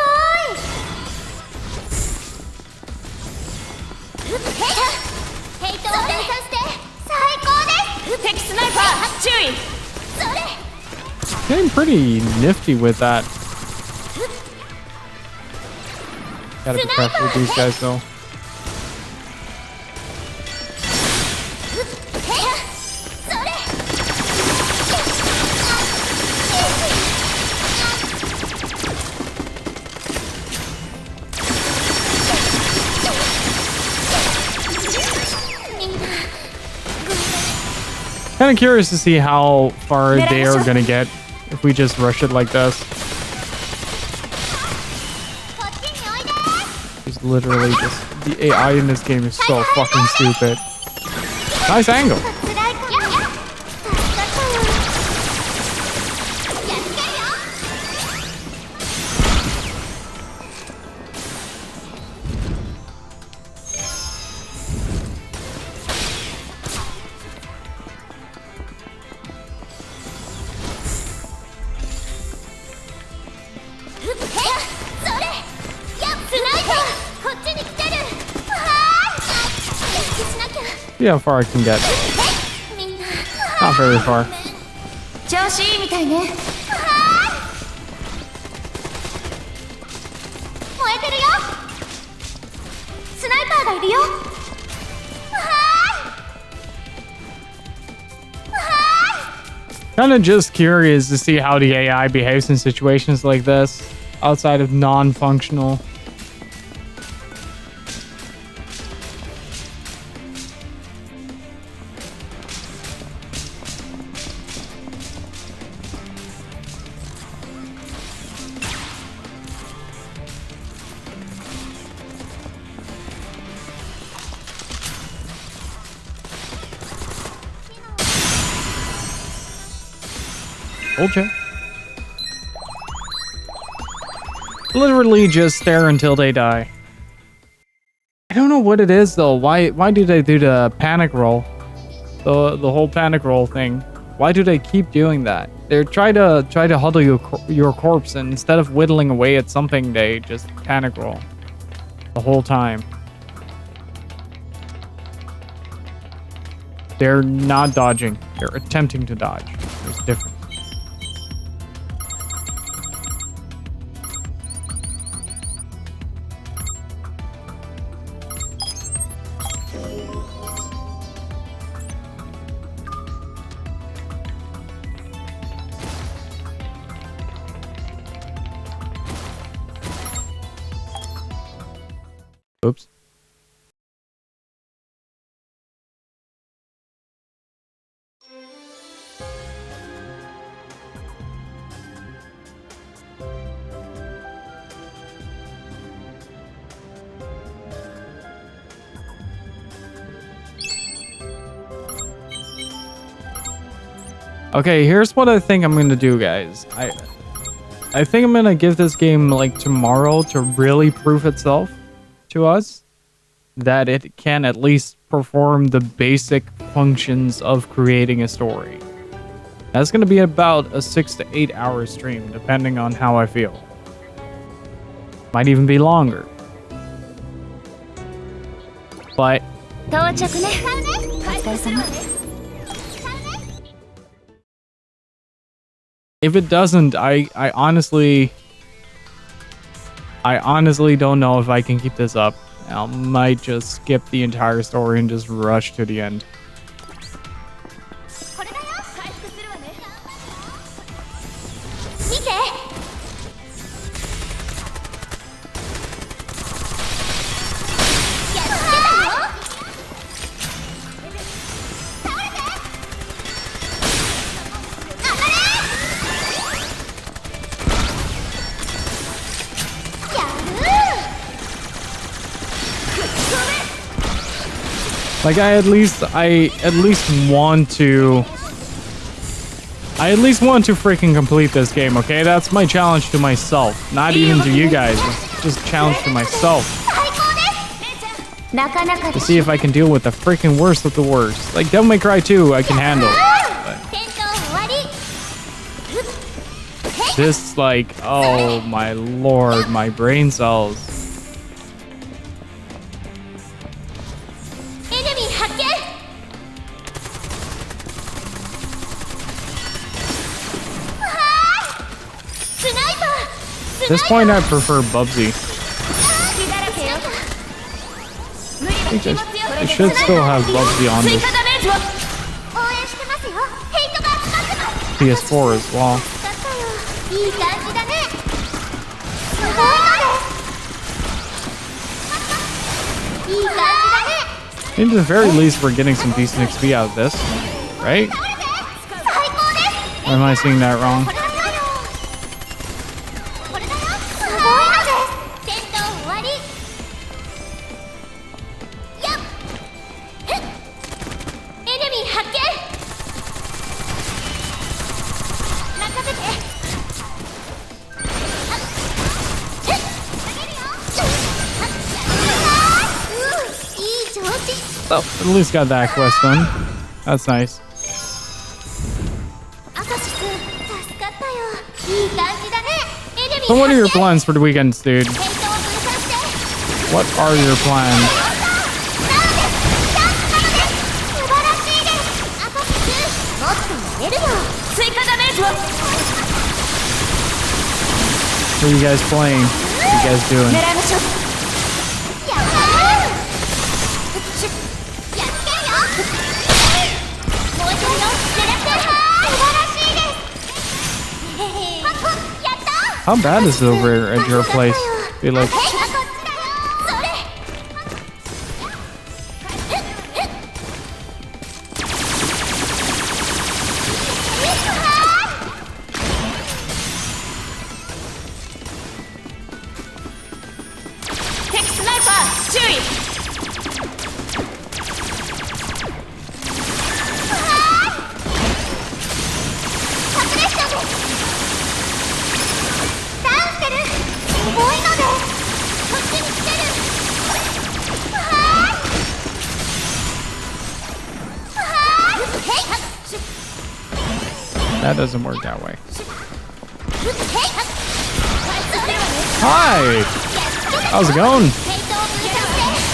い。ヘイトを分散して最高です。敵スナイパー注意。それ。 Getting pretty nifty with that. Gotta be careful with these guys though. Kind of curious to see how far they are gonna get if we just rush it like this. It's literally just the AI in this game is so fucking stupid. Nice angle. See how far I can get. Not very far. 調子いいみたいね。燃えてるよ。スナイパーがいるよ。Kind of just curious to see how the AI behaves in situations like this, outside of non-functional. Okay. Literally just stare until they die. I don't know what it is though. Why do they do the panic roll? The whole panic roll thing. Why do they keep doing that? They try to huddle your corpse, and instead of whittling away at something, they just panic roll the whole time. They're not dodging. They're attempting to dodge. There's a difference. Oops. Okay, here's what I think I'm gonna do, guys. I think I'm gonna give this game like tomorrow to really prove itself to us that it can at least perform the basic functions of creating a story. That's gonna be about a 6 to 8 hour stream, depending on how I feel. Might even be longer. But 到着ね。お疲れ様。 if it doesn't, I honestly don't know if I can keep this up. I might just skip the entire story and just rush to the end. これだよ。回復するわね。見て。やってたよ。倒れて。上がれ。やる。 Like I at least want to freaking complete this game, okay? That's my challenge to myself. Not even to you guys. It's just a challenge to myself. 最高です。なかなか To see if I can deal with the freaking worst of the worst. Like Devil May Cry 2, I can handle. 戦闘終わり。 This, like, oh my lord, my brain cells. エネミー発見。わーい。スナイパー。 At this point, I prefer Bubsy. 隙だらけよ。 I think I should still have Bubsy on 追 this 加ダメージを。応援してますよ。ヘイトが集まってます。 PS4 as well. だったよ。いい感じだね。すごいのです。いい感じだね。 I think at the very least, we're getting some decent XP out of this, right? 最高です。 Or am I seeing that wrong? これだよ。これだよ。すごいのです。戦闘終わり。やっ。へっ。エネミー発見。任せて。あっ。へっ。投げるよ。いい調子。 Oh, at least got that quest done. That's nice. アカシス、助かったよ。いい感じだね。エネミー So what are your 発見。 plans for the weekends, dude? ヘイトを分散して。 What are your plans? 素晴らしいです。アカシス、もっとやれるよ。追加ダメージを。 What are you guys playing? What are you guys doing? 狙いましょう。やったー。やっつけるよ。燃えてるよ。狙って。素晴らしいです。はっはっ、やったー。 How bad is it over at your place? Feel like へい、こっちだよ。それ。敵スナイパー注意。サプレッションです。ダウンしてる。重いのでこっちに来てる。はーい。へい。 that doesn't work that way. へい。それはね。 Hi! How's it going? ヘイトを分散して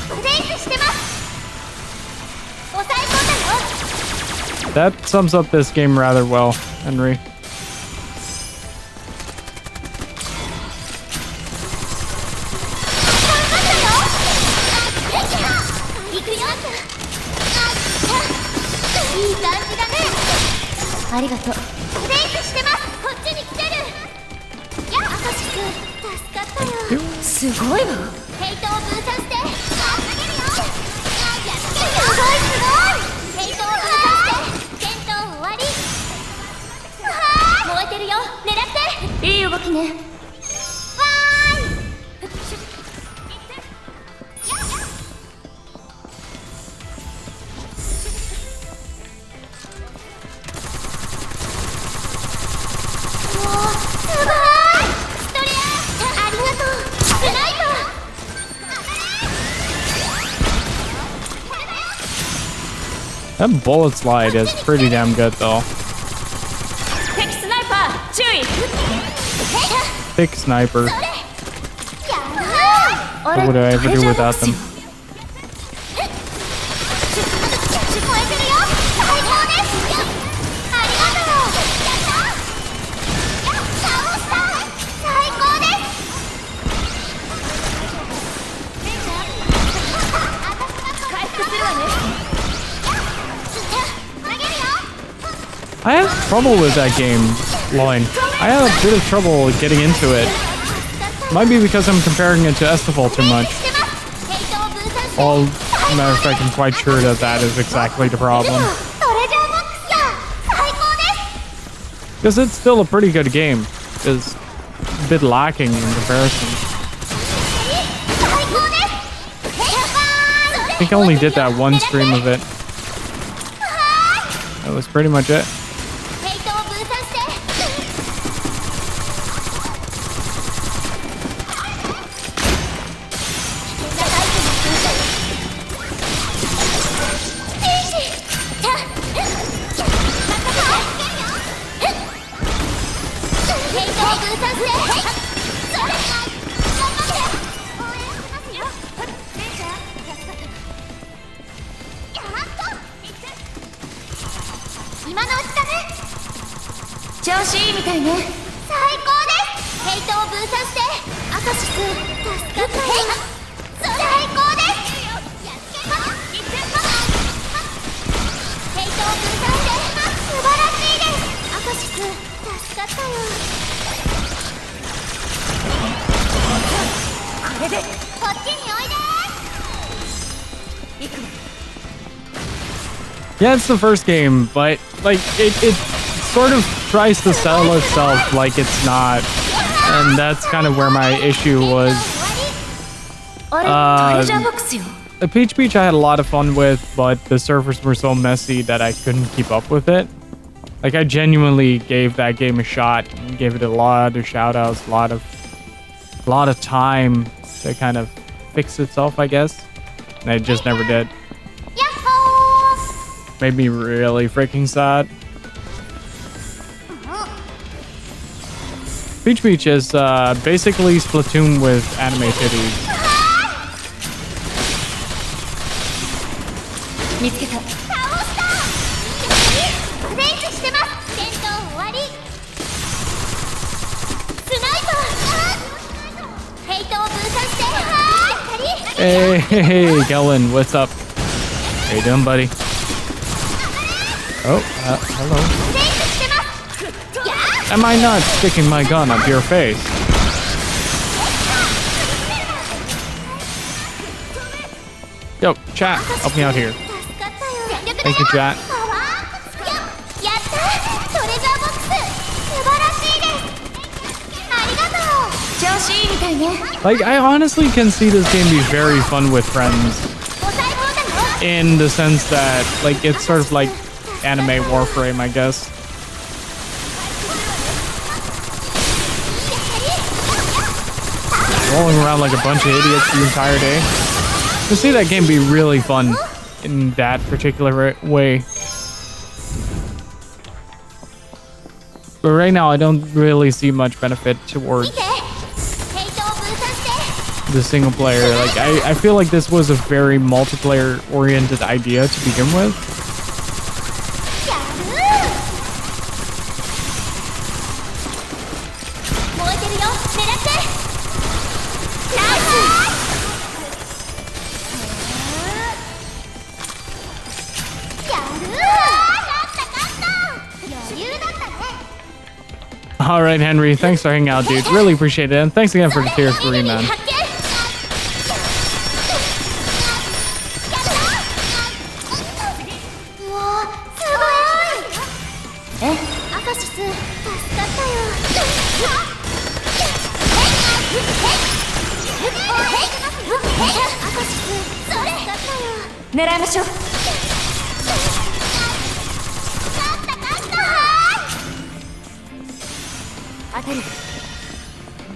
ブレイクしてます。抑え込んだよ。 That sums up this game rather well, Henry. 行くよ。いい感じだね。ありがとう。ブレイクしてます。こっちに来てる。やっ、アカシス、助かったよ。すごいわ。ヘイトを分散して。投げるよ。やっつけるよ。すごいすごい。ヘイトを分散して。戦闘終わり。燃えてるよ。狙って。いい動きね。わーい。That bullet slide is pretty damn good though. 敵スナイパー注意 Thick sniper. あ What would I ever do without them? 聞こえてるよ。最高です。ありがとう。倒した。最高です。回復するわね 投げるよ。 I have trouble with that game, Loin. I have a bit of trouble getting into it. Might be because I'm comparing it to Estival too much. ヘイトを分散して。 Well, matter of fact, I'm quite sure that that is exactly the problem. トレジャーボックスや。最高です。 Because it's still a pretty good game. It's a bit lacking in comparison. 最高です。I think I only did that one stream of it. That was pretty much it. ヘイトを分散して。 今のうちだね。調子いいみたいね最高です。ヘイトを分散してアカシス助かったよ。最高です。ヘイトを分散して素晴らしいです。アカシス助かったよ。これでこっちにおいで。 Yeah, it's the first game, but like it sort of tries to sell itself like it's not, and that's kind of where my issue was. あれトレジャーボックスよ The Peach Beach I had a lot of fun with, but the servers were so messy that I couldn't keep up with it. Like I genuinely gave that game a shot, and gave it a lot of shoutouts, a lot of time to kind of fix itself, I guess. And it just never did. Made me really freaking sad. Peach Beach is basically Splatoon with anime titties. 見つけた倒したフェイスしてます。戦闘終わり。スナイパーヘイトを分散して Hey, Galen, what's up? How you doing, buddy? Oh, hello. フェイスしてます。 Am I not sticking my gun up your face? Yo, chat, help me out here. 助かったよ。 Thank you, chat. やったトレジャーボックス素晴らしいです。ありがとう。調子いいみたいね Like, I honestly can see this game be very fun with friends. お財布だよ。 In the sense that, like, it's sort of like anime Warframe, I guess. Rolling around like a bunch of idiots the entire day. To see that game be really fun in that particular way. But right now, I don't really see much benefit towards 見てヘイトを分散して。 the single player. Like, I feel like this was a very multiplayer-oriented idea to begin with. やる燃えてるよ。狙ってナイス。 All right, Henry. Thanks for hanging out, dude. Really appreciate it. And thanks again for the tier 3, man. アカシス助かったよ。アカシス助かったよ。狙いましょう 当てる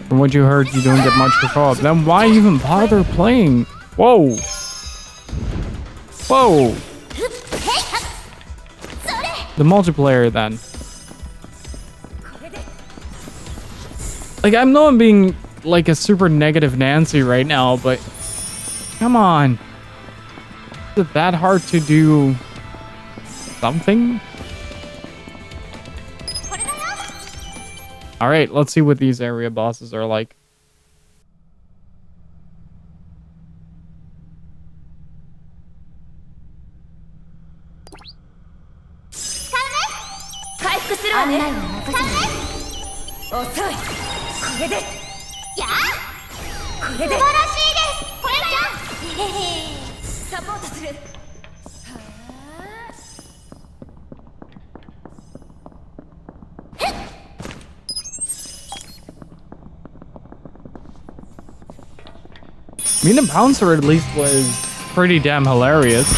From what you heard, you don't get much for co-op. Then why even bother playing? Whoa. Whoa. the multiplayer then. Like, I know I'm being like a super negative Nancy right now, but come on. Is it that hard to do something? Alright, let's see what these area bosses are like. I mean, the bouncer at least was pretty damn hilarious.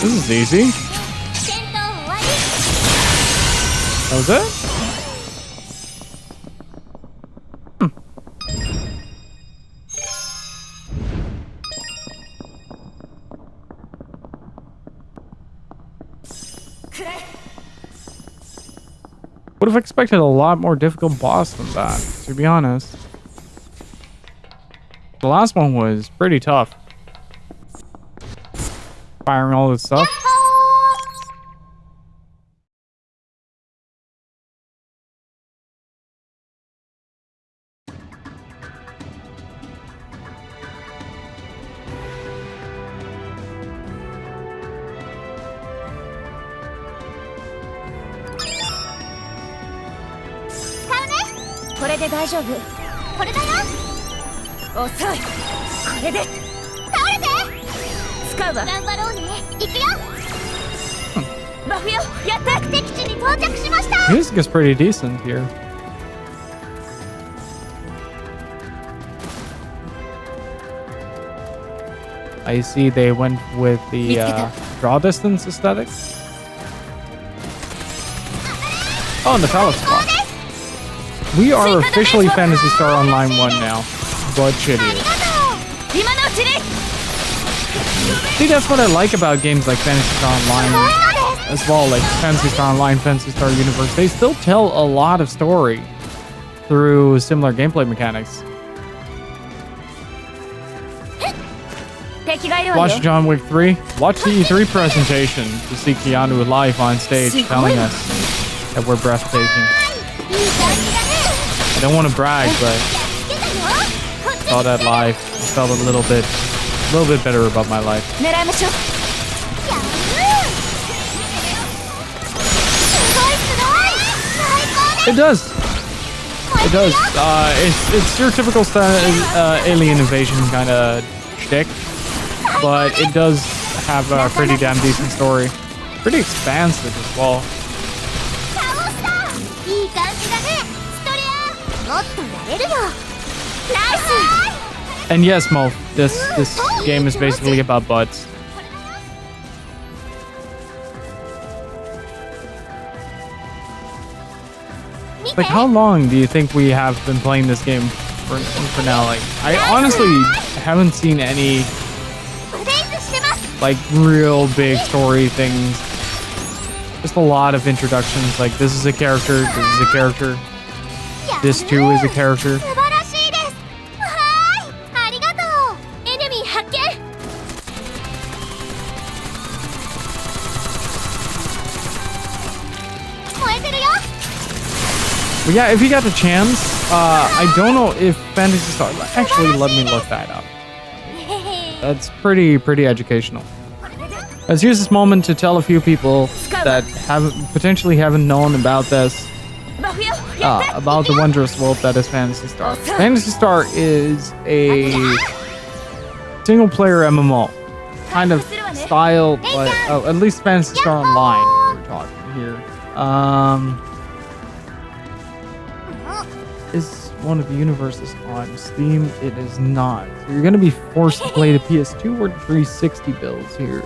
This is easy. That was it? Would have expected a lot more difficult boss than that, to be honest. The last one was pretty tough. Firing all this stuff. Music is pretty decent here. I see they went with the draw distance aesthetic. Oh, and the palette spot. We are officially Phantasy Star Online 1 now, but shittier. See, that's what I like about games like Phantasy Star Online as well, like Phantasy Star Online, Phantasy Star Universe. They still tell a lot of story through similar gameplay mechanics. Watch John Wick 3. Watch the E3 presentation to see Keanu live on stage telling us that we're breathtaking. I don't want to brag, but saw that live. I felt a little bit better about my life. It does. It does. It's your typical alien invasion kind of shtick, but it does have a pretty damn decent story. Pretty expansive as well. And yes, Mo, this game is basically about butts. Like, how long do you think we have been playing this game for now? Like, I honestly haven't seen any like real big story things. Just a lot of introductions. Like, this is a character, this is a character, this too is a character. But yeah, if you got the chance, I don't know if Phantasy Star... Actually, let me look that up. That's pretty educational. Let's use this moment to tell a few people that potentially haven't known about this, about the wondrous world that is Phantasy Star. Phantasy Star is a single-player MMO kind of style, but at least Phantasy Star Online we're talking here. Is one of the universes on Steam? It is not. So you're going to be forced to play the PS2 or the 360 builds here.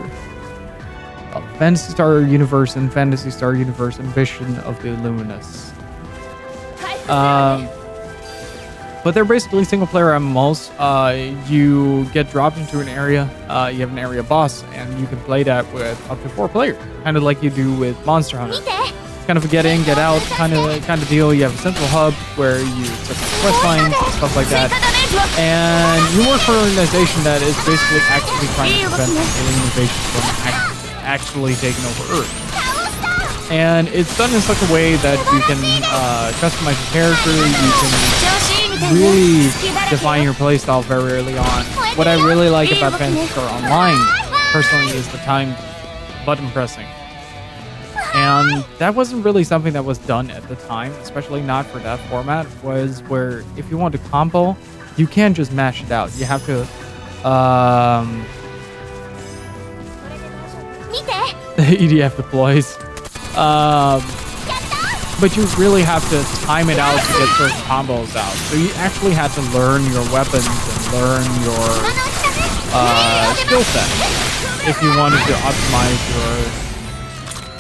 Phantasy Star Universe and Phantasy Star Universe Ambition of the Luminous. But they're basically single-player MMOs. You get dropped into an area, you have an area boss, and you can play that with up to 4 players, kind of like you do with Monster Hunter. It's kind of a get in, get out kind of deal. You have a central hub where you set up quest lines and stuff like that, and you work for an organization that is basically actively trying to prevent alien invasion from actually taking over Earth. And it's done in such a way that you can customize your character, you can really define your playstyle very early on. What I really like about Phantasy Star Online, personally, is the timed button pressing. And that wasn't really something that was done at the time, especially not for that format, was where if you want to combo, you can't just mash it out. You have to... the EDF deploys. But you really have to time it out to get certain combos out. So you actually had to learn your weapons and learn your skill set if you wanted to optimize your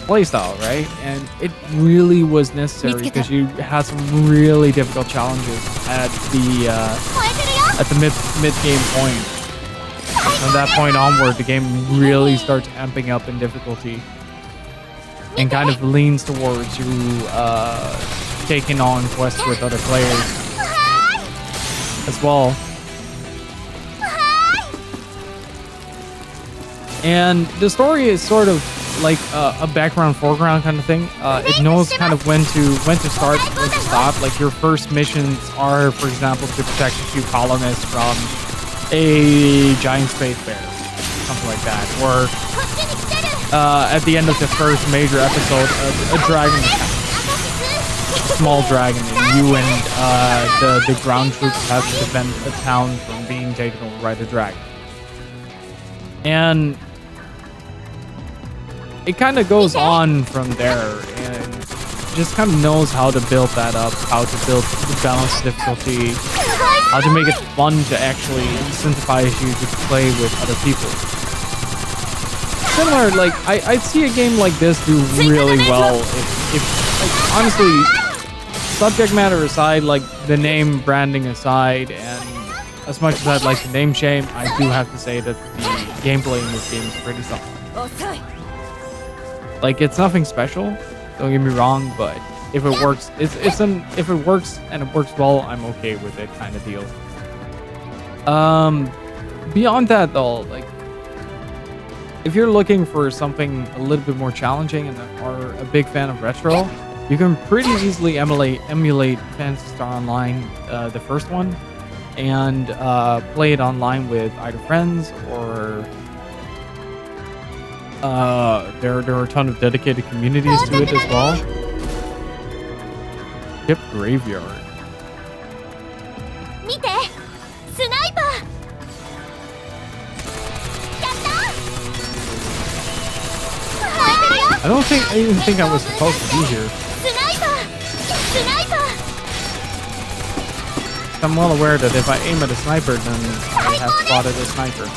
playstyle, right? And it really was necessary because you had some really difficult challenges at the mid game point. From that point onward, the game really starts amping up in difficulty and kind of leans towards you taking on quests with other players as well. And the story is sort of like a background foreground kind of thing. It knows kind of when to start, when to stop. Like your first missions are, for example, to protect a few colonists from a giant space bear, something like that. Or at the end of the first major episode, a dragon attacks. A small dragon, and you and the ground troops have to defend a town from being taken over by the dragon. And it kind of goes on from there, and just kind of knows how to build that up, how to build the balanced difficulty, how to make it fun to actually incentivize you to play with other people. Similar, like, I'd see a game like this do really well if like, honestly, subject matter aside, like the name branding aside, and as much as I'd like to name shame, I do have to say that the gameplay in this game is pretty solid. Like, it's nothing special, don't get me wrong, but if it works, if it works and it works well, I'm okay with it, kind of deal. Beyond that though, like, if you're looking for something a little bit more challenging and are a big fan of retro, you can pretty easily emulate Phantasy Star Online, the first one, and play it online with either friends or there are a ton of dedicated communities to it as well. Ship Graveyard. I didn't think I was supposed to be here. I'm well aware that if I aim at a sniper, then I have spotted a sniper.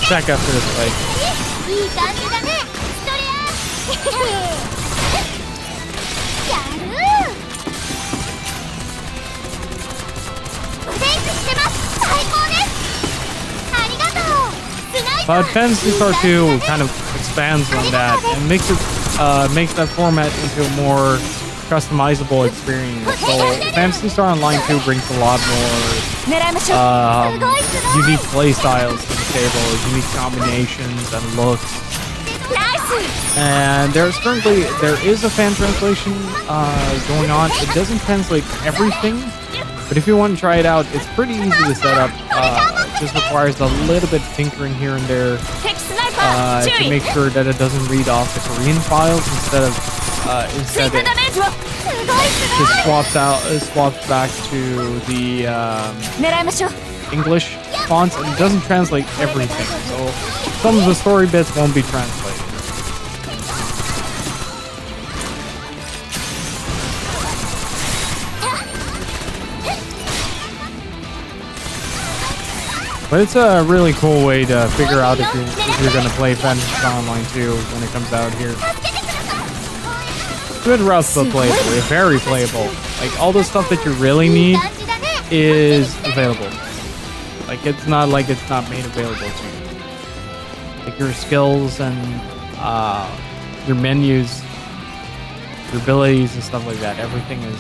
Check after this fight. But Phantasy Star 2 kind of expands on that and makes that format into a more customizable experience. So Phantasy Star Online 2 brings a lot more unique play styles to the table, unique combinations and looks. And there is a fan translation going on. It doesn't translate everything, but if you want to try it out, it's pretty easy to set up. It just requires a little bit of tinkering here and there to make sure that it doesn't read off the Korean files instead it swaps back to the English fonts, and it doesn't translate everything. So some of the story bits won't be translated. But it's a really cool way to figure out if you're gonna play Fantasy Online 2 when it comes out here. Good rough but playable, very playable. Like all the stuff that you really need is available. Like it's not like it's not made available to you. Like your skills and your menus, your abilities and stuff like that, everything is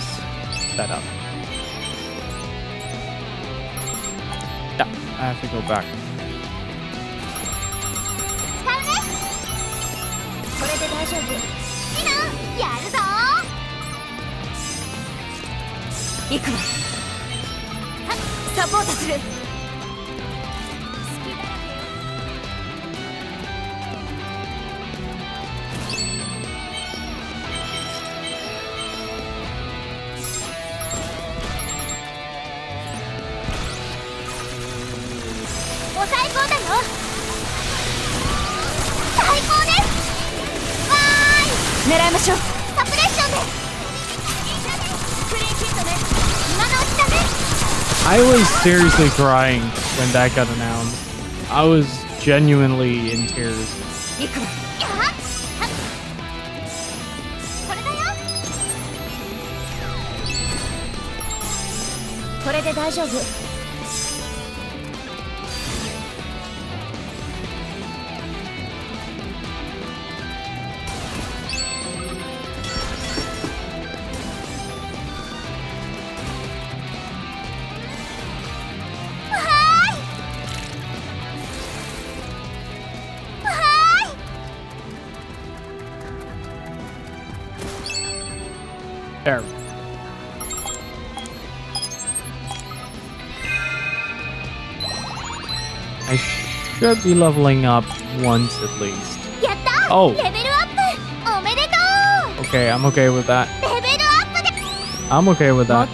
set up. I have to go back. I was seriously crying when that got announced. I was genuinely in tears. There. I should be leveling up once at least. Oh! Okay, I'm okay with that. I'm okay with that.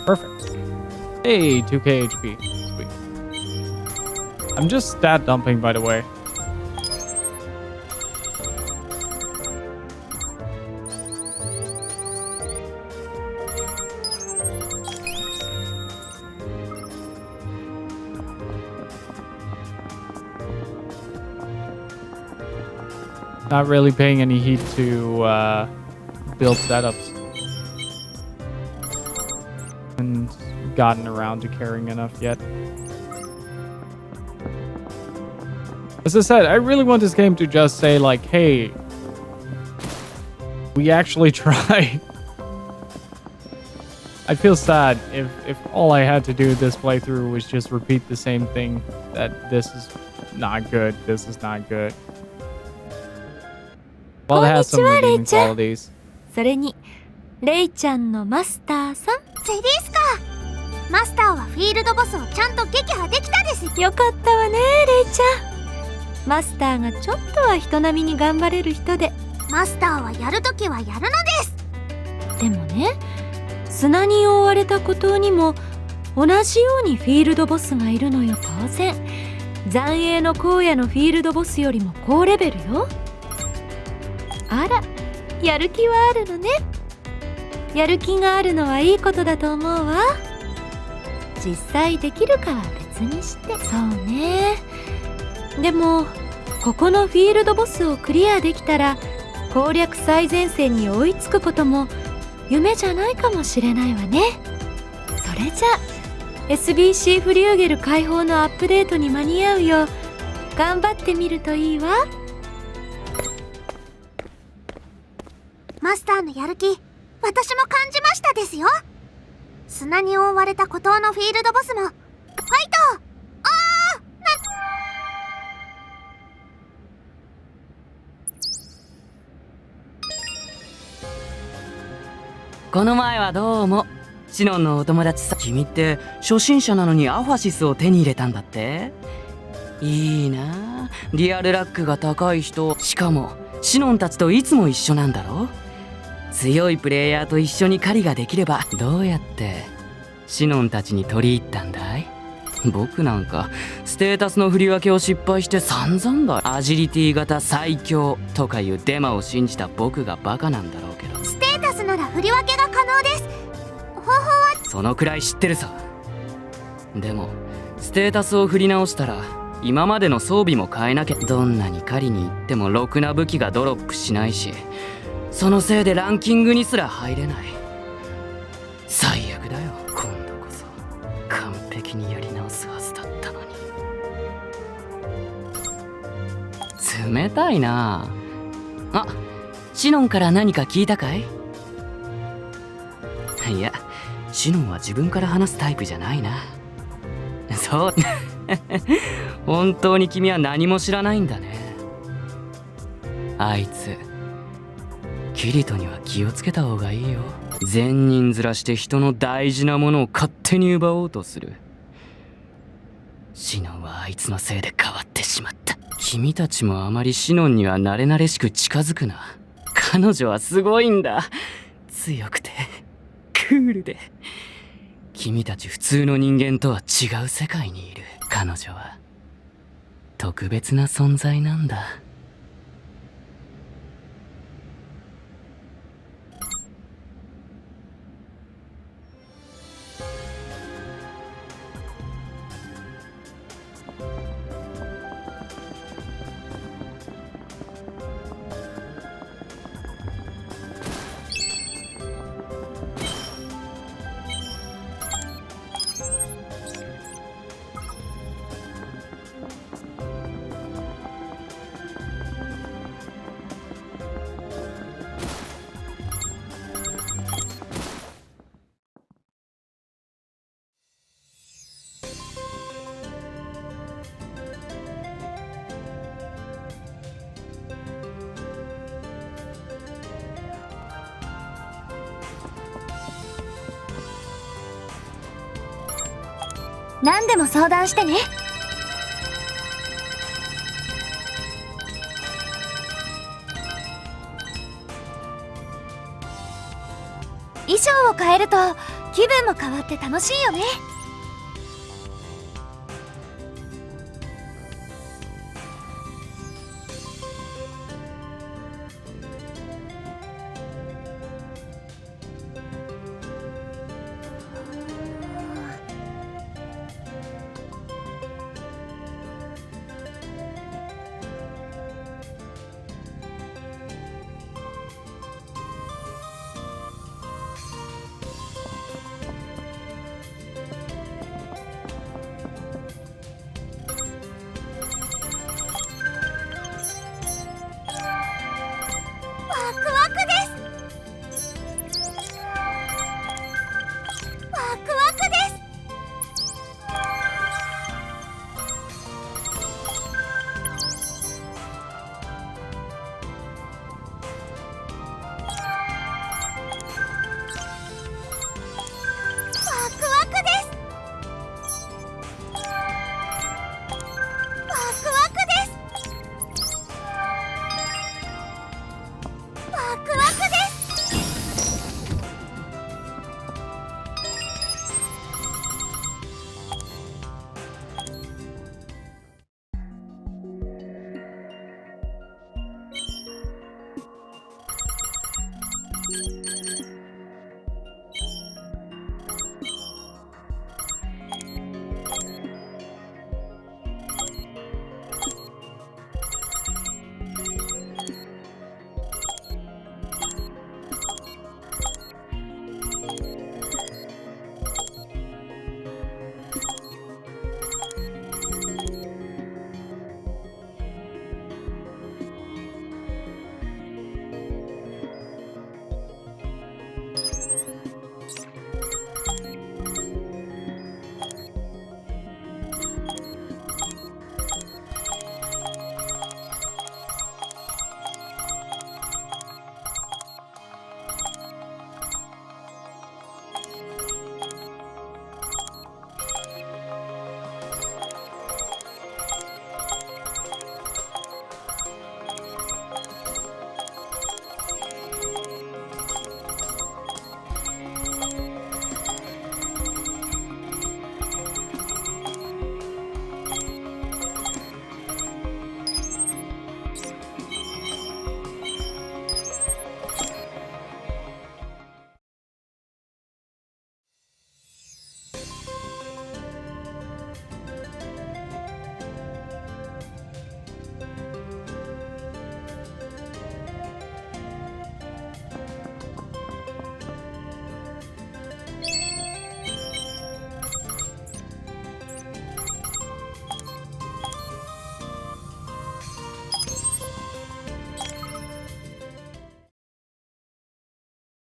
Perfect. Hey, 2k HP. Sweet. I'm just stat dumping, by the way. Not really paying any heed to build setups. And gotten around to caring enough yet. As I said, I really want this game to just say like, hey, we actually tried. I'd feel sad if all I had to do this playthrough was just repeat the same thing, that this is not good, this is not good. Well, it has some redeeming qualities. それにレイちゃんのマスターさん。ゼリースか。マスターはフィールドボスをちゃんと撃破できたです。よかったわね、レイちゃん。マスターがちょっとは人並みに頑張れる人で。マスターはやるときはやるのです。でもね、砂に覆われた孤島にも同じようにフィールドボスがいるのよ。当然残影の荒野のフィールドボスよりも高レベルよ。あら、やる気はあるのね。やる気があるのはいいことだと思うわ。実際できるかは別にして。そうね。でもここのフィールドボスをクリアできたら攻略最前線に追いつくことも夢じゃないかもしれないわね。それじゃ SBC フリューゲル解放のアップデートに間に合うよう頑張ってみるといいわ。マスターのやる気、私も感じましたですよ。砂に覆われた孤島のフィールドボスもファイト。この前はどうも。シノンのお友達さ。君って初心者なのにアファシスを手に入れたんだって？いいなあ、リアルラックが高い人。しかもシノンたちといつも一緒なんだろ？強いプレイヤーと一緒に狩りができれば。どうやってシノンたちに取り入ったんだい？僕なんかステータスの振り分けを失敗して散々だ。アジリティ型最強とかいうデマを信じた僕がバカなんだろうけど。ステータスなら振り分けが可能です。方法はそのくらい知ってるさ。でもステータスを振り直したら今までの装備も変えなきゃ。どんなに狩りに行ってもろくな武器がドロップしないし、そのせいでランキングにすら入れない。最悪だよ。今度こそ完璧にやり直すはずだったのに。冷たいなあ。シノンから何か聞いたかい？いや、シノンは自分から話すタイプじゃないな。そう本当に君は何も知らないんだね。あいつキリトには気をつけた方がいいよ。善人面して人の大事なものを勝手に奪おうとする。シノンはあいつのせいで変わってしまった。君たちもあまりシノンには慣れ慣れしく近づくな。彼女はすごいんだ。強くてクールで、君たち普通の人間とは違う世界にいる。彼女は特別な存在なんだ。何でも相談してね。衣装を変えると気分も変わって楽しいよね。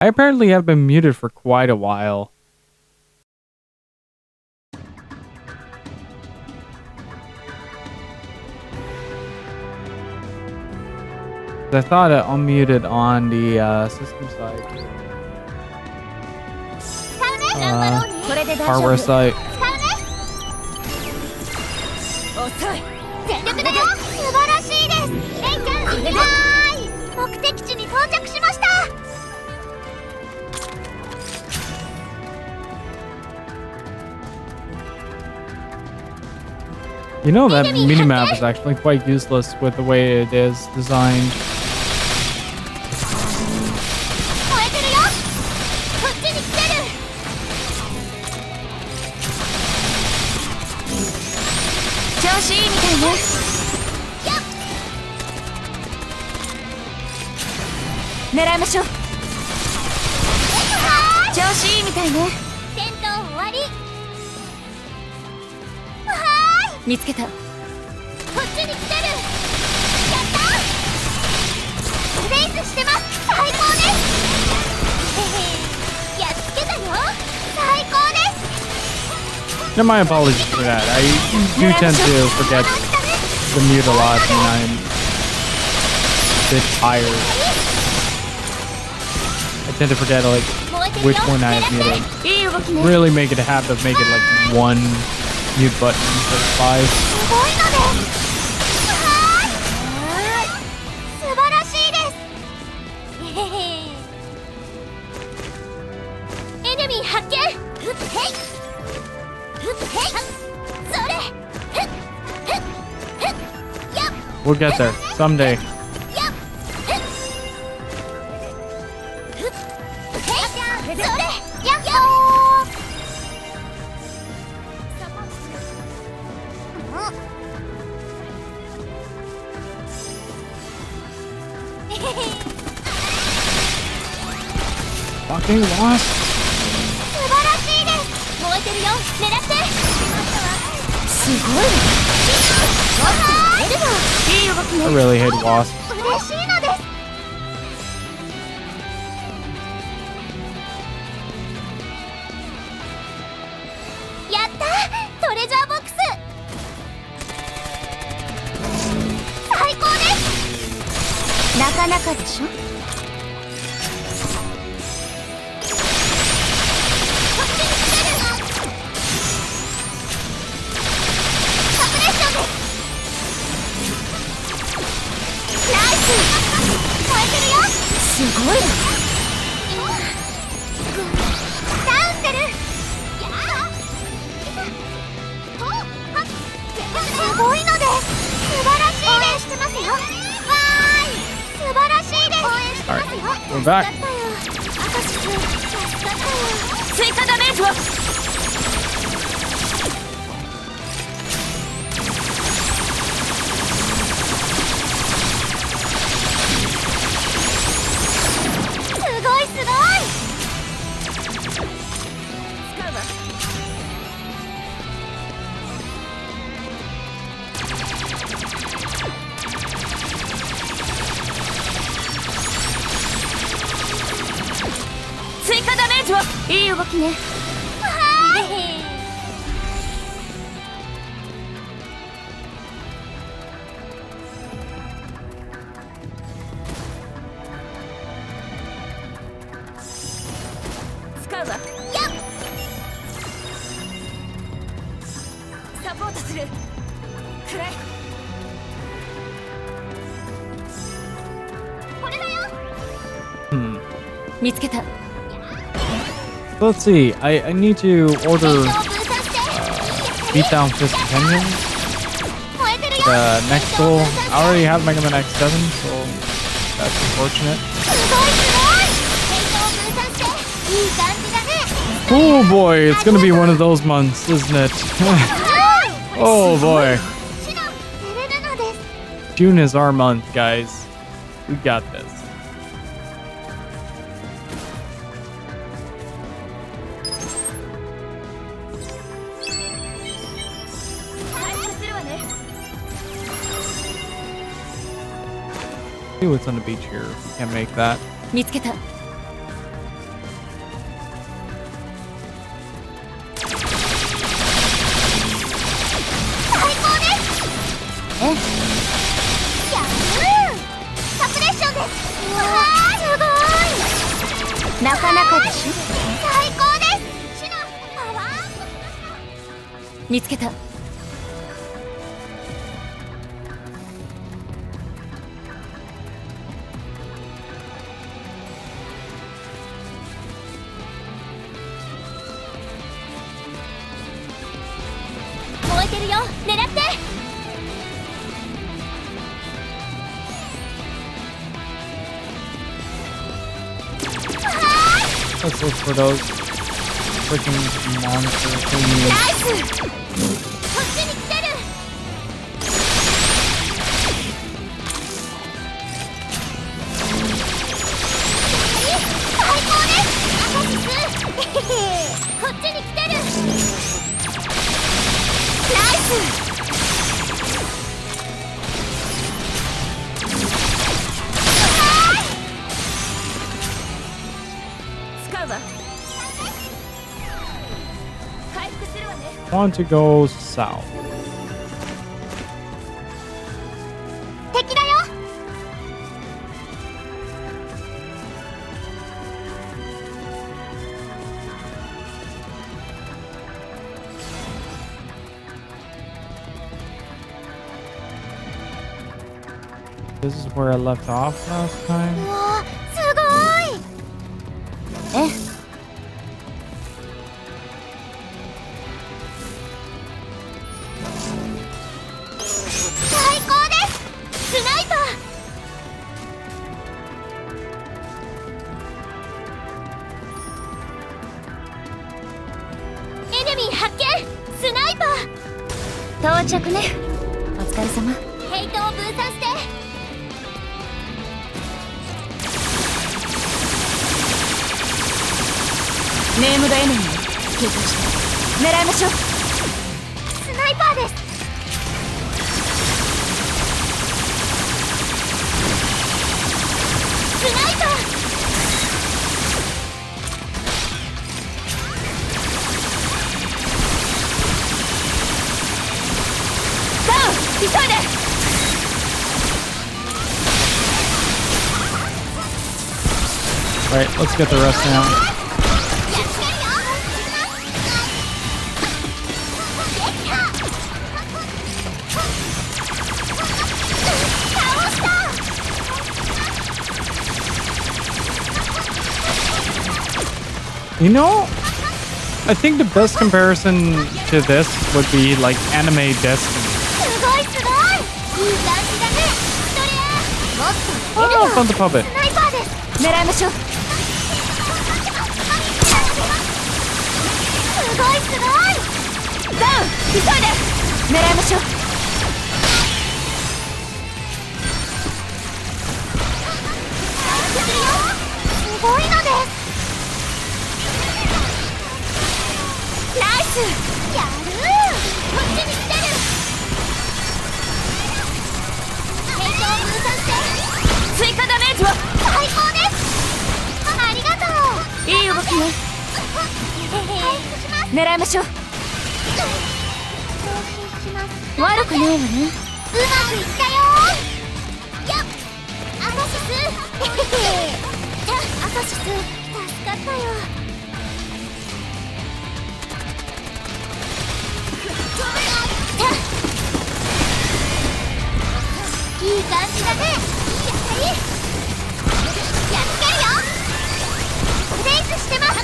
I apparently have been muted for quite a while. I thought I unmuted on the system side. Hardware side. 全力だよ。素晴らしいです。レイちゃん、はーい。目的地に到着しました。You know that minimap is actually quite useless with the way it is designed. 燃えてるよ。こっちに来てる。調子いいみたいね。狙いましょう。調子いいみたいね。戦闘終わり。見つけた。こっちに来てる。やったー。レースしてます。最高です。へへ、やっつけたよ。最高です。 And my apologies for that. I do tend to forget to mute a lot when I'm a bit tired. I tend to forget like which one I have muted. Really make it a habit of making like one mute button instead of 5. すごいのです。素晴らしいです。エネミー発見。ふっへい。ふっへい。それ。ふっふっふっ。やっ。 We'll get there someday. やっ。ふっ。へい。それ。やっほー。 Fucking lost. 素晴らしいです。燃えてるよ。狙って。すごいね。エルダー。いい動き I ね。 really hate wasps. 嬉しいのです。やったー。トレジャーボックス。最高です。なかなかでしょ。すごいな。ダウンしてる。すごいのです。素晴らしいです。応援してますよ。わーい。素晴らしいです。応援してますよ。 We're back. 追加ダメージは。すごい。追加ダメージはいい動きね。使うわ。サポートする。くらい。これだよ。Hmm. 見つけた。 Let's see. I need to order beatdown fist opinions. 燃えてるよ。 The next goal. I already have Mega Man X7, so that's unfortunate. すごいすごい。ヘイトを分散していい感じだね。 Oh boy, it's gonna be one of those months, isn't it? Oh boy. シナ照れるのです。 June is our month, guys. We got this. 回復するわね。 See what's on the beach here. We can't make that. 見つけた。なかなかでしょ。最高です。シナパワーアップ。見つけた。燃えてるよ、狙って。Let's look for those freaking monster ナイ thingies. ス。こっちに来てる。最高です。アカシス。こっちに来てる。ナイス。使うわ。回復するわね。 Want to go south. 敵だよ。This is where I left off last time. うわ、すごい。ええ。最高です。スナイパー。エネミー発見。スナイパー。到着ね。お疲れ様。ヘイトを分散して。ネームドエネミー警戒して狙いましょう。スナイパーです。スナイパー。ダウン急いで。 Right, let's get the rest now. やっつけるよ。倒した。 You know, I think the best comparison to this would be like anime Destiny. すごいすごい。いい感じだね。そりゃもっと Oh, Fun the Puppet. スナイパーです。狙いましょう。すごいすごい。ダウン急いで狙いましょう。すごいのです。ナイス。やる。こっちに来てる。ヘイトを分散して。追加ダメージは最高です。ありがとう。いい動きね。回復します。狙いましょう。更新します。悪くないわね。うまくいったよ。やっ。アカシス。アカシス。助かったよ。いい感じだね。いい当たり。やっつけるよ。フレイズしてます。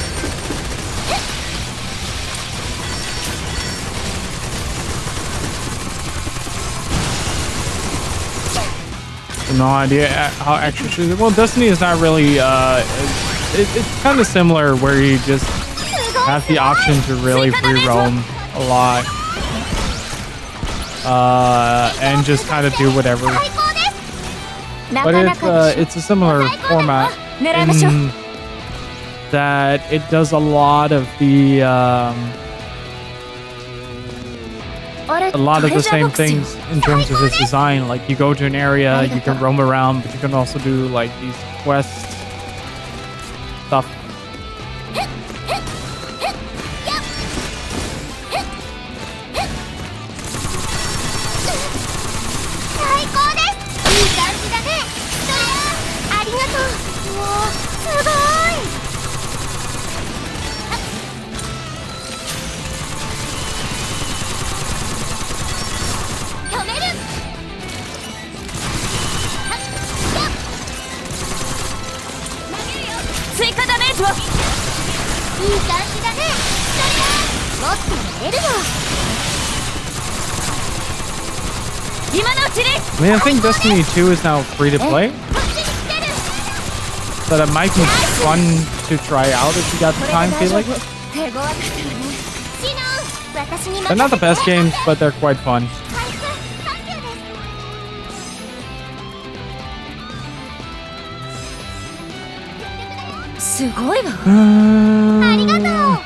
No idea how extra shoes. Well, Destiny is not really. It's kind of similar where you just have the option to really free roam a lot, and just kind of do whatever. 最高です。 But it's a similar format 狙いましょう。 in that it does a lot of the あれ a lot of the トレジャー same ボックスよ things in terms of its design. Like you go to an area, you can roam around, but you can also do like these quest stuff. 最高です。いい感じだね。ありがとう。うわ、すごい。今のうちに I mean, I think Destiny 2 is now free to play. So that might be fun to try out if you got the time, feel like. 手強かったわね。シノン、私に They're not the best games, but they're quite fun. 回復サンキューです。すごいわ。ありがとう。わ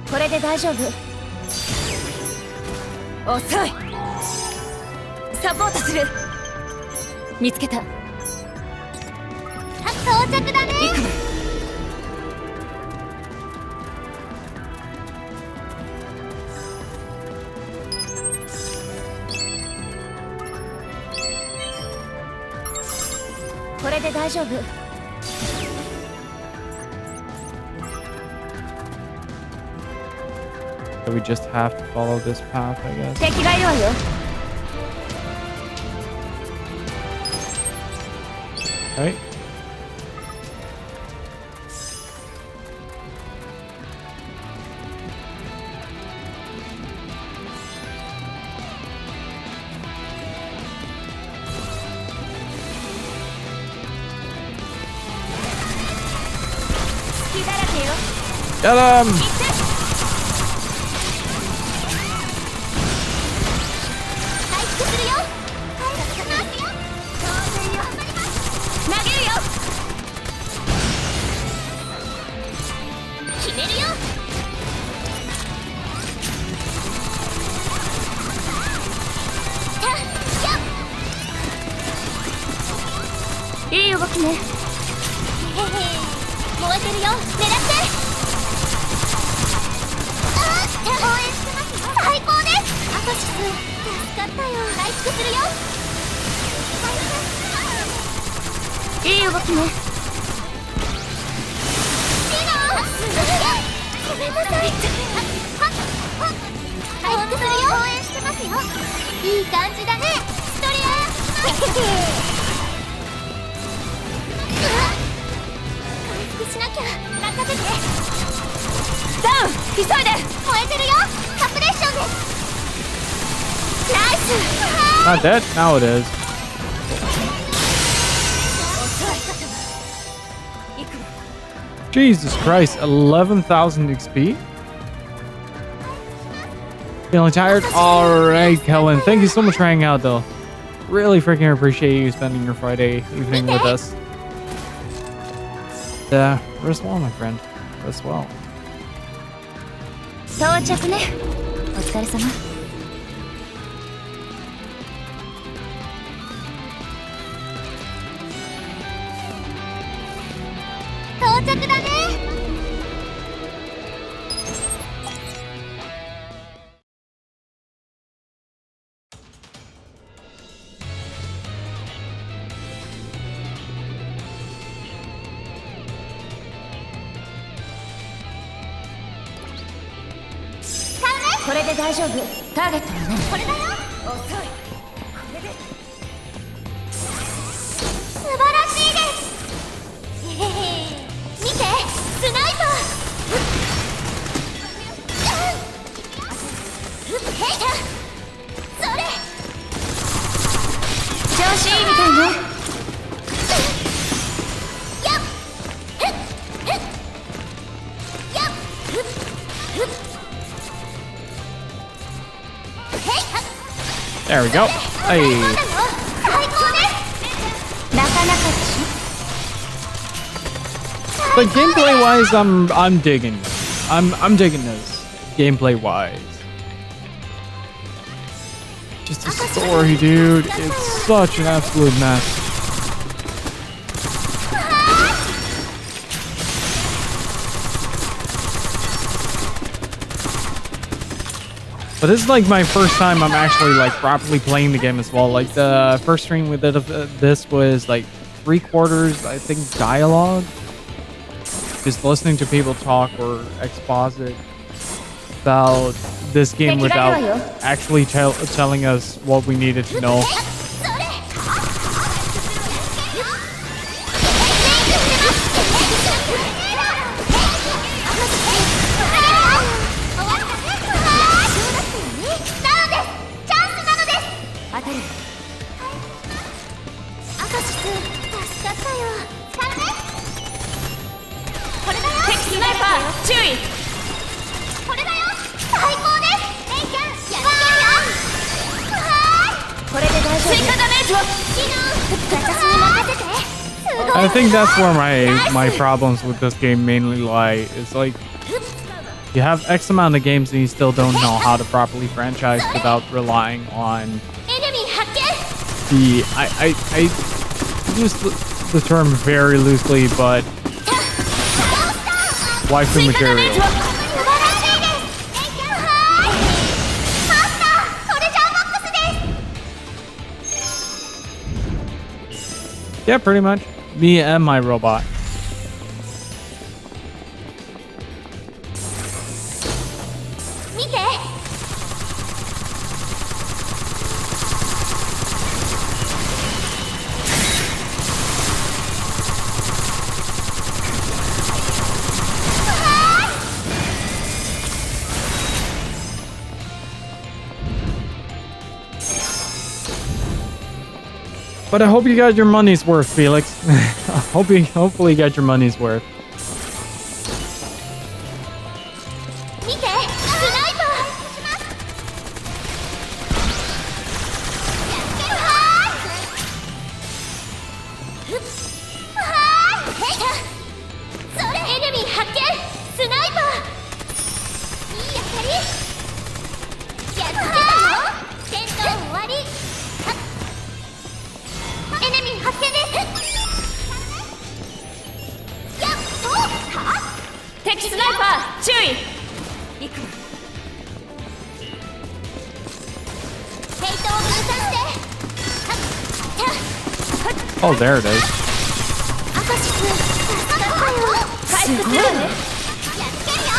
これで大丈夫。遅い。サポートする。見つけた。ーい、到着だね。これで大丈夫。 So we just have to follow this path, I guess. 敵がいるわよ。 Right? Get him! 回復するよ。回復しますよ。当然よ。頑張ります。投げるよ。決めるよ。いい動きね。へへへ。燃えてるよ。狙って。応援してますよ。最高です。アトシス、助かったよ。回復するよ。いい動きね。シノン、ごめんなさい。回復するよ。応援してますよ。いい感じだね。ストレア。回復しなきゃ。任せて。ダウン。急いで。燃えてるよ。サプレッションです。ナイス。 Not dead? Now it is. Jesus Christ, 11,000 XP? Feeling tired? Alright, Kellen. Thank you so much for hanging out, though. Really freaking appreciate you spending your Friday evening with us. Rest well, my friend. Rest well. 到着ね。お疲れ様。到着だね。これで大丈夫。ターゲットになる。これだよ。遅い。素晴らしいです。へへへ。見て、スナイパー。それ。調子いいみたいね。やっ。やっ。 There we go. Hey. 最高です。なかなかでしょ。 But gameplay wise, I'm digging this. I'm digging this. Gameplay wise. Just the story, dude. It's such an absolute mess. But this is like my first time I'm actually like properly playing the game as well. Like the first stream we did of this was like 3/4, I think, dialogue. Just listening to people talk or exposit about this game without actually telling us what we needed to know. アカシス助かったよ。使うね。これだよ。敵スナイパー注意。これだよ。最高です。レイちゃんやってるよ。はーい。これで大丈夫。追加ダメージを。私に任せて。すごい。 I think that's where my problems with this game mainly lie. It's like you have X amount of games and you still don't know how to properly franchise without relying on エネミー発見。 the I use the term very loosely, but waifu 追加ダメー material. ジを。素晴らしいです。レイちゃんはーい。マスタートレジャーボックスです。 Yeah, pretty much. Me and my robot. 見て。But I hope you got your money's worth, Felix. Hopefully you got your money's worth. 見て。スナイパー。します。それエネミー発見。スナイパー。いい当たり。やっつけたよ。戦闘終わり。エネミー発見です。やっと。は敵スナイパー注意。行く。ヘイトを分散して。 Oh, there it is. アカシス助かったよ。回復するわね。やっつけるよ。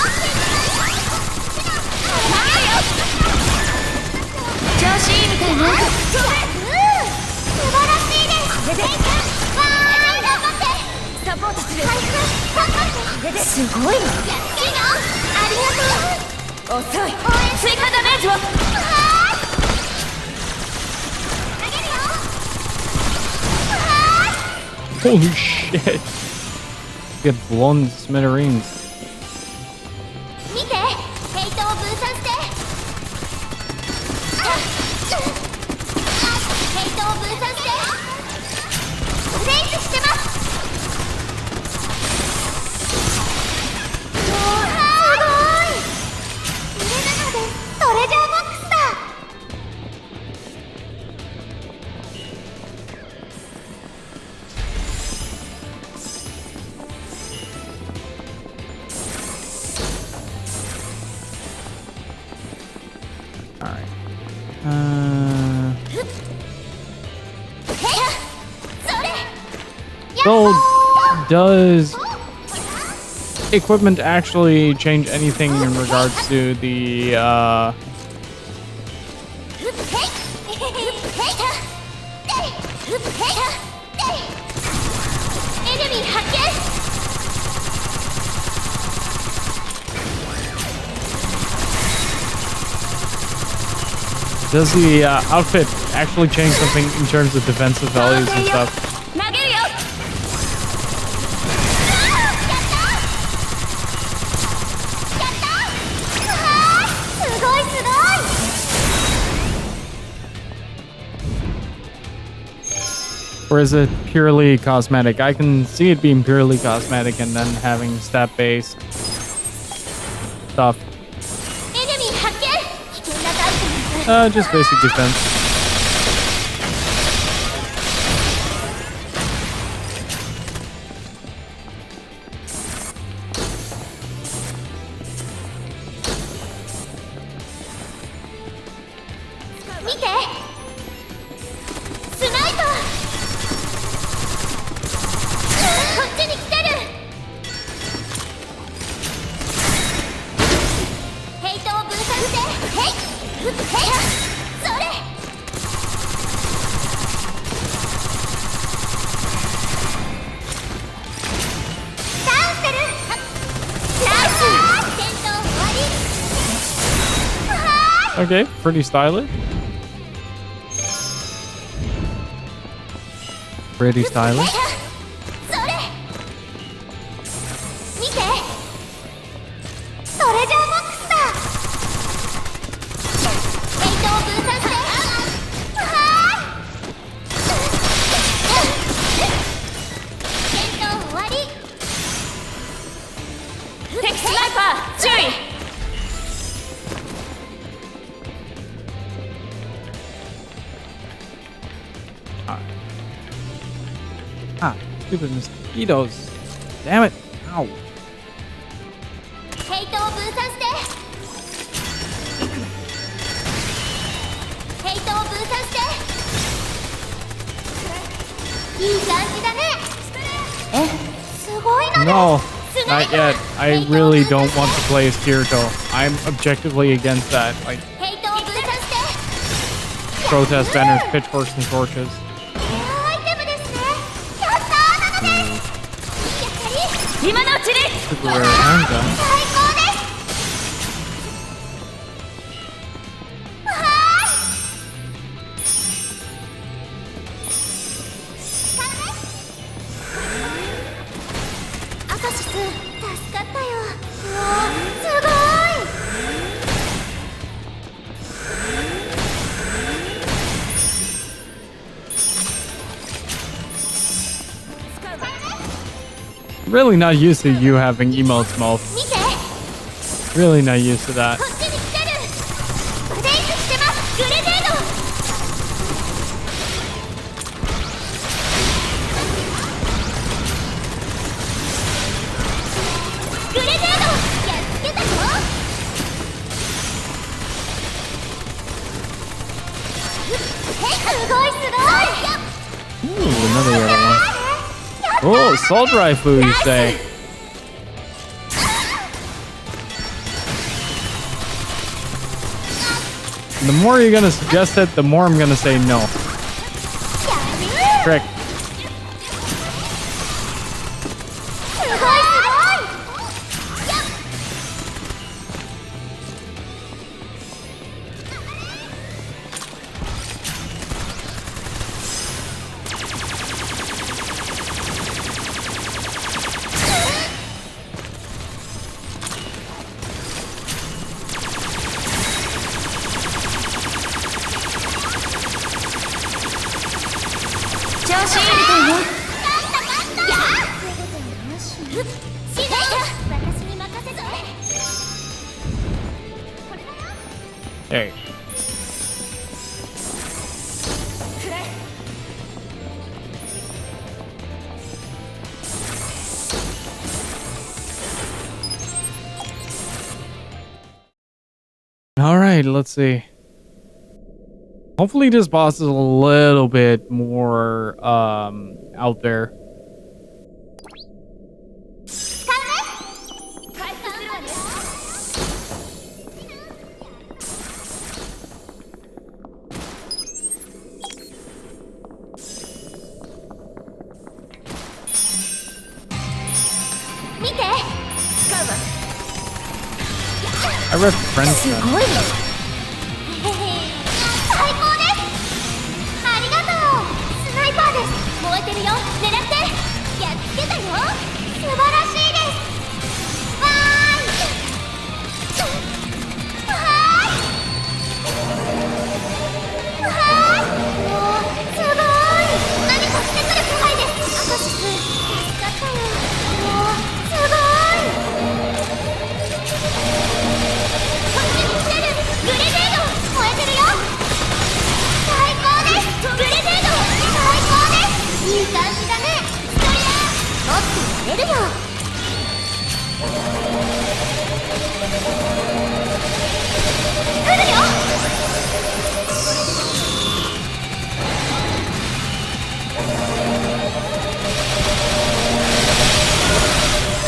調子いいみたいね。素晴らしいです。レイちゃん、わーい、頑張って。サポートする。回復頑張って。すごいわ。やっつけるよ。ありがとう。遅い。追加ダメージを。はーい。投げるよ。はーい。 Holy shit. Get blown to smithereens. 見て。ヘイトを分散して。ヘイトを分散して。ブレイクしてます。すごい。これなのでトレジャーボックスだ。 Alright. それ。 So, does equipment actually change anything in regards to the, エネミー発見。 does the outfit actually change something in terms of defensive values and stuff? 投げるよ。すごいすごい。 Or is it purely cosmetic? I can see it being purely cosmetic and then having stat-based stuff. エネミー発見。危険なタイプなんて。 Just basic defense. 見て。スナイパー。こっちに来てる。ヘイトを分散して。ヘイ。ヘイ。それ。ダウンしてる。ナイス。戦闘終わり。はーい。 Okay, pretty stylish. Pretty stylish. それ見てトレジャーボックスだ。ヘイトを分散してはーい戦闘終わり。敵スナイパー注意。 Ah, stupid mosquitoes. Damn it. Ow. ヘイトを分散してヘイトを分散していい感じだね。すごいのだ。 No, not yet. I really don't want to play as Kirito. I'm objectively against that. Like, ヘイトを分散して protest banners, pitchforks, and torches. アイテムですね。やったーなのです。やっぱり今のうちに。 Super rare handgun. 最高です。はーい。アカシス助かったよ。うわーすごい。 Really not used to you having emotes, Mo. 見て Really not used to that. こっちに来てる。ブレイクしてます。グレネード。グレネードやっつけたよ。すごいすごい。 Ooh, another yellow one. Oh, assault rifle, you say? The more you're gonna suggest it, the more I'm gonna say no. Trick. すごいすごい。調子いいみたいよ。Hey. Alright, let's see. Hopefully this boss is a little bit more out there. I read French. すごいね。最高です。ありがとう。スナイパーです。燃えてるよ。狙って。やっつけたよ。素晴らしいです。わーい。わーい。わーい。もうすごい。何かしてくる気配です。アカシス助かったよ。もうすごい。 こっちに来てる。グレネード燃えてるよ。最高です。グレネード最高です。いい感じだね。ストリアー持ってやれるよ。来るよ。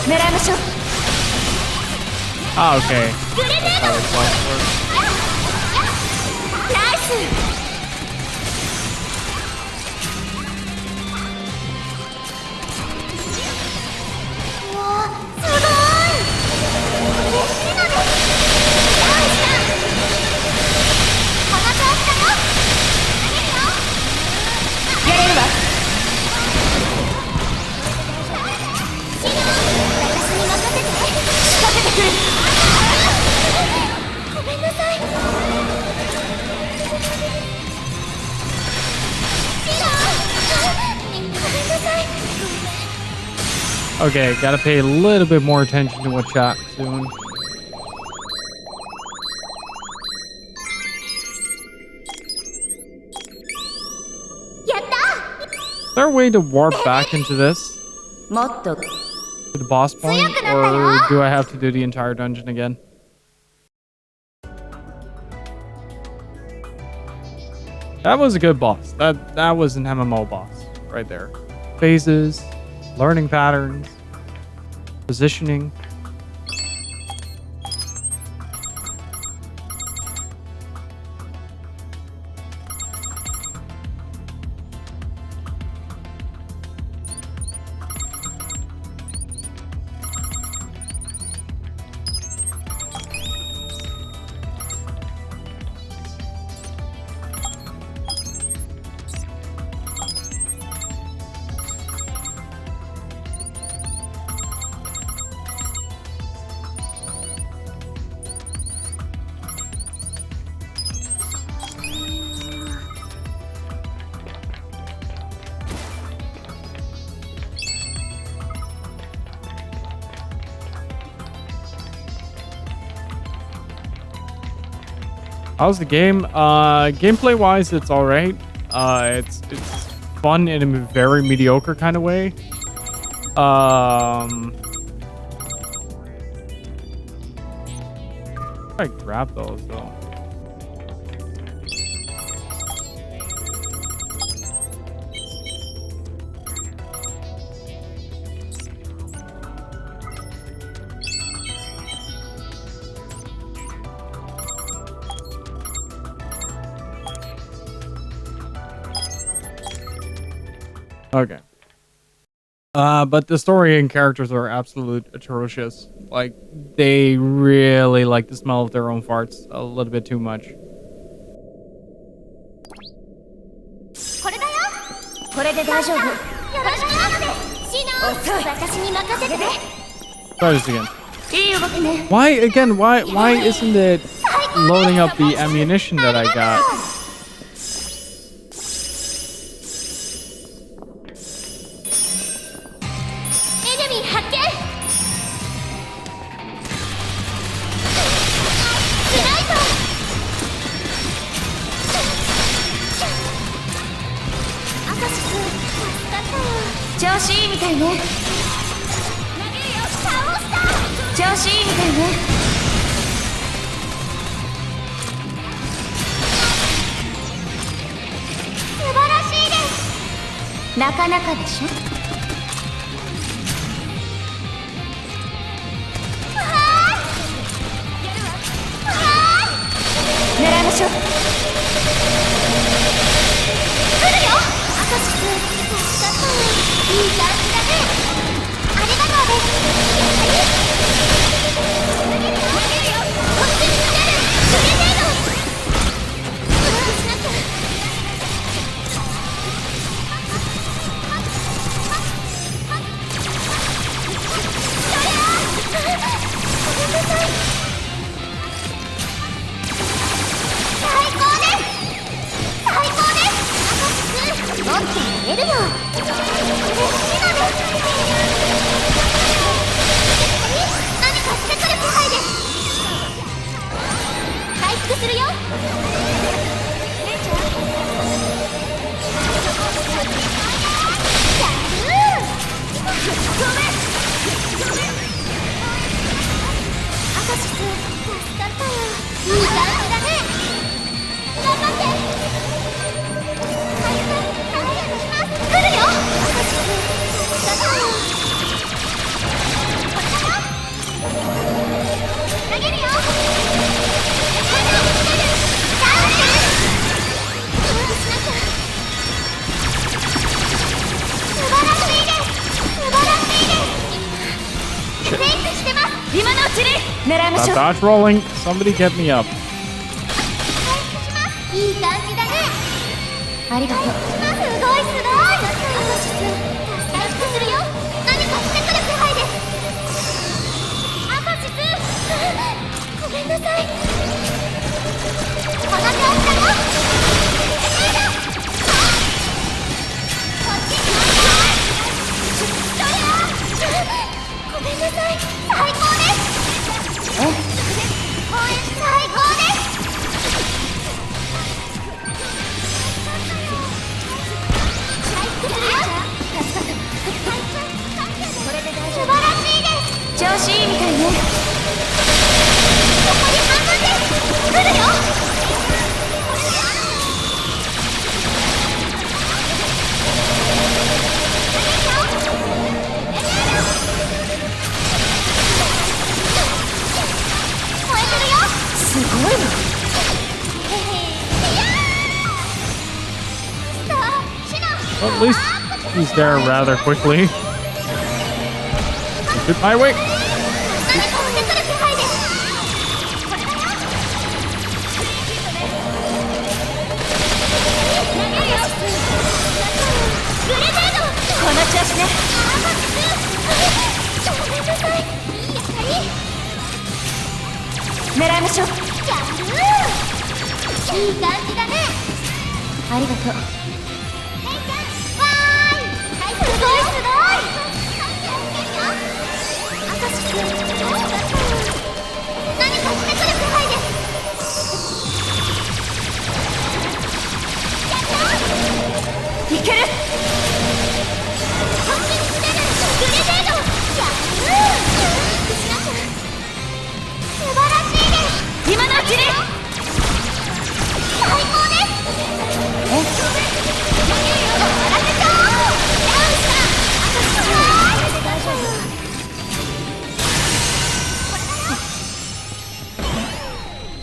狙いましょう。 Ah, okay. グレネード That was one word. ナイス。うわすごい。嬉しいのです。よいしょ。この調子だよ。投げるよ。やれるわ。Okay, gotta pay a little bit more attention to what chat doing. Is there a way to warp back into this? To the boss point? Or do I have to do the entire dungeon again? That was a good boss. That was an MMO boss right there. Phases, learning patterns, positioning. How's the game? Gameplay wise, it's all right. It's fun in a very mediocre kind of way. I grab those though. Okay. But the story and characters are absolute atrocious. Like, they really like the smell of their own farts a little bit too much. Try this again. Why again? Why isn't it loading up the ammunition that I got? Stop dodge rolling. Somebody get me up. Well, at least he's there rather quickly. Shoot my way. 何かを受け取る気配です。グレネード。この調子ね。ごめんなさい。いい当たり。狙いましょう。やるー。いい感じだね。ありがとう。わーい。すごいすごい。アカシ君、どうだったの？何かしてくる気配です。やったー。いける。こっちに来てる。グレネード。やるー。しなきゃ。素晴らしいです。今のうちに。最高です。終わらせちゃおう。ダウンした。大丈夫。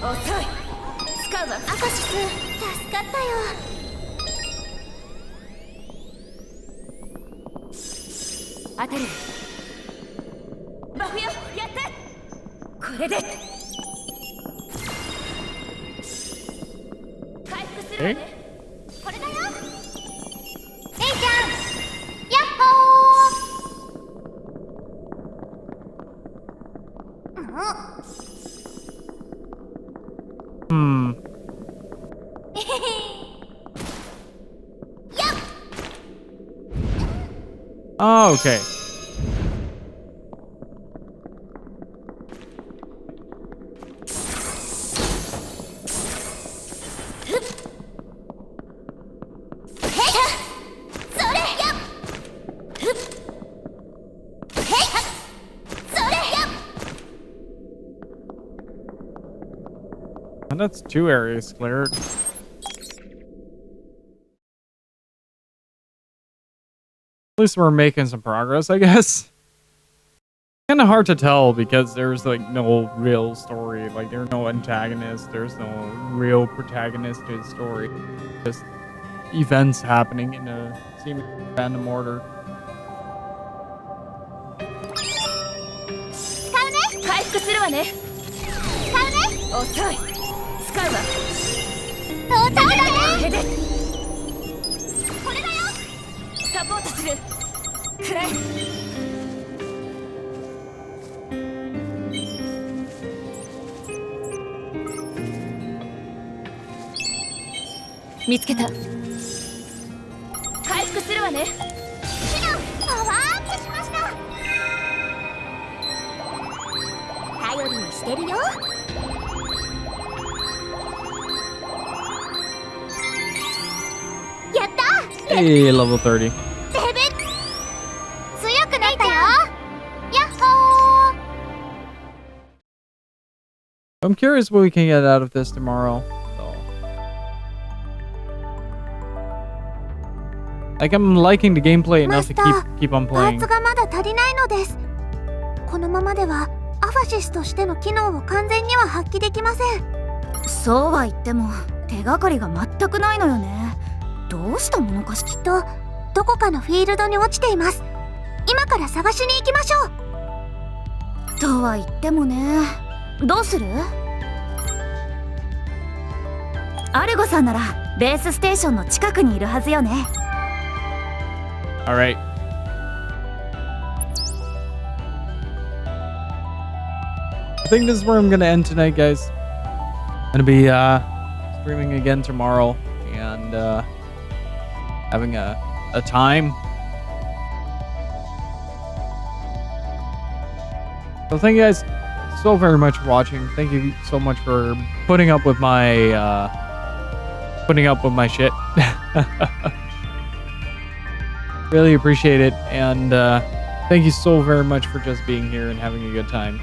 遅い。使うわ。アカシス、助かったよ。当てる。バフよ、やって。これで回復するわね。これだよ。レイちゃん、やっほー。Hmm. やっ。 Oh, okay. それ。やっ。それ。やっ。 And that's 2 areas cleared. At least we're making some progress, I guess. Kind of hard to tell because there's like no real story. Like there's no antagonist. There's no real protagonist to the story. Just events happening in a seeming random order. 使うね。回復するわね。使うね。遅い。使うわ。到着だね。これでこれだよ。サポートする。くらえ。見つけた。回復するわね。シナ、パワーアップしました。頼りにしてるよ。やった。 Hey, level 30. ベベ強くなったよ。やっほー。 I'm curious what we can get out of this tomorrow. Like I'm liking the gameplay enough to keep on パー playing. ツがまだ足りないのです。このままではアファシスとしての機能を完全には発揮できません。そうは言っても手がかりが全くないのよね。どうしたものかしきっとどこかのフィールドに落ちています。今から探しに行きましょう。とは言ってもね。どうする？アルゴさんならベースステーションの近くにいるはずよね。Alright. I think this is where I'm gonna end tonight, guys. I'm gonna be streaming again tomorrow and having a time. So thank you guys so very much for watching. Thank you so much for putting up with my shit. Really appreciate it, and thank you so very much for just being here and having a good time.